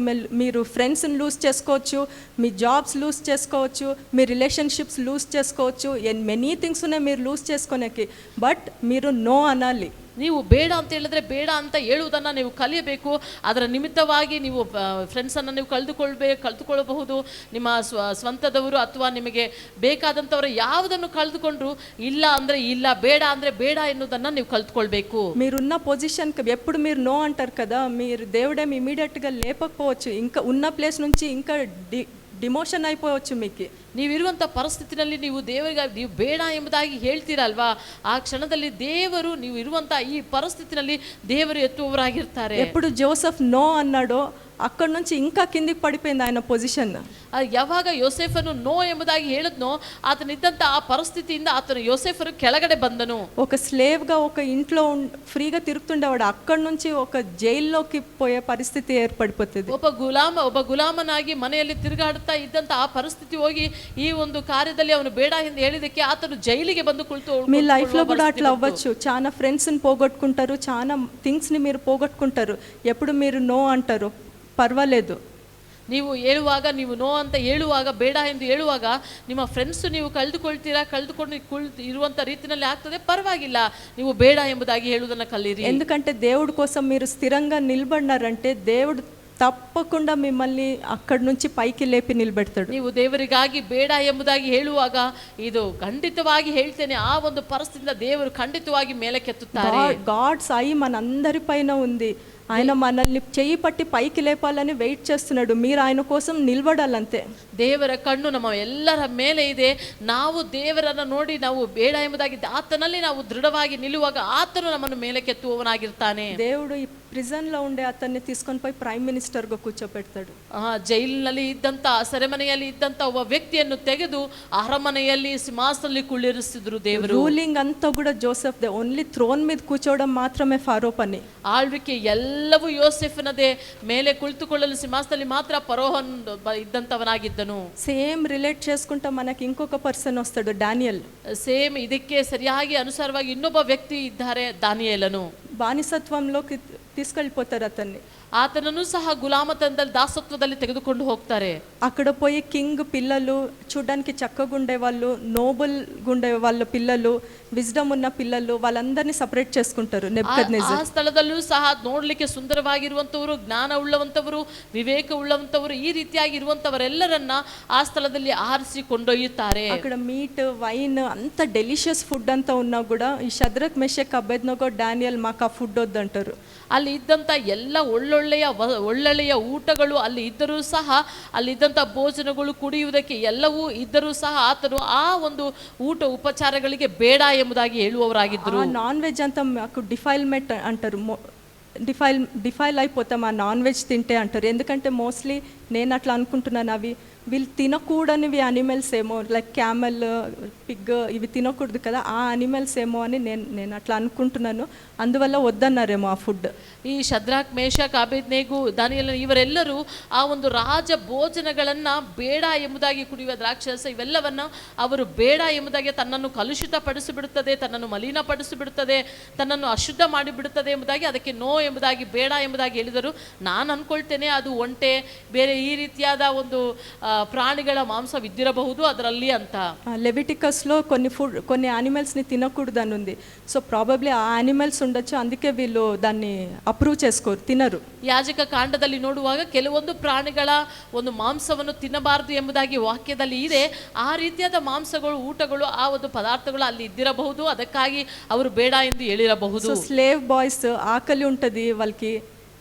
మీరు ఫ్రెండ్స్ని లూజ్ చేసుకోవచ్చు, మీ జాబ్స్ లూజ్ చేసుకోవచ్చు, మీ రిలేషన్షిప్స్ లూజ్ చేసుకోవచ్చు, మెనీ థింగ్స్ ఉన్నాయి మీరు లూజ్ చేసుకునేకి. బట్ మీరు నో అనాలి. ನೀವು ಬೇಡ ಅಂತ ಹೇಳಿದ್ರೆ ಬೇಡ ಅಂತ ಹೇಳುವುದನ್ನು ನೀವು ಕಲಿಯಬೇಕು. ಅದರ ನಿಮಿತ್ತವಾಗಿ ನೀವು ಫ್ರೆಂಡ್ಸನ್ನು ನೀವು ಕಳೆದುಕೊಳ್ಳಬಹುದು. ನಿಮ್ಮ ಸ್ವಂತದವರು ಅಥವಾ ನಿಮಗೆ ಬೇಕಾದಂಥವರು ಯಾವುದನ್ನು ಕಳೆದುಕೊಂಡ್ರು ಇಲ್ಲ ಅಂದರೆ ಇಲ್ಲ, ಬೇಡ ಅಂದರೆ ಬೇಡ ಎನ್ನುವುದನ್ನು ನೀವು ಕಲ್ತ್ಕೊಳ್ಬೇಕು. మీరున్న పొజిషన్కి ఎప్పుడు మీరు నో అంటారు కదా, మీరు దేవుడేం ఇమీడియట్గా లేపకపోవచ్చు, ఇంకా ఉన్న ప్లేస్ నుంచి ఇంకా ಡಿಮೋಷನ್ అయిపోవచ్చు మీకు. ನೀವಿರುವಂಥ ಪರಿಸ್ಥಿತಿನಲ್ಲಿ ನೀವು ದೇವರಿಗೆ ನೀವು ಬೇಡ ಎಂಬುದಾಗಿ ಹೇಳ್ತೀರಲ್ವಾ, ಆ ಕ್ಷಣದಲ್ಲಿ ದೇವರು ನೀವು ಇರುವಂಥ ಈ ಪರಿಸ್ಥಿತಿನಲ್ಲಿ ದೇವರು ಎತ್ತುವವರಾಗಿರ್ತಾರೆ. ఎప్పుడు జోసెఫ్ నో అన్నాడో అక్కడ నుంచి ఇంకా కిందికి పడిపోయింది ఆయన పొజిషన్. ಯಾವಾಗ ಯೋಸೇಫನು ನೋ ಎಂಬುದಾಗಿ ಹೇಳಿದ್ನೋ, ಆತನಿದ್ದಂಥ ಆ ಪರಿಸ್ಥಿತಿಯಿಂದ ಆತನು ಯೋಸೇಫನು ಕೆಳಗಡೆ ಬಂದನು. ఒక స్లేవ్గా ఒక ఇంట్లో ఫ్రీగా తిరుగుతుండేవాడు, అక్కడ నుంచి ఒక జైల్లోకి పోయే పరిస్థితి ఏర్పడిపోతుంది. ಒಬ್ಬ ಗುಲಾಮನಾಗಿ ಮನೆಯಲ್ಲಿ ತಿರುಗಾಡುತ್ತಾ ಇದ್ದಂಥ ಆ ಪರಿಸ್ಥಿತಿ ಹೋಗಿ ಈ ಒಂದು ಕಾರ್ಯದಲ್ಲಿ ಅವನು ಬೇಡ ಎಂದು ಹೇಳಿದಕ್ಕೆ ಆತನು ಜೈಲಿಗೆ ಬಂದು ಕುಳಿತು. మీ లైఫ్లో కూడా అట్లా అవ్వచ్చు. చాలా ఫ్రెండ్స్ని పోగొట్టుకుంటారు, చాలా థింగ్స్ని మీరు పోగొట్టుకుంటారు. ఎప్పుడు మీరు నో అంటారు పర్వాలేదు. ನೀವು ಹೇಳುವಾಗ, ನೀವು ನೋ ಅಂತ ಹೇಳುವಾಗ, ಬೇಡ ಎಂದು ಹೇಳುವಾಗ ನಿಮ್ಮ ಫ್ರೆಂಡ್ಸ್ ನೀವು ಕಳೆದುಕೊಂಡು ಇರುವಂಥ ರೀತಿಯಲ್ಲಿ ಆಗ್ತದೆ, ಪರವಾಗಿಲ್ಲ, ನೀವು ಬೇಡ ಎಂಬುದಾಗಿ ಹೇಳುವುದನ್ನು ಕಲಿಯಿರಿ. ఎందుకంటే దేవుడి కోసం మీరు స్థిరంగా నిలబడినారంటే దేవుడు తప్పకుండా మిమ్మల్ని అక్కడి నుంచి పైకి లేపి నిలబెడతాడు. ನೀವು ದೇವರಿಗಾಗಿ ಬೇಡ ಎಂಬುದಾಗಿ ಹೇಳುವಾಗ ಇದು ಖಂಡಿತವಾಗಿ ಹೇಳ್ತೇನೆ, ಆ ಒಂದು ಪರಿಸ್ಥಿತಿಯಿಂದ ದೇವರು ಖಂಡಿತವಾಗಿ ಮೇಲಕ್ಕೆತ್ತುತ್ತಾರೆ. గాడ్స్ ఐ మనందరి పైన ఉంది. ఆయన మనల్ని చెయ్యి పట్టి పైకి లేపాలని వెయిట్ చేస్తున్నాడు. మీరు ఆయన కోసం నిలబడాలంతే. ದೇವರ ಕಣ್ಣು ನಮ್ಮ ಎಲ್ಲರ ಮೇಲೆ ಇದೆ. ನಾವು ದೇವರನ್ನು ನೋಡಿ ನಾವು ಬೇಡ ಎಂಬುದಾಗಿ ಆತನಲ್ಲಿ ನಾವು ದೃಢವಾಗಿ ನಿಲ್ಲುವಾಗ ಆತನು ನಮ್ಮನ್ನು ಮೇಲಕ್ಕೆತ್ತುವವನಾಗಿರ್ತಾನೆ. దేవుడు ఈ ప్రిజన్లో ఉండే అతన్ని తీసుకొని పోయి ప్రైమ్ మినిస్టర్గా కూర్చోబెడతాడు. ಜೈಲಿನಲ್ಲಿ ಇದ್ದಂಥ, ಸೆರೆಮನೆಯಲ್ಲಿ ಇದ್ದಂಥ ಒಬ್ಬ ವ್ಯಕ್ತಿಯನ್ನು ತೆಗೆದು ಅರಮನೆಯಲ್ಲಿ ಸಿಂಹಾಸನದಲ್ಲಿ ಕುಳ್ಳಿರಿಸಿದ್ರು ದೇವರು. రూలింగ్ అంతా కూడా జోసెఫ్ దే. ఓన్లీ థ్రోన్ మీద కూర్చోవడం మాత్రమే ఫారో పని. ಆಳ್ವಿಕೆ ಎಲ್ಲವೂ ಯೋಸೆಫನದೇ. ಮೇಲೆ ಕುಳಿತುಕೊಳ್ಳಲು ಸಿಂಹಾಸನದಲ್ಲಿ ಮಾತ್ರ ಫರೋಹನ್ ಇದ್ದಂಥವನಾಗಿದ್ದನು. సేమ్ రిలేట్ చేసుకుంటా మనకి ఇంకొక పర్సన్ వస్తాడు, డానియల్. ಸೇಮ್ ಇದಕ್ಕೆ ಸರಿಯಾಗಿ ಅನುಸಾರವಾಗಿ ಇನ್ನೊಬ್ಬ ವ್ಯಕ್ತಿ ಇದ್ದಾರೆ, ದಾನಿಯೇಲನು. బానిసత్వంలోకి తీసుకెళ్ళిపోతారు అతన్ని. ಆತನನ್ನು ಸಹ ಗುಲಾಮತನದಲ್ಲಿ, ದಾಸತ್ವದಲ್ಲಿ ತೆಗೆದುಕೊಂಡು ಹೋಗ್ತಾರೆ. అక్కడ పోయి కింగ్ పిల్లలు, చూడ్డానికి చక్కగా ఉండే వాళ్ళు, నోబుల్ ఉండే వాళ్ళ పిల్లలు, విజ్డమ్ ఉన్న పిల్లలు, వాళ్ళందరినీ సపరేట్ చేసుకుంటారు నెబుకద్నెజర్. ಆ ಸ್ಥಳದಲ್ಲೂ ಸಹ ನೋಡ್ಲಿಕ್ಕೆ ಸುಂದರವಾಗಿರುವಂತವರು, ಜ್ಞಾನ ಉಳ್ಳವಂತವರು, ವಿವೇಕ ಉಳ್ಳವಂತವರು, ಈ ರೀತಿಯಾಗಿ ಇರುವಂತವರೆಲ್ಲರನ್ನ ಆ ಸ್ಥಳದಲ್ಲಿ ಆರಿಸಿ ಕೊಂಡೊಯ್ಯುತ್ತಾರೆ. అక్కడ మీట్, వైన్, అంత డెలిషియస్ ఫుడ్ అంతా ఉన్నా కూడా ఈ షద్రక్ మెషక్ అబేద్నగో డానియల్ మాకు మాకు ఆ ఫుడ్ వద్దంటారు. ಅಲ್ಲಿ ಇದ್ದಂಥ ಎಲ್ಲ ಒಳ್ಳೊಳ್ಳೆಯ ಊಟಗಳು ಅಲ್ಲಿ ಇದ್ದರೂ ಸಹ ಅಲ್ಲಿದ್ದಂಥ ಭೋಜನಗಳು ಕುಡಿಯುವುದಕ್ಕೆ ಎಲ್ಲವೂ ಇದ್ದರೂ ಸಹ ಆತನು ಆ ಒಂದು ಊಟ ಉಪಚಾರಗಳಿಗೆ ಬೇಡ ಎಂಬುದಾಗಿ ಹೇಳುವವರಾಗಿದ್ದರು. నాన్ వెజ్ అంతా మాకు డిఫైల్మెంట్ అంటారు, డిఫైల్ అయిపోతాం ఆ నాన్ వెజ్ తింటే అంటారు. ఎందుకంటే మోస్ట్లీ నేను అట్లా అనుకుంటున్నాను, అవి వీళ్ళు తినకూడనివి అనిమల్స్ ఏమో, లైక్ క్యామెల్, పిగ్, ఇవి తినకూడదు కదా, ఆ అనిమల్స్ ఏమో అని నేను అట్లా అనుకుంటున్నాను. అందువల్ల వద్దన్నారేమో ఆ ఫుడ్. ಈ ಶದ್ರಾಕ್, ಮೇಷಕ್, ಅಬೇದ್ನೆಗೋ, ದಾನಿಯೇಲ ಇವರೆಲ್ಲರೂ ಆ ಒಂದು ರಾಜ ಭೋಜನಗಳನ್ನು ಬೇಡ ಎಂಬುದಾಗಿ, ಕುಡಿಯುವ ದ್ರಾಕ್ಷಾರಸ ಇವೆಲ್ಲವನ್ನ ಅವರು ಬೇಡ ಎಂಬುದಾಗಿ, ತನ್ನನ್ನು ಕಲುಷಿತಪಡಿಸಿಬಿಡುತ್ತದೆ, ತನ್ನನ್ನು ಮಲಿನಪಡಿಸಿಬಿಡುತ್ತದೆ, ತನ್ನನ್ನು ಅಶುದ್ಧ ಮಾಡಿಬಿಡುತ್ತದೆ ಎಂಬುದಾಗಿ, ಅದಕ್ಕೆ ನೋ ಎಂಬುದಾಗಿ, ಬೇಡ ಎಂಬುದಾಗಿ ಹೇಳಿದರು. ನಾನು ಅಂದ್ಕೊಳ್ತೇನೆ ಅದು ಒಂಟೆ, ಬೇರೆ ಈ ರೀತಿಯಾದ ಒಂದು ಪ್ರಾಣಿಗಳ ಮಾಂಸವಿದ್ದಿರಬಹುದು ಅದರಲ್ಲಿ ಅಂತ. లెవిటికస్లో కొన్ని యానిమల్స్ని తినకూడదు అని ఉంది. సో ప్రాబబ్లీ ఆ యానిమల్స్ ఉండొచ్చు, అందుకే వీళ్ళు దాన్ని ಅಪ್ರೂವ್ చేసుకోరు, ತಿನ್ನರು. ಯಾಜಕ ಕಾಂಡದಲ್ಲಿ ನೋಡುವಾಗ ಕೆಲವೊಂದು ಪ್ರಾಣಿಗಳ ಒಂದು ಮಾಂಸವನ್ನು ತಿನ್ನಬಾರದು ಎಂಬುದಾಗಿ ವಾಕ್ಯದಲ್ಲಿ ಇದೆ. ಆ ರೀತಿಯಾದ ಮಾಂಸಗಳು, ಊಟಗಳು, ಆ ಒಂದು ಪದಾರ್ಥಗಳು ಅಲ್ಲಿ ಇದ್ದಿರಬಹುದು, ಅದಕ್ಕಾಗಿ ಅವರು ಬೇಡ ಎಂದು ಹೇಳಿರಬಹುದು. సో స్లేవ్ బాయ్స్ ఆకలి ఉంటుంది, వాళ్ళకి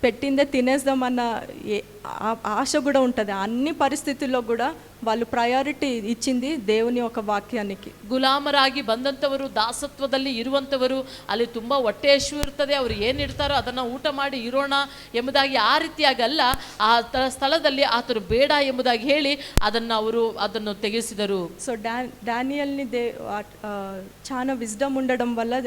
పెట్టిందే తినేద్దామన్న ఆశ కూడా ఉంటుంది. అన్ని పరిస్థితుల్లో కూడా వాళ్ళు ప్రయారిటీ ఇచ్చింది దేవుని ఒక ವಾಕ್ಯಾనికి. ಗುಲಾಮರಾಗಿ ಬಂದಂಥವರು, ದಾಸತ್ವದಲ್ಲಿ ಇರುವಂಥವರು, ಅಲ್ಲಿ ತುಂಬ ಹೊಟ್ಟೆ ಹಸಿವು ಇರ್ತದೆ, ಅವರು ಏನು ಇಡ್ತಾರೋ ಅದನ್ನು ಊಟ ಮಾಡಿ ಇರೋಣ ಎಂಬುದಾಗಿ ಆ ರೀತಿಯಾಗಲ್ಲ, ಆ ಸ್ಥಳದಲ್ಲಿ ಆತನು ಬೇಡ ಎಂಬುದಾಗಿ ಹೇಳಿ ಅದನ್ನು ತೆಗೆಸಿದರು. సో డానియల్ని చాలా విజ్డమ్ ఉండడం వల్ల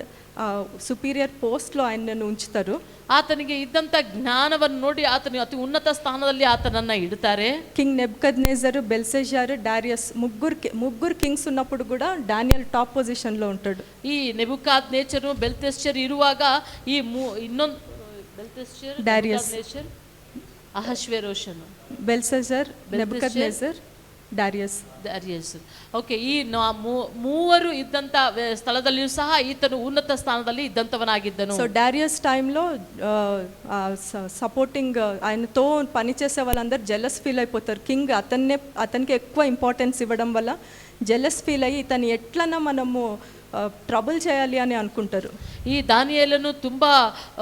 సుపీరియర్ పోస్ట్లో ఆయనను ఉంచుతారు. ಆತನಿಗೆ ಇದ್ದಂಥ ಜ್ಞಾನವನ್ನು ನೋಡಿ ಆತನು ಅತಿ ಉನ್ನತ ಸ್ಥಾನದಲ್ಲಿ ಆತನನ್ನು ಇಡ್ತಾರೆ. కింగ్ నెబుకద్నెజర్, బెల్షెజర్, డారియస్ ముగ్గురు కింగ్స్ ఉన్నప్పుడు కూడా డానియల్ టాప్ పొజిషన్లో ఉంటాడు. ಈ ನೆಬುಕದ್ನೆಚ್ಚರ್, ಬೆಲ್ತೆಶಚ್ಚರ್ ಇರುವಾಗ ಈ ಇನ್ನೊಂದು ಬೆಲ್ತೆಶಚ್ಚರ್, డారియస్, ಅಹಶ್ವೇರೋಷನ್, ಬೆಲ್ಷೆಜರ್, ನೆಬುಕದ್ನೆಜರ್, డారియಸ್. ಓಕೆ, ಈ ಮೂವರು ಇದ್ದಂಥ ಸ್ಥಳದಲ್ಲಿಯೂ ಸಹ ಈತನು ಉನ್ನತ ಸ್ಥಾನದಲ್ಲಿ ಇದ್ದಂಥವನಾಗಿದ್ದನು. సో డారియస్ టైంలో సపోర్టింగ్ ఆయనతో పనిచేసే వాళ్ళందరూ జెలస్ ఫీల్ అయిపోతారు. కింగ్ అతనికి ఎక్కువ ఇంపార్టెన్స్ ఇవ్వడం వల్ల జెలస్ ఫీల్ అయ్యి ఇతను ఎట్లన్నా మనము ಟ್ರಬಲ್ చేయాలి అని అనుకుంటారు. ಈ ದಾನಿಯೇಲನು ತುಂಬ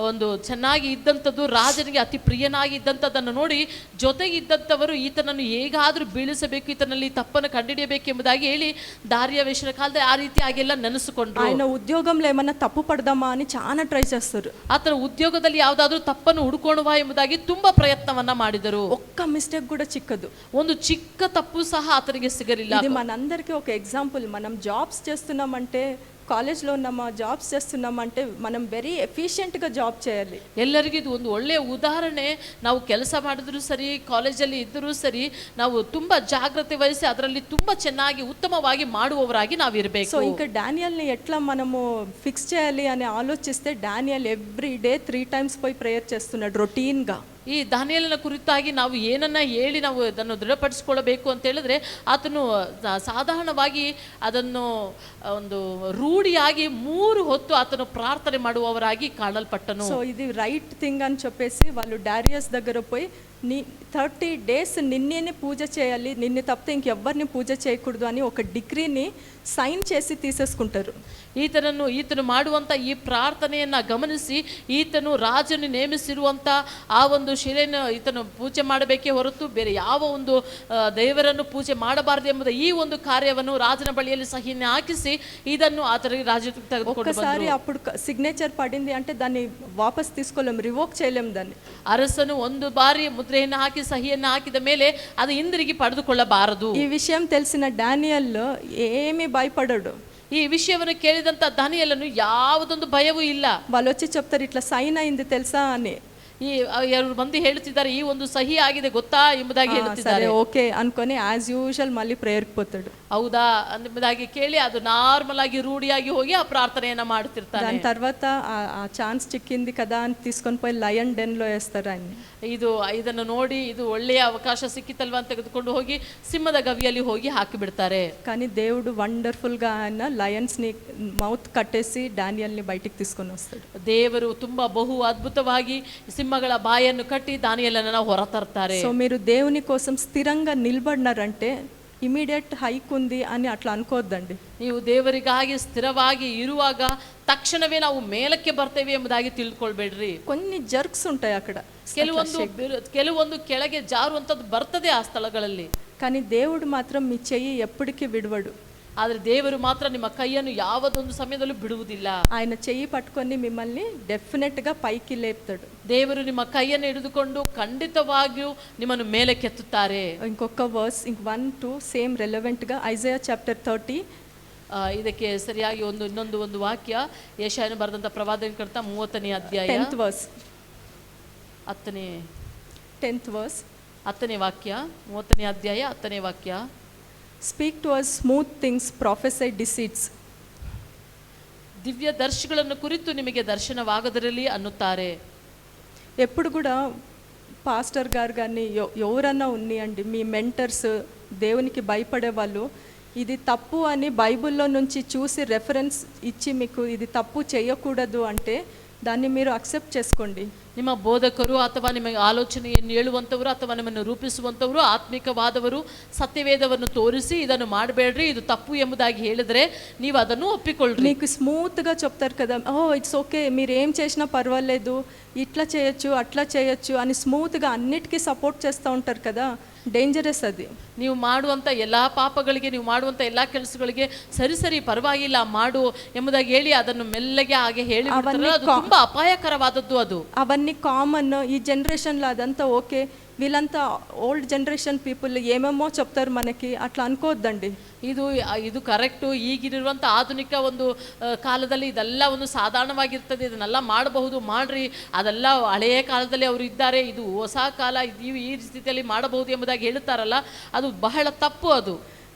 ಒಂದು ಚೆನ್ನಾಗಿ ಇದ್ದಂಥದ್ದು, ರಾಜನಿಗೆ ಅತಿ ಪ್ರಿಯನಾಗಿ ಇದ್ದಂಥದ್ದನ್ನು ನೋಡಿ ಜೊತೆಗಿದ್ದಂಥವರು ಈತನನ್ನು ಹೇಗಾದರೂ ಬೀಳಿಸಬೇಕು, ಈತನಲ್ಲಿ ತಪ್ಪನ್ನು ಕಂಡುಹಿಡಿಯಬೇಕು ಎಂಬುದಾಗಿ ಹೇಳಿ ದಾರಿಯಾವೇಶನ ಕಾಲದಲ್ಲಿ ಆ ರೀತಿಯಾಗೆಲ್ಲ ನೆನೆಸಿಕೊಂಡ್ರು. ఆయన ఉద్యోగంలో ఏమన్నా తప్పు పడదామా అని చాలా ట్రై చేస్తారు. ಆತನ ಉದ್ಯೋಗದಲ್ಲಿ ಯಾವುದಾದ್ರೂ ತಪ್ಪನ್ನು ಹುಡುಕೋಣುವ ಎಂಬುದಾಗಿ ತುಂಬ ಪ್ರಯತ್ನವನ್ನ ಮಾಡಿದರು. ఒక్క మిస్టేక్ కూడా చిక్కదు, ಒಂದು ಚಿಕ್ಕ ತಪ್ಪು ಸಹ ಆತನಿಗೆ ಸಿಗಲಿಲ್ಲ. ఇది మనందరికీ ఒక ఎగ్జాంపుల్. మనం జాబ్స్ చేస్తున్నామంటే, కాలేజ్లో ఉన్నామా, జాబ్స్ చేస్తున్నామంటే మనం వెరీ ಎಫಿಷಿಯೆಂಟ್గా ಜಾಬ್ చేయాలి. ಎಲ್ಲರಿಗೂ ಇದು ಒಂದು ಒಳ್ಳೆಯ ಉದಾಹರಣೆ. ನಾವು ಕೆಲಸ ಮಾಡಿದ್ರು ಸರಿ, ಕಾಲೇಜಲ್ಲಿ ಇದ್ದರೂ ಸರಿ, ನಾವು ತುಂಬ ಜಾಗ್ರತೆ ವಹಿಸಿ ಅದರಲ್ಲಿ ತುಂಬ ಚೆನ್ನಾಗಿ ಉತ್ತಮವಾಗಿ ಮಾಡುವವರಾಗಿ ನಾವಿರಬೇಕು. సో ఇంకా డానియల్ని ఎట్లా మనము ఫిక్స్ చేయాలి అని ఆలోచిస్తే, డానియల్ ఎవ్రీ డే 3 times పోయి ప్రేయర్ చేస్తున్నాడు రొటీన్గా. ಈ ದಾನಿಯೇಲನ ಕುರಿತಾಗಿ ನಾವು ಏನನ್ನ ಹೇಳಿ ನಾವು ಅದನ್ನು ದೃಢಪಡಿಸಿಕೊಳ್ಳಬೇಕು ಅಂತ ಹೇಳಿದ್ರೆ, ಆತನು ಸಾಧಾರಣವಾಗಿ ಅದನ್ನು ಒಂದು ರೂಢಿಯಾಗಿ 3 ಹೊತ್ತು ಆತನು ಪ್ರಾರ್ಥನೆ ಮಾಡುವವರಾಗಿ ಕಾಣಲ್ಪಟ್ಟನು. సో ఇది రైట్ థింగ్ అని చెప్పేసి వాళ్ళు డారియస్ దగ్గర పోయి 30 days నిన్నే పూజ చేయాలి, నిన్ను తప్పితే ఇంకెవ్వరిని పూజ చేయకూడదు అని ఒక డిగ్రీని సైన్ చేసి తీసేసుకుంటారు. ಈತನು ಮಾಡುವಂಥ ಈ ಪ್ರಾರ್ಥನೆಯನ್ನು ಗಮನಿಸಿ ಈತನು ರಾಜನು ನೇಮಿಸಿರುವಂಥ ಆ ಒಂದು ಶಿಲೆಯನ್ನು ಈತನು ಪೂಜೆ ಮಾಡಬೇಕೇ ಹೊರತು ಬೇರೆ ಯಾವ ಒಂದು ದೇವರನ್ನು ಪೂಜೆ ಮಾಡಬಾರದು ಎಂಬುದು ಈ ಒಂದು ಕಾರ್ಯವನ್ನು ರಾಜನ ಬಳಿಯಲ್ಲಿ ಸಹಿಯನ್ನು ಹಾಕಿಸಿ ಇದನ್ನು ಆತನಿಗೆ ರಾಜ ತೆಗೆದುಕೊಂಡು ఒకసారి అప్పుడు సిగ్నేచర్ పడింది అంటే దాన్ని వాపస్ తీసుకోలేం, రివోక్ చేయలేం దాన్ని. ಅರಸನು ಒಂದು ಬಾರಿ ಮುದ್ರೆಯನ್ನು ಹಾಕಿ ಸಹಿಯನ್ನು ಹಾಕಿದ ಮೇಲೆ ಅದು ಹಿಂದಿರುಗಿ ಪಡೆದುಕೊಳ್ಳಬಾರದು. ఈ విషయం తెలిసిన డానియల్ ఏమీ భయపడడు. ಈ ವಿಷಯವನ್ನು ಕೇಳಿದಂಥ ದಾನಿಯೇಲನು ಯಾವುದೊಂದು ಭಯವೂ ಇಲ್ಲ. వాళ్ళు వచ్చి చెప్తారు, ఇట్లా సైన్ అయింది తెలుసా అని. ಈ 2 ಮಂದಿ ಹೇಳುತ್ತಿದ್ದಾರೆ, ಈ ಒಂದು ಸಹಿ ಆಗಿದೆ ಗೊತ್ತಾ ಎಂಬುದಾಗಿ ಹೇಳುತ್ತಿದ್ದಾರೆ. ಓಕೆ ಅನ್ಕೊನೆ ಆಸ್ ಯೂಶುವಲ್ ಮళ్ళీ ಪ್ರೇಯರ್ಗೆ పోతాడు. ಹೌದಾ ಎಂಬುದಾಗಿ ಕೇಳಿ ಅದು ನಾರ್ಮಲ್ ಆಗಿ ರೂಢಿಯಾಗಿ ಹೋಗಿ ಆ ಪ್ರಾರ್ಥನೆಯನ್ನ ಮಾಡುತ್ತಿರ್ತಾನೆ. దాని తర్వాత ఆ ఛాన్స్ చిక్కింది కదా అని తీసుకొని పోయి లయన్ డెన్ లో వేస్తారు ఆయన్ని. ಇದನ್ನು ನೋಡಿ ಇದು ಒಳ್ಳೆಯ ಅವಕಾಶ ಸಿಕ್ಕಿತಲ್ವಾ ಅಂತ ತೆಗೆದುಕೊಂಡು ಹೋಗಿ ಸಿಂಹದ ಗವಿಯಲ್ಲಿ ಹೋಗಿ ಹಾಕಿ ಬಿಡ್ತಾರೆ. కానీ దేవుడు వండర్ఫుల్ గా ఆయన లయన్స్ ని మౌత్ కట్టేసి డానియల్ ని బయటికి తీసుకొని వస్తాడు. ದೇವರು ತುಂಬಾ ಬಹು ಅದ್ಭುತವಾಗಿ ಸಿಂಹಗಳ ಬಾಯನ್ನು ಕಟ್ಟಿ ದಾನಿಯೇಲನನ್ನು ಹೊರತರ್ತಾರೆ. సో మీరు దేవుని కోసం స్థిరంగా నిలబడినారంటే ఇమీడియట్ హైక్ ఉంది అని అట్లా అనుకోవద్దండి. ನೀವು ದೇವರಿಗಾಗಿ ಸ್ಥಿರವಾಗಿ ಇರುವಾಗ ತಕ್ಷಣವೇ ನಾವು ಮೇಲಕ್ಕೆ ಬರ್ತೇವೆ ಎಂಬುದಾಗಿ ತಿಳ್ಕೊಳ್ಬೇಡ್ರಿ. కొన్ని జర్క్స్ ఉంటాయి అక్కడ, ಕೆಲವೊಂದು ಕೆಳಗೆ ಜಾರುವಂಥದ್ದು ಬರ್ತದೆ ಆ ಸ್ಥಳಗಳಲ್ಲಿ. కానీ దేవుడు మాత్రం మీ చెయ్యి ఎప్పటికీ విడవడు. ಆದರೆ ದೇವರು ಮಾತ್ರ ನಿಮ್ಮ ಕೈಯನ್ನು ಯಾವುದೊಂದು ಸಮಯದಲ್ಲೂ ಬಿಡುವುದಿಲ್ಲ. ఆయన చెయ్యి పట్టుకొని మిమ్మల్ని డెఫినెట్గా పైకి లేపుతాడు. ದೇವರು ನಿಮ್ಮ ಕೈಯನ್ನು ಹಿಡಿದುಕೊಂಡು ಖಂಡಿತವಾಗಿಯೂ ನಿಮ್ಮನ್ನು ಮೇಲಕ್ಕೆತ್ತುತ್ತಾರೆ. ఇంకొక వర్స్ 1, 2 ಸೇಮ್ ರೆಲೆವೆಂಟ್గా ಐಸಯಾ ಚಾಪ್ಟರ್ 30 ಇದಕ್ಕೆ ಸರಿಯಾಗಿ ಇನ್ನೊಂದು ವಾಕ್ಯ ಯೆಶಾಯನು ಬರೆದಂಥ ಪ್ರವಾದನೆಕರ್ತ 30ನೇ ಅಧ್ಯಾಯ 10th verse 10th verse 10ನೇ ವಾಕ್ಯ 30ನೇ ಅಧ್ಯಾಯ 10ನೇ ವಾಕ್ಯ. Speak to us smooth things, prophesy deceits. ದಿವ್ಯ ದರ್ಶಗಳನ್ನು ಕುರಿತು ನಿಮಗೆ ದರ್ಶನವಾಗದಿರಲಿ ಅನ್ನುತ್ತಾರೆ. ఎప్పుడు కూడా పాస్టర్ గారు కానీ ఎవరన్నా ఉన్నాయండి మీ మెంటర్స్, దేవునికి భయపడే వాళ్ళు, ఇది తప్పు అని బైబిల్లో నుంచి చూసి రెఫరెన్స్ ఇచ్చి మీకు ఇది తప్పు చేయకూడదు అంటే దాన్ని మీరు ಅಕ್ಸೆಪ್ಟ್ చేసుకోండి. ನಿಮ್ಮ ಬೋಧಕರು ಅಥವಾ ನಿಮಗೆ ಆಲೋಚನೆಯನ್ನು ಹೇಳುವಂಥವರು ಅಥವಾ ನಿಮ್ಮನ್ನು ರೂಪಿಸುವಂಥವರು, ಆತ್ಮಿಕವಾದವರು ಸತ್ಯವೇದವನ್ನು ತೋರಿಸಿ ಇದನ್ನು ಮಾಡಬೇಡ್ರಿ, ಇದು ತಪ್ಪು ಎಂಬುದಾಗಿ ಹೇಳಿದರೆ ನೀವು ಅದನ್ನು ಒಪ್ಪಿಕೊಳ್ಳ್ರಿ. మీకు స్మూత్గా చెప్తారు కదా, ఇట్స్ ఓకే, మీరు ఏం చేసినా పర్వాలేదు, ఇట్లా చేయొచ్చు అట్లా చేయొచ్చు అని స్మూత్గా అన్నిటికీ సపోర్ట్ చేస్తూ ఉంటారు కదా, ಡೇಂಜರಸ್ ಅದು. ನೀವು ಮಾಡುವಂಥ ಎಲ್ಲ ಪಾಪಗಳಿಗೆ, ನೀವು ಮಾಡುವಂಥ ಎಲ್ಲ ಕೆಲಸಗಳಿಗೆ ಸರಿ ಪರವಾಗಿಲ್ಲ ಮಾಡು ಎಂಬುದಾಗಿ ಹೇಳಿ ಅದನ್ನು ಮೆಲ್ಲಗೆ ಹಾಗೆ ಹೇಳಿ ಅದು ತುಂಬಾ ಅಪಾಯಕರವಾದದ್ದು. ಅದು అవన్నీ కామన్ ఈ జనరేషన్లో, అదంతా ఓకే, వీళ్ళంతా ఓల్డ్ జనరేషన్ పీపుల్ ఏమేమో చెప్తారు మనకి, అట్లా అనుకోవద్దండి. ಇದು ಕರೆಕ್ಟು. ಈಗಿರುವಂಥ ಆಧುನಿಕ ಒಂದು ಕಾಲದಲ್ಲಿ ಇದೆಲ್ಲ ಒಂದು ಸಾಧಾರಣವಾಗಿರ್ತದೆ, ಇದನ್ನೆಲ್ಲ ಮಾಡಬಹುದು, ಮಾಡ್ರಿ, ಅದೆಲ್ಲ ಹಳೆಯ ಕಾಲದಲ್ಲಿ ಅವರು ಇದ್ದಾರೆ, ಇದು ಹೊಸ ಕಾಲ, ನೀವು ಈ ಸ್ಥಿತಿಯಲ್ಲಿ ಮಾಡಬಹುದು ಎಂಬುದಾಗಿ ಹೇಳುತ್ತಾರಲ್ಲ, ಅದು ಬಹಳ ತಪ್ಪು. ಅದು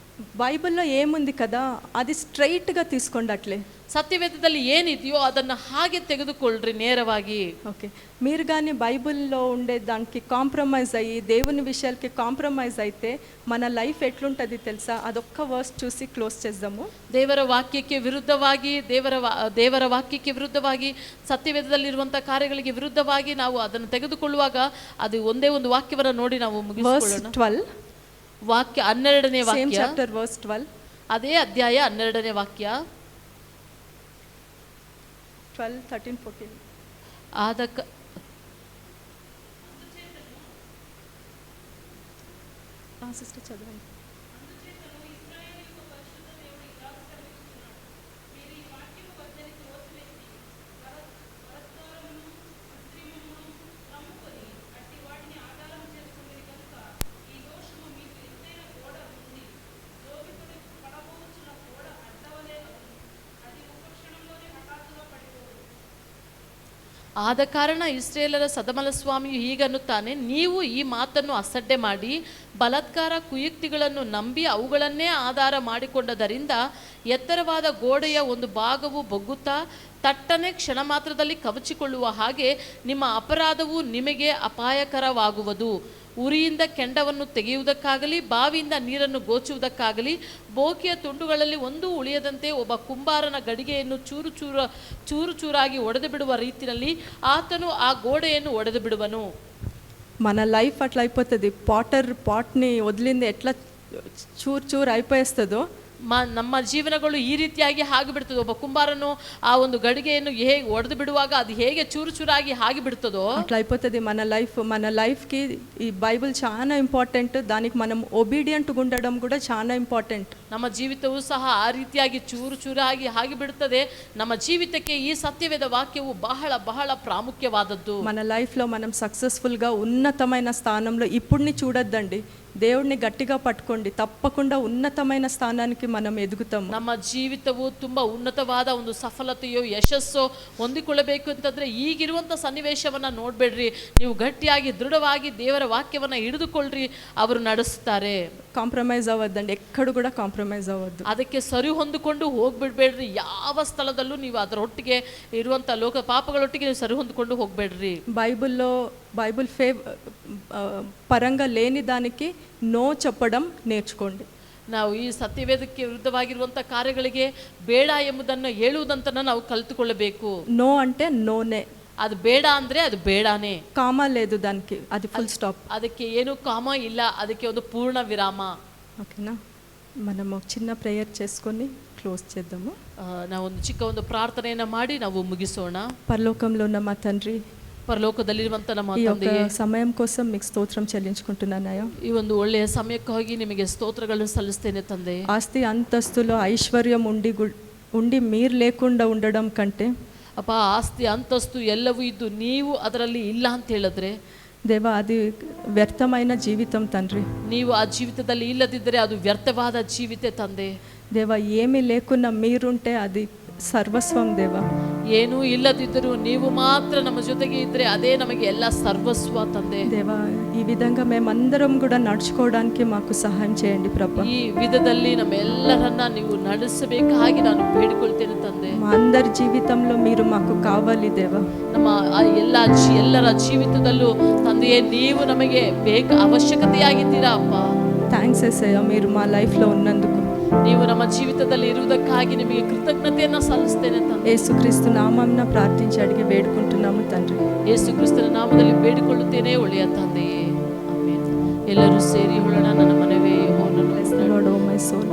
బైబిల్లో ఏముంది కదా అది స్ట్రైట్గా తీసుకోండి. అట్లే సత్యవేదದಲ್ಲಿ ఏనిದೆಯೋ ಅದನ್ನು ಹಾಗೆ తెగుదుకొಳ್ರಿ ನೇರವಾಗಿ. ఓకే, మీరు కానీ బైబిల్లో ఉండే దానికి కాంప్రమైజ్ అయ్యి దేవుని విషయాలకి కాంప్రమైజ్ అయితే మన లైఫ్ ఎట్లుంటుంది తెలుసా? అదొక్క వర్స్ చూసి క్లోజ్ చేద్దాము. ದೇವರ ವಾಕ್ಯಕ್ಕೆ ವಿರುದ್ಧವಾಗಿ, ದೇವರ ವಾಕ್ಯಕ್ಕೆ ವಿರುದ್ಧವಾಗಿ, ಸತ್ಯವೇದದಲ್ಲಿರುವಂಥ ಕಾರ್ಯಗಳಿಗೆ ವಿರುದ್ಧವಾಗಿ ನಾವು ಅದನ್ನು ತೆಗೆದುಕೊಳ್ಳುವಾಗ ಅದು ಒಂದೇ ಒಂದು ವಾಕ್ಯವನ್ನು ನೋಡಿ ನಾವು ಮುಗಿಸಿಕೊಳ್ಳೋಣ. 12 ವಾಕ್ಯ 12ನೇ ವಾಕ್ಯ, ಚಾಪ್ಟರ್ ವರ್ಸ್ 12, ಅದೇ ಅಧ್ಯಾಯ 12ನೇ ವಾಕ್ಯ. 12, 13, 14 సిస్టర్ చదవండి. ಆದ ಕಾರಣ ಇಸ್ರಾಯೇಲರ ಸದಮಲ ಸ್ವಾಮಿಯು ಹೀಗನ್ನುತ್ತಾನೆ, ನೀವು ಈ ಮಾತನ್ನು ಅಸಡ್ಡೆ ಮಾಡಿ ಬಲಾತ್ಕಾರ ಕುಯುಕ್ತಿಗಳನ್ನು ನಂಬಿ ಅವುಗಳನ್ನೇ ಆಧಾರ ಮಾಡಿಕೊಂಡದರಿಂದ ಎತ್ತರವಾದ ಗೋಡೆಯ ಒಂದು ಭಾಗವು ಬೊಗ್ಗುತ್ತಾ ತಟ್ಟನೆ ಕ್ಷಣ ಮಾತ್ರದಲ್ಲಿ ಕವಚಿಕೊಳ್ಳುವ ಹಾಗೆ ನಿಮ್ಮ ಅಪರಾಧವು ನಿಮಗೆ ಅಪಾಯಕರವಾಗುವುದು. ಉರಿಯಿಂದ ಕೆಂಡವನ್ನು ತೆಗೆಯುವುದಕ್ಕಾಗಲಿ ಬಾವಿಯಿಂದ ನೀರನ್ನು ಗೋಚುವುದಕ್ಕಾಗಲಿ ಬೋಕಿಯ ತುಂಡುಗಳಲ್ಲಿ ಒಂದು ಉಳಿಯದಂತೆ ಒಬ್ಬ ಕುಂಬಾರನ ಗಡಿಗೆಯನ್ನು ಚೂರು ಚೂರಾಗಿ ಒಡೆದು ಬಿಡುವ ರೀತಿಯಲ್ಲಿ ಆತನು ಆ ಗೋಡೆಯನ್ನು ಒಡೆದು ಬಿಡುವನು. మన లైఫ్ అట్లా అయిపోతుంది. పాట్ని వదిలింది ఎట్లా చూరు అయిపోయేస్తుందో ನಮ್ಮ ಜೀವನಗಳು ಈ ರೀತಿಯಾಗಿ ಆಗಿಬಿಡ್ತದೆ. ಒಬ್ಬ ಕುಂಬಾರನು ಆ ಒಂದು ಗಡಿಗೆಯನ್ನು ಹೇಗೆ ಒಡೆದು ಬಿಡುವಾಗ ಅದು ಹೇಗೆ ಚೂರು ಚೂರಾಗಿ ಆಗಿಬಿಡ್ತದೋ అట్లా అయిపోతుంది మన లైఫ్కి ఈ బైబిల్ చాలా ఇంపార్టెంట్. దానికి మనం ఒబీడియంట్గా ఉండడం కూడా చాలా ఇంపార్టెంట్. ನಮ್ಮ ಜೀವಿತವೂ ಸಹ ಆ ರೀತಿಯಾಗಿ ಚೂರು ಚೂರಾಗಿ ಆಗಿಬಿಡುತ್ತದೆ. ನಮ್ಮ ಜೀವಿತಕ್ಕೆ ಈ ಸತ್ಯವೇದ ವಾಕ್ಯವು ಬಹಳ ಬಹಳ ಪ್ರಾಮುಖ್ಯವಾದದ್ದು. మన లైఫ్లో మనం సక్సెస్ఫుల్గా ఉన్నతమైన స్థానంలో ఇప్పుడుని చూడొద్దండి, దేవుడిని గట్టిగా పట్టుకోండి, తప్పకుండా ఉన్నతమైన స్థానానికి మనం ఎదుగుతాము. ನಮ್ಮ ಜೀವಿತವು ತುಂಬಾ ಉನ್ನತವಾದ ಒಂದು ಸಫಲತೆಯೋ ಯಶಸ್ಸೋ ಹೊಂದಿಕೊಳ್ಳಬೇಕು ಅಂತಂದ್ರೆ ಈಗಿರುವಂಥ ಸನ್ನಿವೇಶವನ್ನ ನೋಡ್ಬೇಡ್ರಿ, ನೀವು ಗಟ್ಟಿಯಾಗಿ ದೃಢವಾಗಿ ದೇವರ ವಾಕ್ಯವನ್ನ ಹಿಡಿದುಕೊಳ್ಳ್ರಿ, ಅವರು ನಡೆಸುತ್ತಾರೆ. ಕಾಂಪ್ರಮೈಸ್ ಅవ్వద్దండి, ఎక్కడ కూడా ಕಾಂಪ್ರಮೈಸ್ ಅవ్వద్దు. ಅದಕ್ಕೆ ಸರಿ ಹೊಂದಿಕೊಂಡು ಹೋಗ್ಬಿಡ್ಬೇಡ್ರಿ. ಯಾವ ಸ್ಥಳದಲ್ಲೂ ನೀವು ಅದರೊಟ್ಟಿಗೆ ಇರುವಂಥ ಲೋಕ ಪಾಪಗಳೊಟ್ಟಿಗೆ ನೀವು ಸರಿ ಹೊಂದಿಕೊಂಡು ಹೋಗ್ಬೇಡ್ರಿ. బైబిల్ పరంగా లేని దానికి నో చెప్పడం నేర్చుకోండి. ನಾವು ಈ ಸತ್ಯವೇದಕ್ಕೆ ವಿರುದ್ಧವಾಗಿರುವಂಥ ಕಾರ್ಯಗಳಿಗೆ ಬೇಡ ಎಂಬುದನ್ನು ಹೇಳುವುದಂತ ನಾವು ಕಲಿತುಕೊಳ್ಳಬೇಕು. నో అంటే నోనే, ಅದು ಬೇಡ ಅಂದ್ರೆ ಅದು ಬೇಡಾನೇ, కామా లేదు దానికి, అది ఫుల్ స్టాప్. ಅದಕ್ಕೆ ಏನು ಕಾಮ ಇಲ್ಲ, ಅದಕ್ಕೆ ಒಂದು ಪೂರ್ಣ ವಿರಾಮ. ఓకేనా? మనము చిన్న ప్రేయర్ చేసుకొని క్లోజ్ చేద్దాము. ನಾವೊಂದು ಚಿಕ್ಕ ಒಂದು ಪ್ರಾರ್ಥನೆಯನ್ನು ಮಾಡಿ ನಾವು ಮುಗಿಸೋಣ. పరలోకంలో ఉన్న మా తండ్రి, ಪರಲೋಕದಲ್ಲಿರುವಂಥ ನಮ್ಮ ఈ యొక్క ತಂದೆಯೇ, సమయం కోసం మీకు స్తోత్రం చెల్లించుకుంటున్నానయ్యా. ಈ ಒಂದು ಒಳ್ಳೆಯ ಸಮಯಕ್ಕಾಗಿ ನಿಮಗೆ ಸ್ತೋತ್ರಗಳನ್ನು ಸಲ್ಲಿಸ್ತೇನೆ ತಂದೆ. ఆస్తి అంతస్తులో ఐశ్వర్యం ఉండి మీరు లేకుండా ఉండడం కంటే ಅಪ್ಪ, ಆಸ್ತಿ ಅಂತಸ್ತು ಎಲ್ಲವೂ ಇದ್ದು ನೀವು ಅದರಲ್ಲಿ ಇಲ್ಲ ಅಂತ ಹೇಳಿದ್ರೆ దేవా, అది వ్యర్థమైన జీవితం తండ్రి. ನೀವು ಆ ಜೀವಿತದಲ್ಲಿ ಇಲ್ಲದಿದ್ದರೆ ಅದು ವ್ಯರ್ಥವಾದ ಜೀವಿತ ತಂದೆ. దేవా, ఏమీ లేకున్నా మీరుంటే అది సర్వస్వం దేవా. ಏನೂ ಇಲ್ಲದಿದ್ದರೂ ನೀವು ಮಾತ್ರ ನಮ್ಮ ಜೊತೆಗೆ ಇದ್ರೆ ಅದೇ ನಮಗೆ ಎಲ್ಲ ಸರ್ವಸ್ವ ತಂದೆ. దేవా, ఈ విధంగా మేమందరం కూడా నడుచుకోవడానికి మాకు సహాయం చేయండి ప్రభా. ಈ ವಿಧದಲ್ಲಿ ನಮ್ಮೆಲ್ಲರನ್ನ ನೀವು ನಡೆಸಬೇಕಾಗಿ ನಾನು ಬೇಡಿಕೊಳ್ತೇನೆ ತಂದೆ. మా అందరి జీవితంలో మీరు మాకు కావాలి దేవా. ನಮ್ಮ ಎಲ್ಲರ ಜೀವಿತದಲ್ಲೂ ತಂದೆಯೇ ನೀವು ನಮಗೆ ಅವಶ್ಯಕತೆಯಾಗಿದ್ದೀರಾ ಅಪ್ಪ. థ్యాంక్స్ ఏసయ్య, మీరు మా లైఫ్లో ఉన్నందుకు. ನೀವು ನಮ್ಮ ಜೀವಿತದಲ್ಲಿ ಇರುವುದಕ್ಕಾಗಿ ನಿಮಗೆ ಕೃತಜ್ಞತೆಯನ್ನು ಸಲ್ಲಿಸ್ತೇನೆ ತಂದೆ. యేసుక్రీస్తు నామమున ప్రార్థించి అడిగి వేడుకుంటున్నాము తండ్రి. ಯೇಸು ಕ್ರಿಸ್ತನ ನಾಮದಲ್ಲಿ ಬೇಡಿಕೊಳ್ಳುತ್ತೇನೆ ಒಳ್ಳೆಯ ತಂದೆಯೇ, ಆಮೆನ್. ಎಲ್ಲರೂ ಸೇರಿ ಹೇಳೋಣ, ನನ್ನ ಮನವೇ ಯೆಹೋವನನ್ನು Bless the Lord, O my soul.